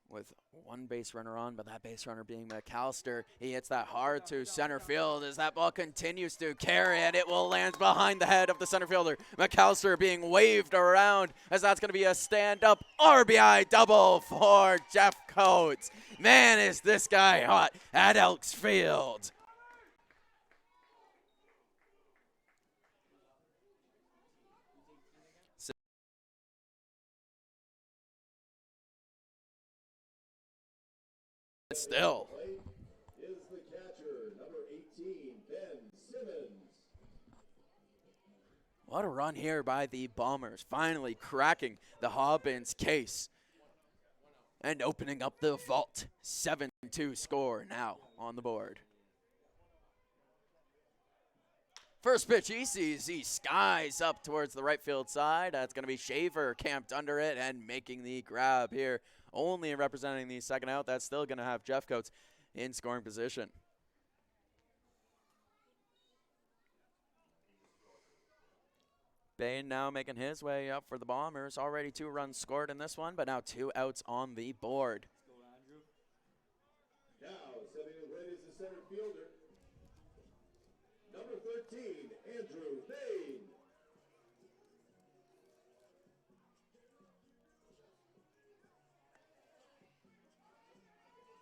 with 1 base runner on, but that base runner being McAllister. He hits that hard to center field as that ball continues to carry, and it will land behind the head of the center fielder. McAllister being waved around as that's going to be a stand-up RBI double for Jeffcoats. Man, is this guy hot at Elks Field. Still. Is the catcher, number 18, Ben Simmons. What a run here by the Bombers, finally cracking the Hobbins case and opening up the vault. 7-2 score now on the board. First pitch he sees, he skies up towards the right field side. That's going to be Shaver camped under it and making the grab here. Only representing the second out. That's still going to have Jeff Coates in scoring position. Bain now making his way up for the Bombers. Already 2 runs scored in this one, but now 2 outs on the board. Now, stepping in plate is the center fielder, number 13, Andrew Bain.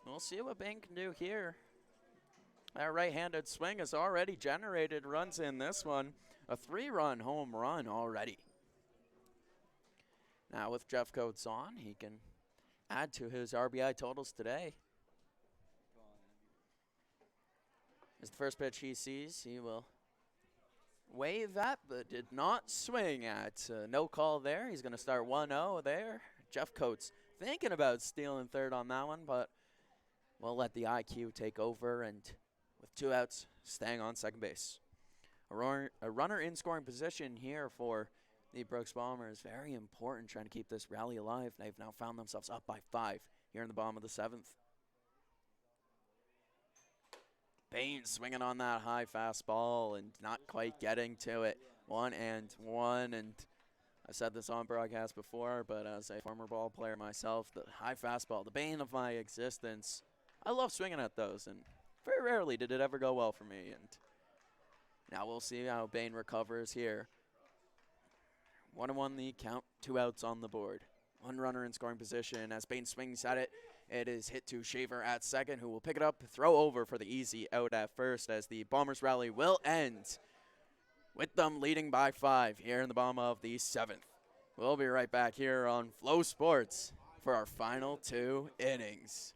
We'll see what Bain can do here. That right-handed swing has already generated runs in this one. A 3-run home run already. Now with Jeff Coates on, he can add to his RBI totals today. As the first pitch he sees, he will wave at, but did not swing at. No call there. He's going to start 1-0 there. Jeff Coates thinking about stealing third on that one, but we'll let the IQ take over, and with 2 outs, staying on second base. A runner in scoring position here for the Brooks Bombers. Very important, trying to keep this rally alive. They've now found themselves up by 5 here in the bottom of the 7th. Bain swinging on that high fastball and not quite getting to it. 1-1, and I've said this on broadcast before, but as a former ball player myself, the high fastball, the bane of my existence. I love swinging at those, and very rarely did it ever go well for me. And now we'll see how Bain recovers here. 1-1 the count, 2 outs on the board. 1 runner in scoring position. As Bain swings at it, it is hit to Shaver at second, who will pick it up, throw over for the easy out at first, as the Bombers rally will end with them leading by 5 here in the bottom of the 7th. We'll be right back here on Flow Sports for our final 2 innings.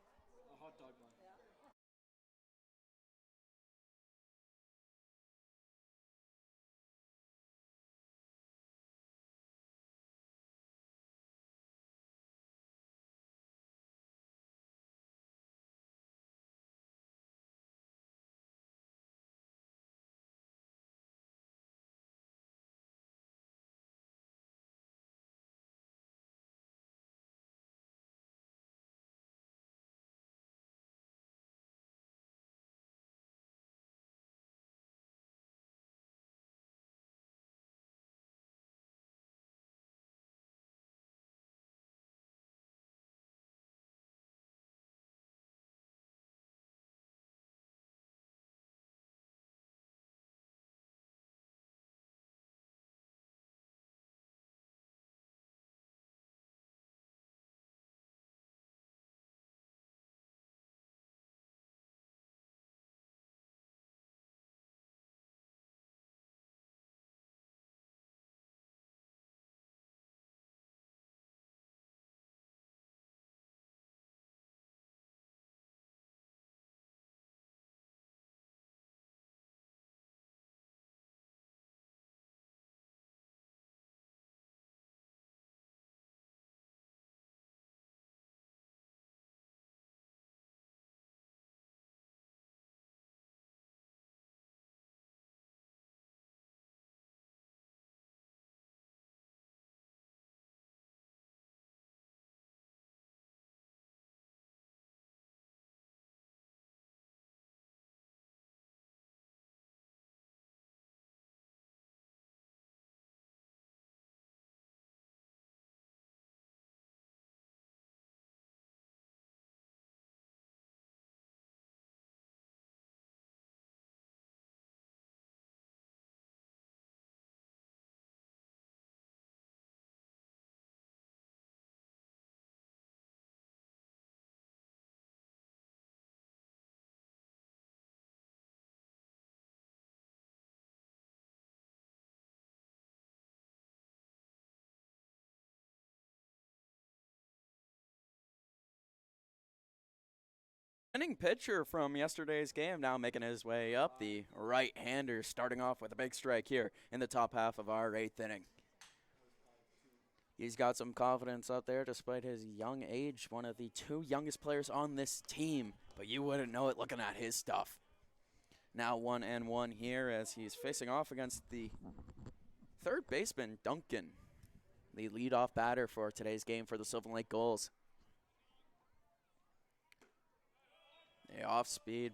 Winning pitcher from yesterday's game now making his way up. The right-hander starting off with a big strike here in the top half of our 8th inning. He's got some confidence out there despite his young age, one of the 2 youngest players on this team, but you wouldn't know it looking at his stuff. now 1-1 here as he's facing off against the third baseman, Duncan, the leadoff batter for today's game for the Sylvan Lake Gulls. The off speed,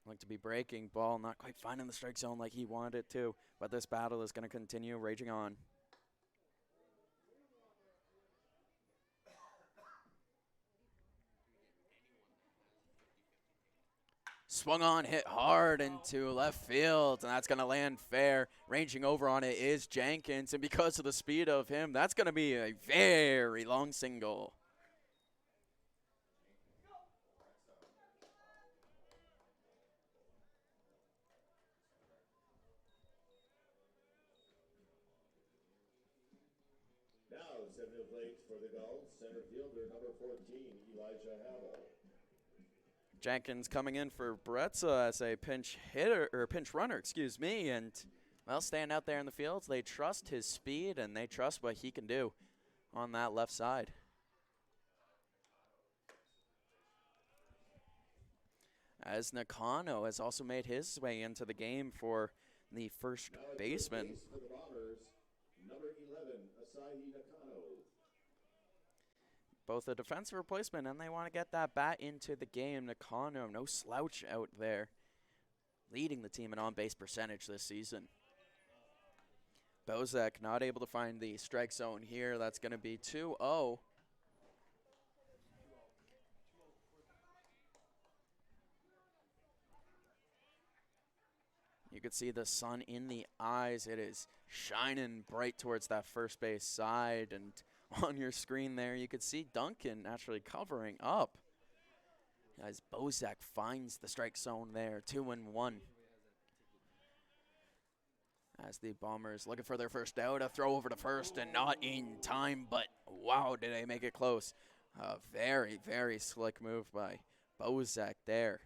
look to be breaking ball, not quite finding the strike zone like he wanted it to, but this battle is going to continue raging on. Swung on, hit hard into left field, and that's going to land fair. Ranging over on it is Jenkins, and because of the speed of him, that's going to be a very long single. Now, center plate for the Gulls, center fielder number 14, Elijah Hamill. Jenkins coming in for Bretza as a pinch hitter, or pinch runner, excuse me, and, well, staying out there in the fields, they trust his speed and they trust what he can do on that left side. As Nakano has also made his way into the game for the first baseman. For the Bombers, number 11, Asahi Nakano. Both a defensive replacement, and they want to get that bat into the game. Nakano, no slouch out there, leading the team in on-base percentage this season. Bozak not able to find the strike zone here. That's going to be 2-0. You can see the sun in the eyes. It is shining bright towards that first base side, and on your screen there, you could see Duncan actually covering up as Bozak finds the strike zone there, 2-1. As the Bombers looking for their first out, a throw over to first and not in time, but wow, did they make it close. A very, very slick move by Bozak there.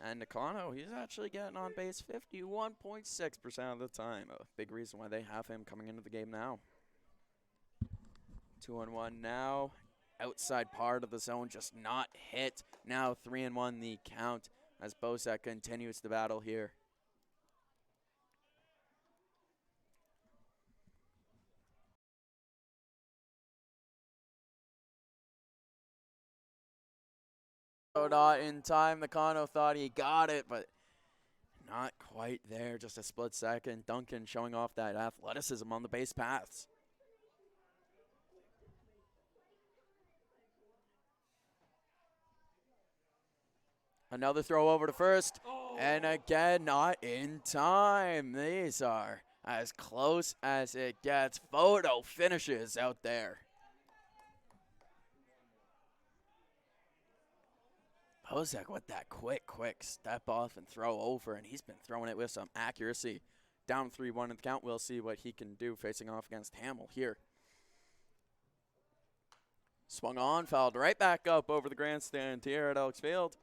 And Nakano, he's actually getting on base 51.6% of the time. A big reason why they have him coming into the game now. 2-1 now. Outside part of the zone, just not hit. Now 3-1 the count as Bozak continues the battle here. Not in time. Nakano thought he got it, but not quite there. Just a split second. Duncan showing off that athleticism on the base paths. Another throw over to first, and again, not in time. These are as close as it gets. Photo finishes out there. Bozak with that quick step off and throw over, and he's been throwing it with some accuracy. Down 3-1 in the count. We'll see what he can do facing off against Hamill here. Swung on, fouled right back up over the grandstand here at Elks Field.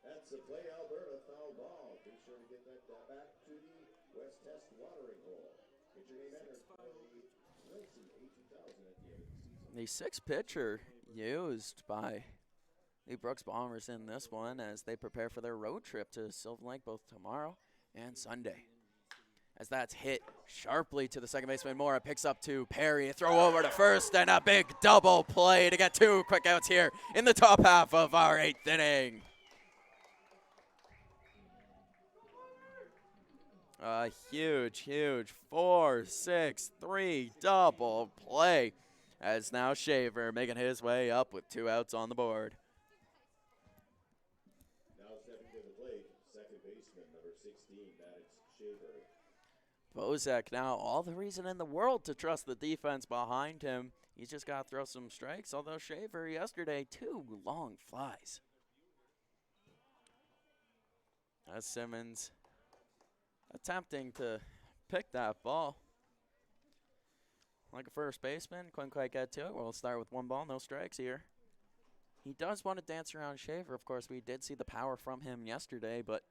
That's a play, Alberta, foul ball. Be sure to get that back to the West Test watering hole. Get your name entered for the Wilson A2000 at the end of the season. The sixth pitcher used by the Brooks Bombers in this one as they prepare for their road trip to Sylvan Lake both tomorrow and Sunday. As that's hit sharply to the second baseman, Mora picks up to Perry, a throw over to first, and a big double play to get 2 quick outs here in the top half of our 8th inning. A huge 4-6-3 double play as now Shaver making his way up with 2 outs on the board. Now stepping to the plate, second baseman, number 16, Maddox Shaver. Bozak now all the reason in the world to trust the defense behind him. He's just got to throw some strikes, although Shaver yesterday 2 long flies. As Simmons attempting to pick that ball. Like a first baseman, couldn't quite get to it. We'll start with 1 ball, no strikes here. He does want to dance around Shaver. Of course, we did see the power from him yesterday, but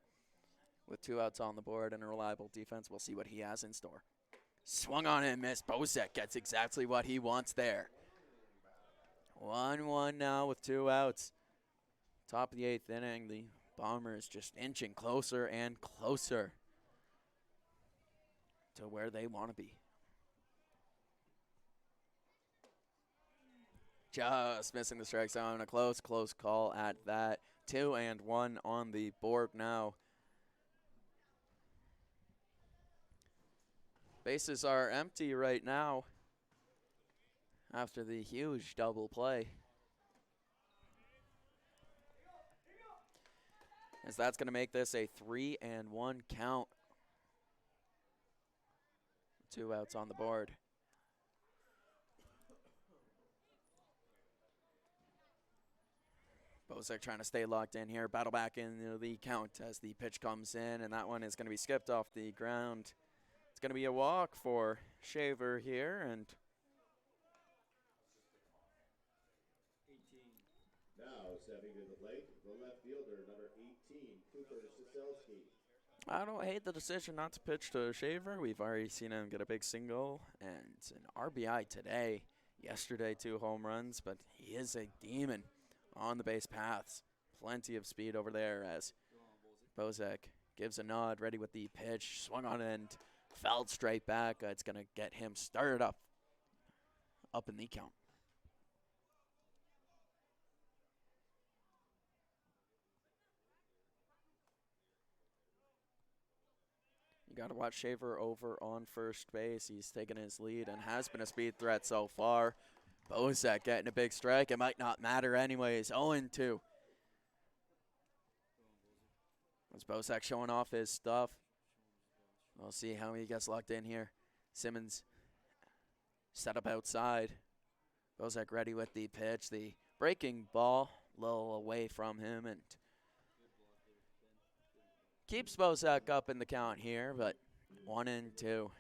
with 2 outs on the board and a reliable defense, we'll see what he has in store. Swung on and missed. Bozak gets exactly what he wants there. 1-1 now with 2 outs. Top of the 8th inning, the Bombers just inching closer and closer to where they want to be. Just missing the strike zone. A close call at that. 2-1 on the board now. Bases are empty right now after the huge double play. As that's going to make this a 3-1 count. 2 outs on the board. Bozek trying to stay locked in here. Battle back into the count as the pitch comes in, and that one is going to be skipped off the ground. It's going to be a walk for Shaver here, and now stepping to the plate, the left fielder, number 18, Cooper Siselski. I don't hate the decision not to pitch to Shaver. We've already seen him get a big single and an RBI today. Yesterday, 2 home runs, but he is a demon on the base paths. Plenty of speed over there as Bozek gives a nod, ready with the pitch. Swung on and fouled straight back. It's going to get him started up in the count. You got to watch Shaver over on first base. He's taken his lead and has been a speed threat so far. Bozek getting a big strike. It might not matter anyways. 0-2. As Bozek showing off his stuff. We'll see how he gets locked in here. Simmons set up outside. Bozek ready with the pitch. The breaking ball a little away from him and keeps Bozek up in the count here, but 1-2.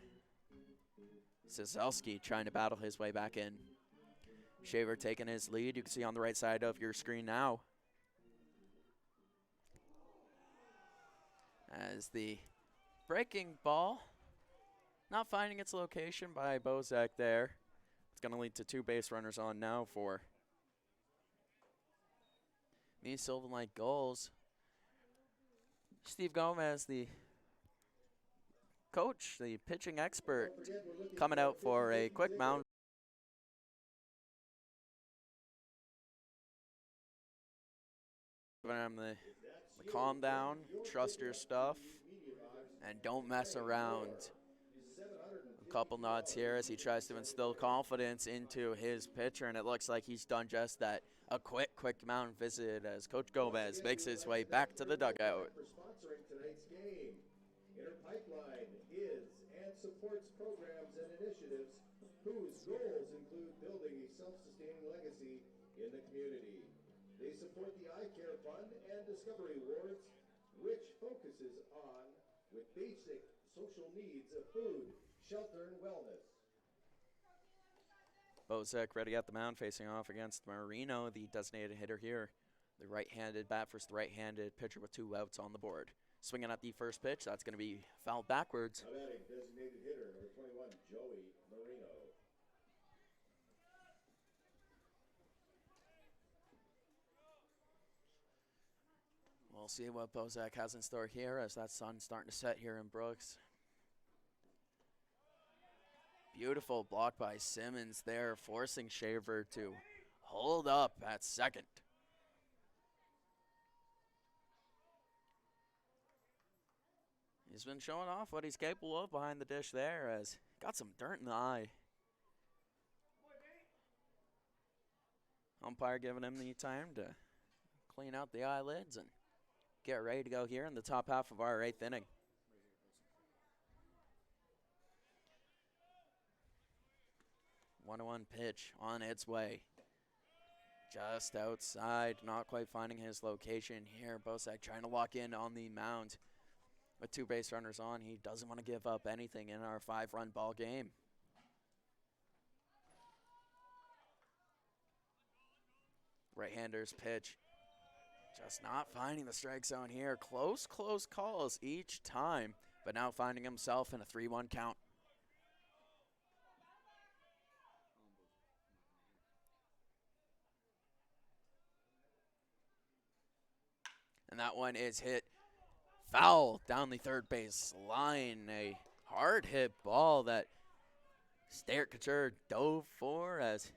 Siselski trying to battle his way back in. Shaver taking his lead. You can see on the right side of your screen now. As the breaking ball not finding its location by Bozek there. It's going to lead to 2 base runners on now for the Sylvan Gulls. Steve Gomez, the coach, the pitching expert, coming out for a quick mound. The calm down, trust your stuff, and don't mess around. A couple nods here as he tries to instill confidence into his pitcher, and it looks like he's done just that. A quick mound visit as Coach Gomez makes his way back to the dugout. For sponsoring tonight's game. Inner Pipeline is and supports programs and initiatives whose goals include building a self-sustaining legacy in the community. They support the Eye Care Fund and Discovery Awards, which focuses on with basic social needs of food, shelter, and wellness. Bozek ready at the mound, facing off against Marino, the designated hitter here. The right-handed bat versus the right-handed pitcher with 2 outs on the board. Swinging at the first pitch, that's going to be fouled backwards. Now batting, designated hitter, number 21, Joey Marino. We'll see what Bozek has in store here as that sun's starting to set here in Brooks. Beautiful block by Simmons there, forcing Shaver to hold up at second. He's been showing off what he's capable of behind the dish there as got some dirt in the eye. Umpire giving him the time to clean out the eyelids and get ready to go here in the top half of our 8th inning. One pitch on its way. Just outside, not quite finding his location here. Bozek trying to lock in on the mound. With 2 base runners on, he doesn't want to give up anything in our 5-run ball game. Right-hander's pitch. Just not finding the strike zone here. Close calls each time, but now finding himself in a 3-1 count. And that one is hit foul down the third base line. A hard hit ball that Steyr Couture dove for, as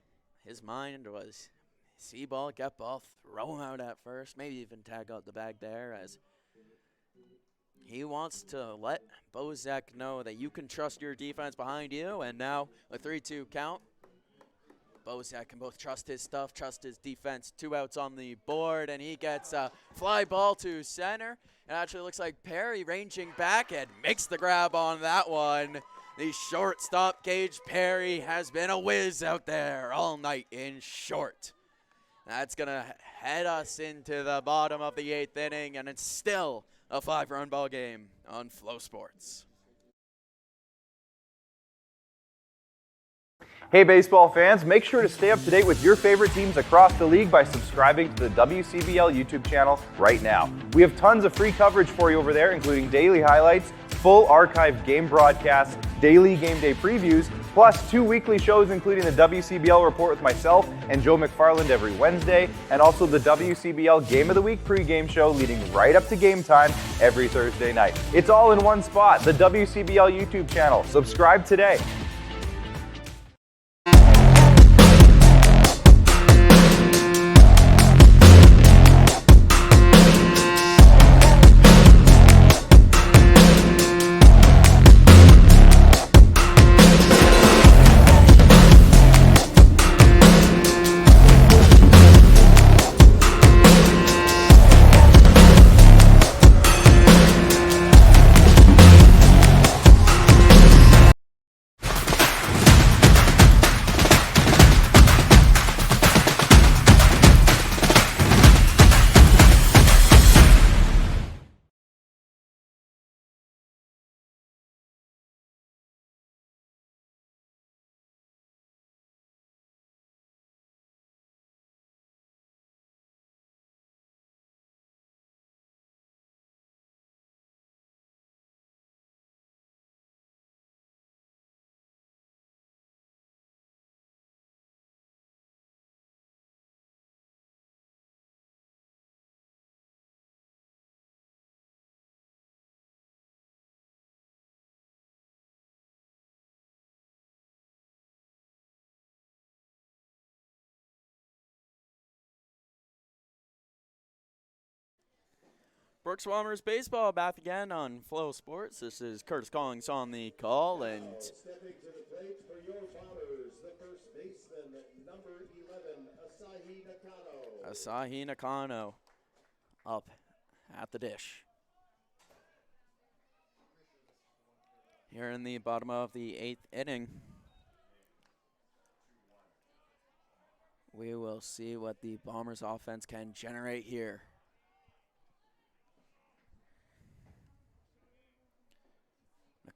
his mind was see ball, get ball, throw him out at first, maybe even tag out the bag there, as he wants to let Bozek know that you can trust your defense behind you. And now a 3-2 count. Bozek can both trust his stuff, trust his defense. 2 outs on the board, and he gets a fly ball to center. It actually looks like Perry ranging back and makes the grab on that one. The shortstop, Gage Perry, has been a whiz out there all night in short. That's going to head us into the bottom of the 8th inning, and it's still a 5-run ball game on Flow Sports. Hey baseball fans, make sure to stay up to date with your favorite teams across the league by subscribing to the WCBL YouTube channel right now. We have tons of free coverage for you over there, including daily highlights, full archived game broadcasts, daily game day previews, plus 2 weekly shows including the WCBL Report with myself and Joe McFarland every Wednesday, and also the WCBL Game of the Week pregame show leading right up to game time every Thursday night. It's all in one spot, the WCBL YouTube channel. Subscribe today. Brooks Bombers baseball back again on Flow Sports. This is Curtis Collins on the call, and stepping to the plate for your Bombers, the first baseman, number 11, Asahi Nakano up at the dish. Here in the bottom of the 8th inning, we will see what the Bombers offense can generate here.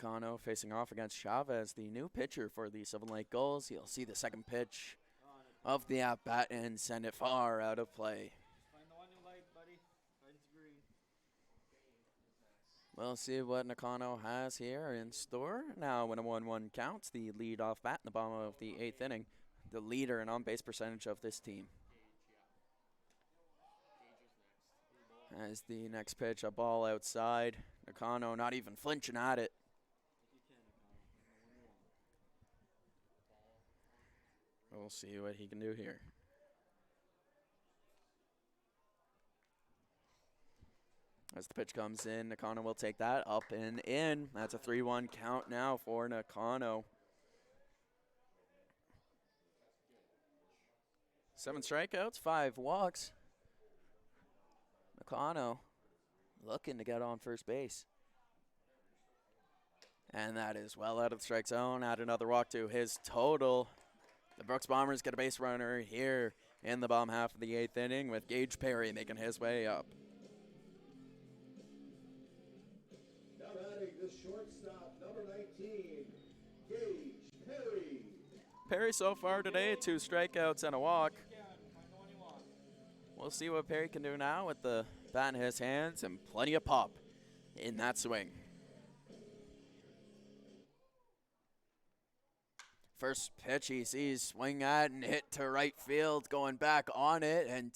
Nakano facing off against Chavez, the new pitcher for the Sylvan Lake Gulls. He'll see the second pitch of the at-bat and send it far out of play. Find the one you like, buddy. Find green. We'll see what Nakano has here in store. Now, when a 1-1 counts, the lead-off bat in the bottom of the 8th inning, the leader in on-base percentage of this team. As the next pitch, a ball outside. Nakano not even flinching at it. We'll see what he can do here. As the pitch comes in, Nakano will take that up and in. That's a 3-1 count now for Nakano. 7 strikeouts, 5 walks. Nakano looking to get on first base. And that is well out of the strike zone. Add another walk to his total. The Brooks Bombers get a base runner here in the bottom half of the 8th inning with Gage Perry making his way up. Now batting the shortstop, number 19, Gage Perry. Perry so far today, 2 strikeouts and a walk. We'll see what Perry can do now with the bat in his hands and plenty of pop in that swing. First pitch he sees swing at and hit to right field, going back on it, and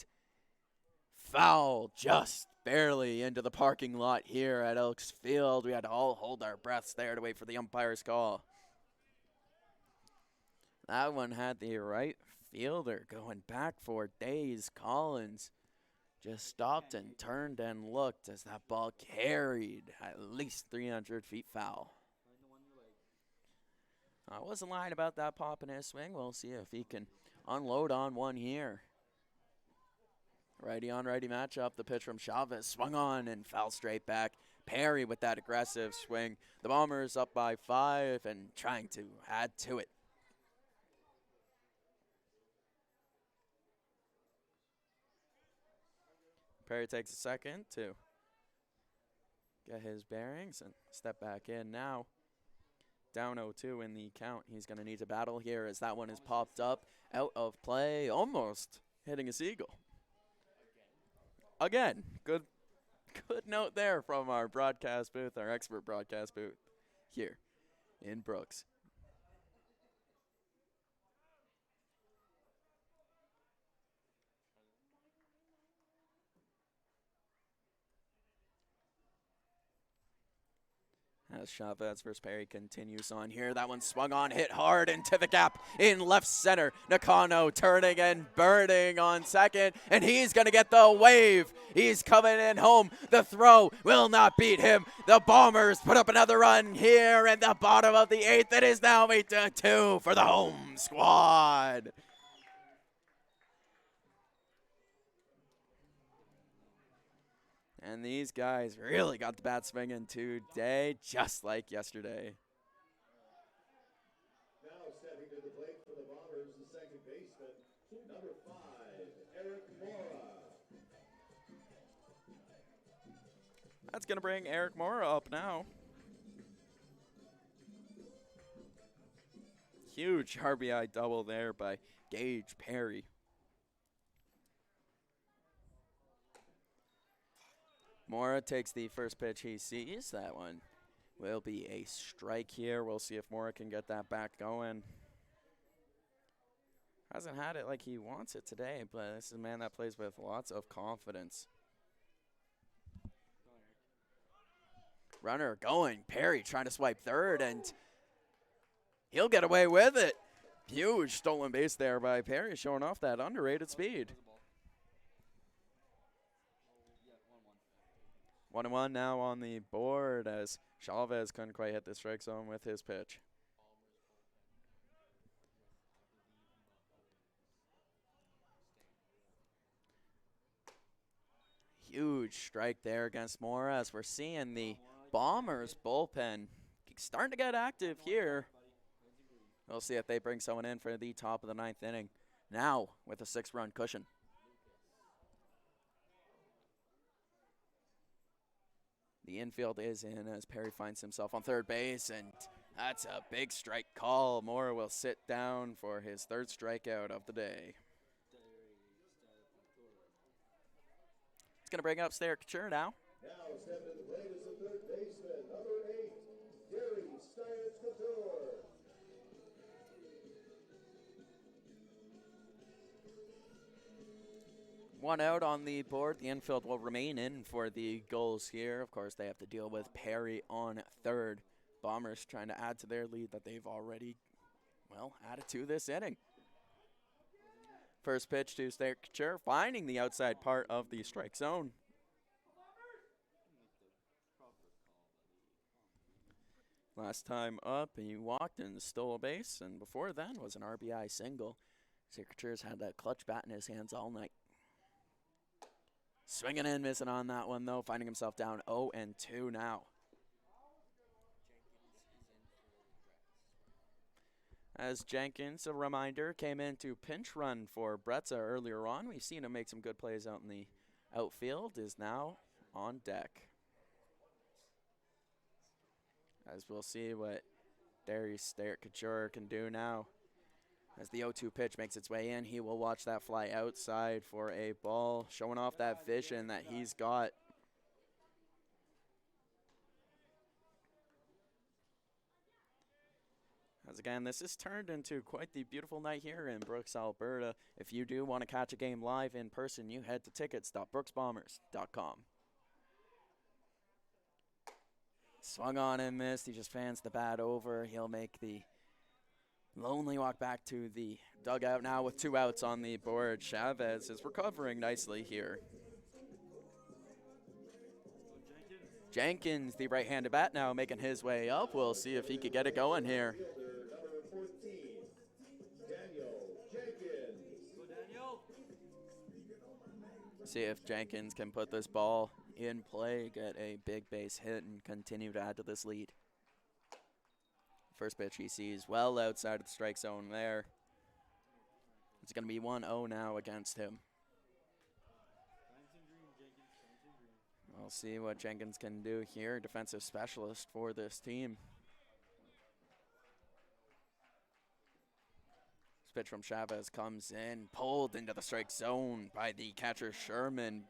foul just barely into the parking lot here at Elks Field. We had to all hold our breaths there to wait for the umpire's call. That one had the right fielder going back for days. Collins just stopped and turned and looked as that ball carried at least 300 feet foul. I wasn't lying about that pop in his swing. We'll see if he can unload on one here. Righty on righty matchup. The pitch from Chavez swung on and foul straight back. Perry with that aggressive swing. The Bombers up by 5 and trying to add to it. Perry takes a second to get his bearings and step back in now. Down 0-2 in the count. He's going to need to battle here as that one is popped up out of play, almost hitting a seagull. Again, good note there from our broadcast booth, our expert broadcast booth here in Brooks. As Chavez versus Perry continues on here. That one swung on, hit hard into the gap in left center. Nakano turning and burning on second, and he's going to get the wave. He's coming in home. The throw will not beat him. The Bombers put up another run here in the bottom of the 8th. It is now 8-2 for the home squad. And these guys really got the bat swinging today, just like yesterday. Now stepping to the plate for the Bombers, the second baseman, number 5, Eric Mora. That's going to bring Eric Mora up now. Huge RBI double there by Gage Perry. Mora takes the first pitch he sees. That one will be a strike here. We'll see if Mora can get that back going. Hasn't had it like he wants it today, but this is a man that plays with lots of confidence. Runner going. Perry trying to swipe third, and he'll get away with it. Huge stolen base there by Perry, showing off that underrated speed. 1-1 now on the board as Chavez couldn't quite hit the strike zone with his pitch. Huge strike there against Mora as we're seeing the Bombers bullpen starting to get active here. We'll see if they bring someone in for the top of the 9th inning. Now with a 6-run cushion. The infield is in as Perry finds himself on third base, and that's a big strike call. Mora will sit down for his 3rd strikeout of the day. It's going to bring up Stair Couture now. Now stepping to the plate is the third baseman, number 8, Gary Stiles Couture. One out on the board. The infield will remain in for the Gulls here. Of course, they have to deal with Perry on third. Bombers trying to add to their lead that they've already, well, added to this inning. First pitch to Stair Couture, finding the outside part of the strike zone. Last time up, he walked and stole a base, and before then was an RBI single. Stair Couture's had that clutch bat in his hands all night. Swinging in, missing on that one, though, finding himself down 0-2 now. As Jenkins, a reminder, came in to pinch run for Bretza earlier on. We've seen him make some good plays out in the outfield, is now on deck. As we'll see what Darius Stair Couture can do now. As the 0-2 pitch makes its way in, he will watch that fly outside for a ball, showing off that vision that he's got. As again, this has turned into quite the beautiful night here in Brooks, Alberta. If you do want to catch a game live in person, you head to tickets.brooksbombers.com. Swung on and missed. He just fans the bat over. He'll make the lonely walk back to the dugout now with 2 outs on the board. Chavez is recovering nicely here. Jenkins, the right-handed bat now, making his way up. We'll see if he could get it going here. See if Jenkins can put this ball in play, get a big base hit, and continue to add to this lead. First pitch he sees well outside of the strike zone there. It's going to be 1-0 now against him. We'll see what Jenkins can do here, defensive specialist for this team. This pitch from Chavez comes in, pulled into the strike zone by the catcher Sherman.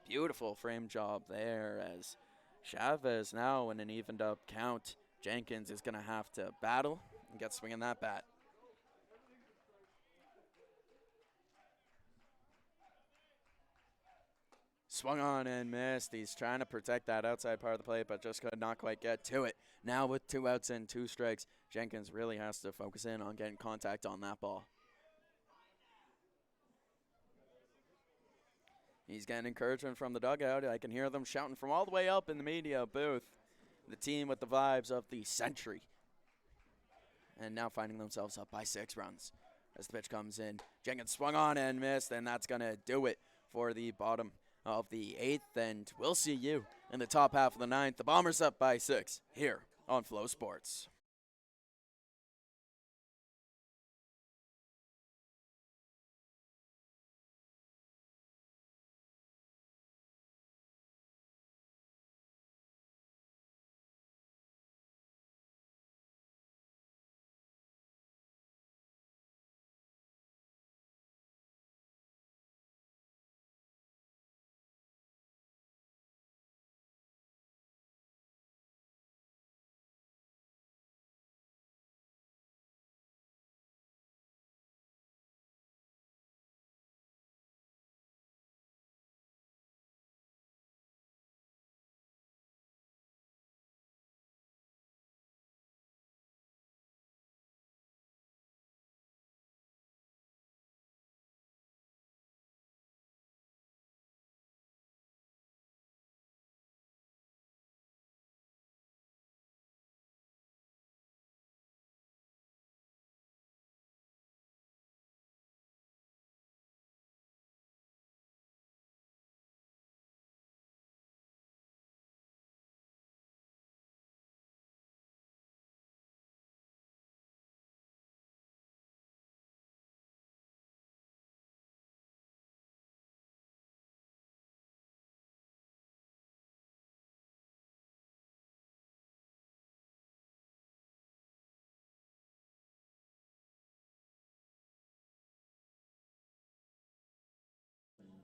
Beautiful frame job there as Chavez now in an evened up count. Jenkins is going to have to battle and get swinging that bat. Swung on and missed. He's trying to protect that outside part of the plate, but just could not quite get to it. Now with 2 outs and 2 strikes, Jenkins really has to focus in on getting contact on that ball. He's getting encouragement from the dugout. I can hear them shouting from all the way up in the media booth. The team with the vibes of the century. And now finding themselves up by 6 runs. As the pitch comes in, Jenkins swung on and missed, and that's going to do it for the bottom of the 8th, and we'll see you in the top half of the 9th. The Bombers up by 6 here on Flow Sports.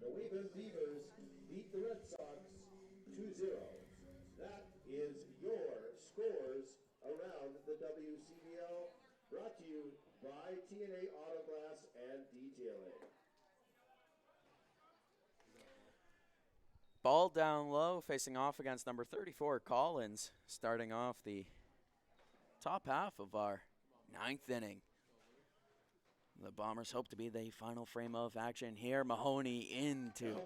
The Weaven Beavers beat the Red Sox 2-0. That is your scores around the WCBL, brought to you by TNA Auto Glass and Detailing. Ball down low, facing off against number 34, Collins, starting off the top half of our 9th inning. The Bombers hope to be the final frame of action here. Mahoney in to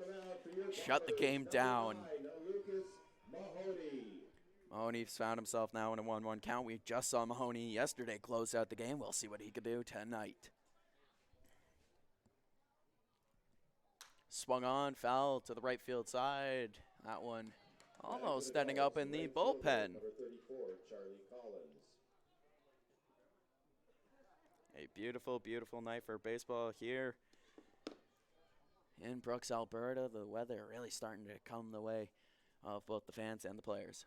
shut the game down. Mahoney's found himself now in a 1-1 count. We just saw Mahoney yesterday close out the game. We'll see what he could do tonight. Swung on, foul to the right field side. That one almost ending up in the bullpen. Number 34, Charlie Collins. A beautiful, beautiful night for baseball here in Brooks, Alberta. The weather really starting to come the way of both the fans and the players.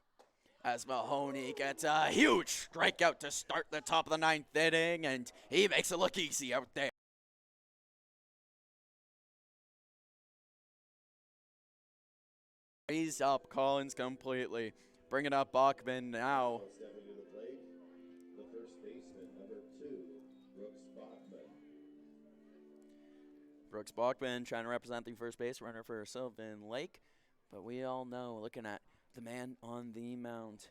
As Mahoney gets a huge strikeout to start the top of the 9th inning, and he makes it look easy out there. He's up Collins completely. Bringing up Bachman now. Stepping to the plate, the first baseman, number 2, Brooks Bachman. Brooks Bachman trying to represent the first base runner for Sylvan Lake. But we all know, looking at the man on the mound,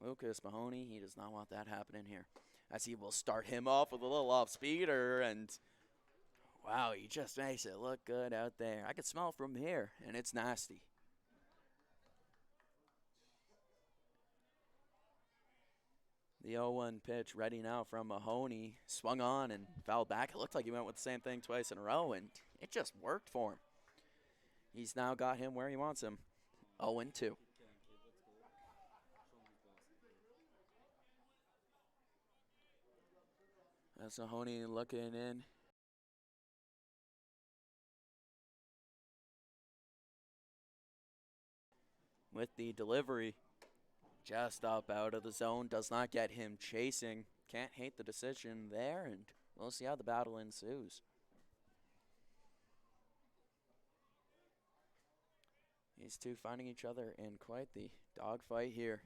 Lucas Mahoney, he does not want that happening here, as he will start him off with a little off speeder, and wow, he just makes it look good out there. I can smell from here, and it's nasty. The 0-1 pitch ready now from Mahoney. Swung on and fouled back. It looked like he went with the same thing twice in a row, and it just worked for him. He's now got him where he wants him. 0-2. That's Mahoney looking in. With the delivery. Just up out of the zone. Does not get him chasing. Can't hate the decision there, and we'll see how the battle ensues. These two finding each other in quite the dogfight here.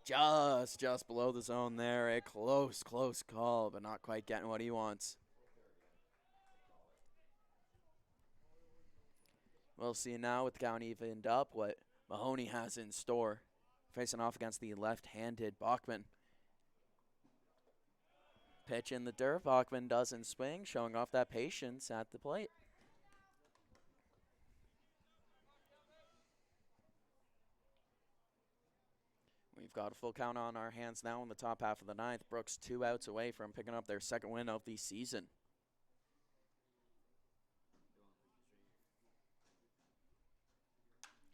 Just below the zone there. A close call, but not quite getting what he wants. We'll see now with the count evened up what Mahoney has in store. Facing off against the left-handed Bachman. Pitch in the dirt. Bachman doesn't swing, showing off that patience at the plate. We've got a full count on our hands now in the top half of the ninth. Brooks 2 outs away from picking up their second win of the season.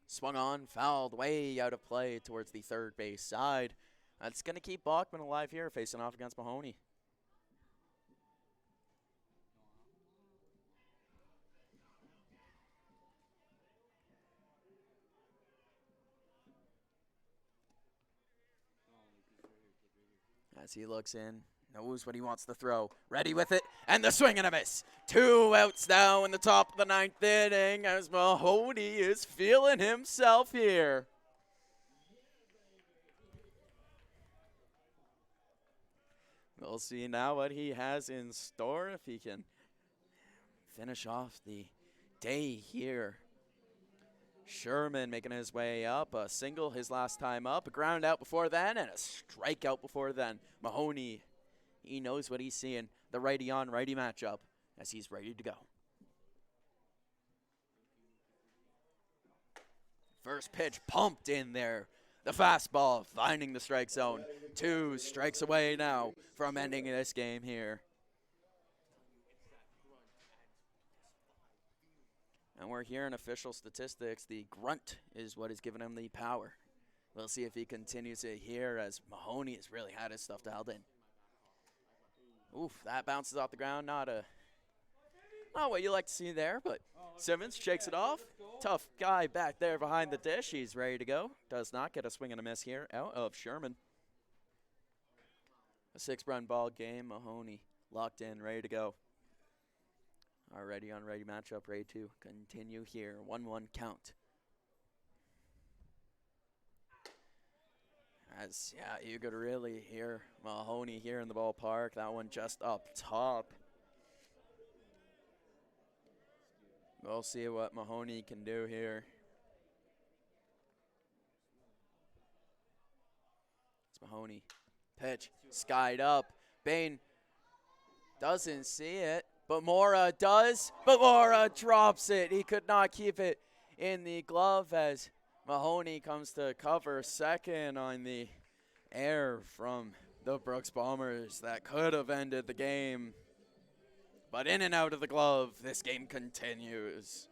Swung on, fouled way out of play towards the third base side. That's going to keep Bachman alive here, facing off against Mahoney. As he looks in, knows what he wants to throw. Ready with it, and the swing and a miss. 2 outs now in the top of the ninth inning as Mahoney is feeling himself here. We'll see now what he has in store, if he can finish off the day here. Sherman making his way up, a single his last time up, a ground out before then, and a strikeout before then. Mahoney, he knows what he's seeing. The righty on righty matchup as he's ready to go. First pitch pumped in there. The fastball finding the strike zone. 2 strikes away now from ending this game here. And we're hearing official statistics. The grunt is what is giving him the power. We'll see if he continues it here as Mahoney has really had his stuff dialed in. Oof, that bounces off the ground. Not what you like to see there, but Simmons shakes it off. Tough guy back there behind the dish. He's ready to go. Does not get a swing and a miss here out of Sherman. A 6-run ball game. Mahoney locked in, ready to go. Our ready on ready matchup, ready to continue here. 1-1 count. As, yeah, you could really hear Mahoney here in the ballpark. That one just up top. We'll see what Mahoney can do here. It's Mahoney. Pitch, skied up. Bain doesn't see it. But Mora does, but Mora drops it. He could not keep it in the glove as Mahoney comes to cover second on the air from the Brooks Bombers. That could have ended the game. But in and out of the glove, this game continues.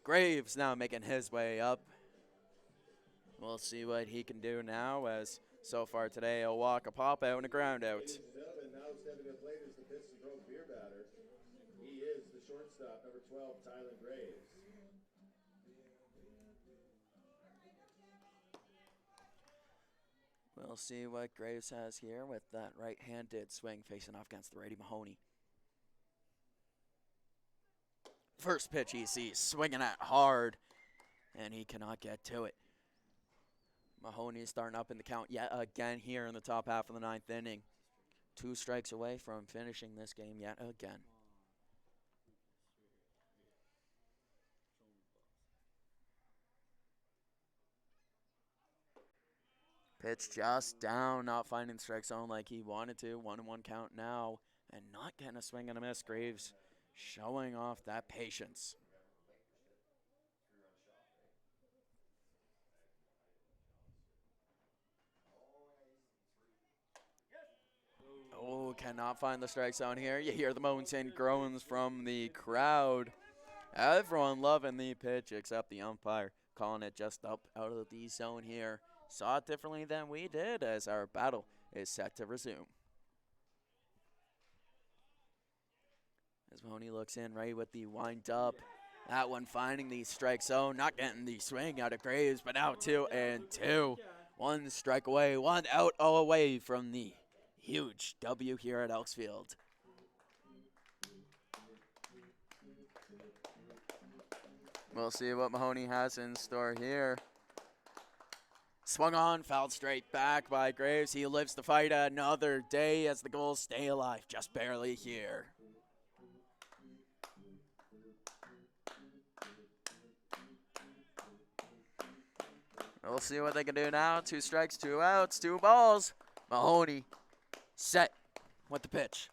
Graves now making his way up. We'll see what he can do now as so far today a walk, a pop out, and a ground out. Now stepping to the plate is the pitch and throw beer batter. He is the shortstop, number 12, Tyler Graves. We'll see what Graves has here with that right-handed swing facing off against the righty Mahoney. First pitch he sees, swinging at hard, and he cannot get to it. Mahoney is starting up in the count yet again here in the top half of the ninth inning. 2 strikes away from finishing this game yet again. Pitch just down, not finding the strike zone like he wanted to. 1-1 count now, and not getting a swing and a miss. Graves showing off that patience. Oh, cannot find the strike zone here. You hear the moans and groans from the crowd. Everyone loving the pitch except the umpire, calling it just up out of the zone here. Saw it differently than we did as our battle is set to resume. As Mahoney looks in right with the wind up. That one finding the strike zone, not getting the swing out of Graves, but now 2-2. 1 strike away, 1 out away from the huge W here at Elksfield. We'll see what Mahoney has in store here. Swung on, fouled straight back by Graves. He lives to fight another day as the Gulls stay alive, just barely here. We'll see what they can do now. 2 strikes, 2 outs, 2 balls. Mahoney set with the pitch.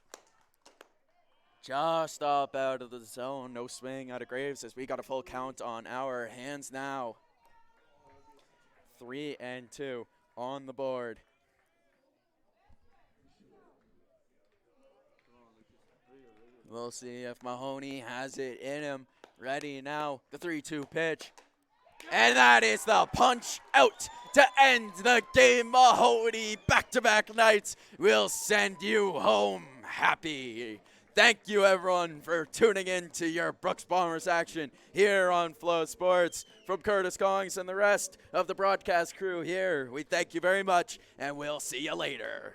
Just up out of the zone. No swing out of Graves as we got a full count on our hands now. 3-2 on the board. We'll see if Mahoney has it in him. Ready now. The 3-2 pitch. And that is the punch out to end the game. Mahoney, back-to-back nights will send you home happy. Thank you, everyone, for tuning in to your Brooks Bombers action here on Flow Sports. From Curtis Kongs and the rest of the broadcast crew here, we thank you very much, and we'll see you later.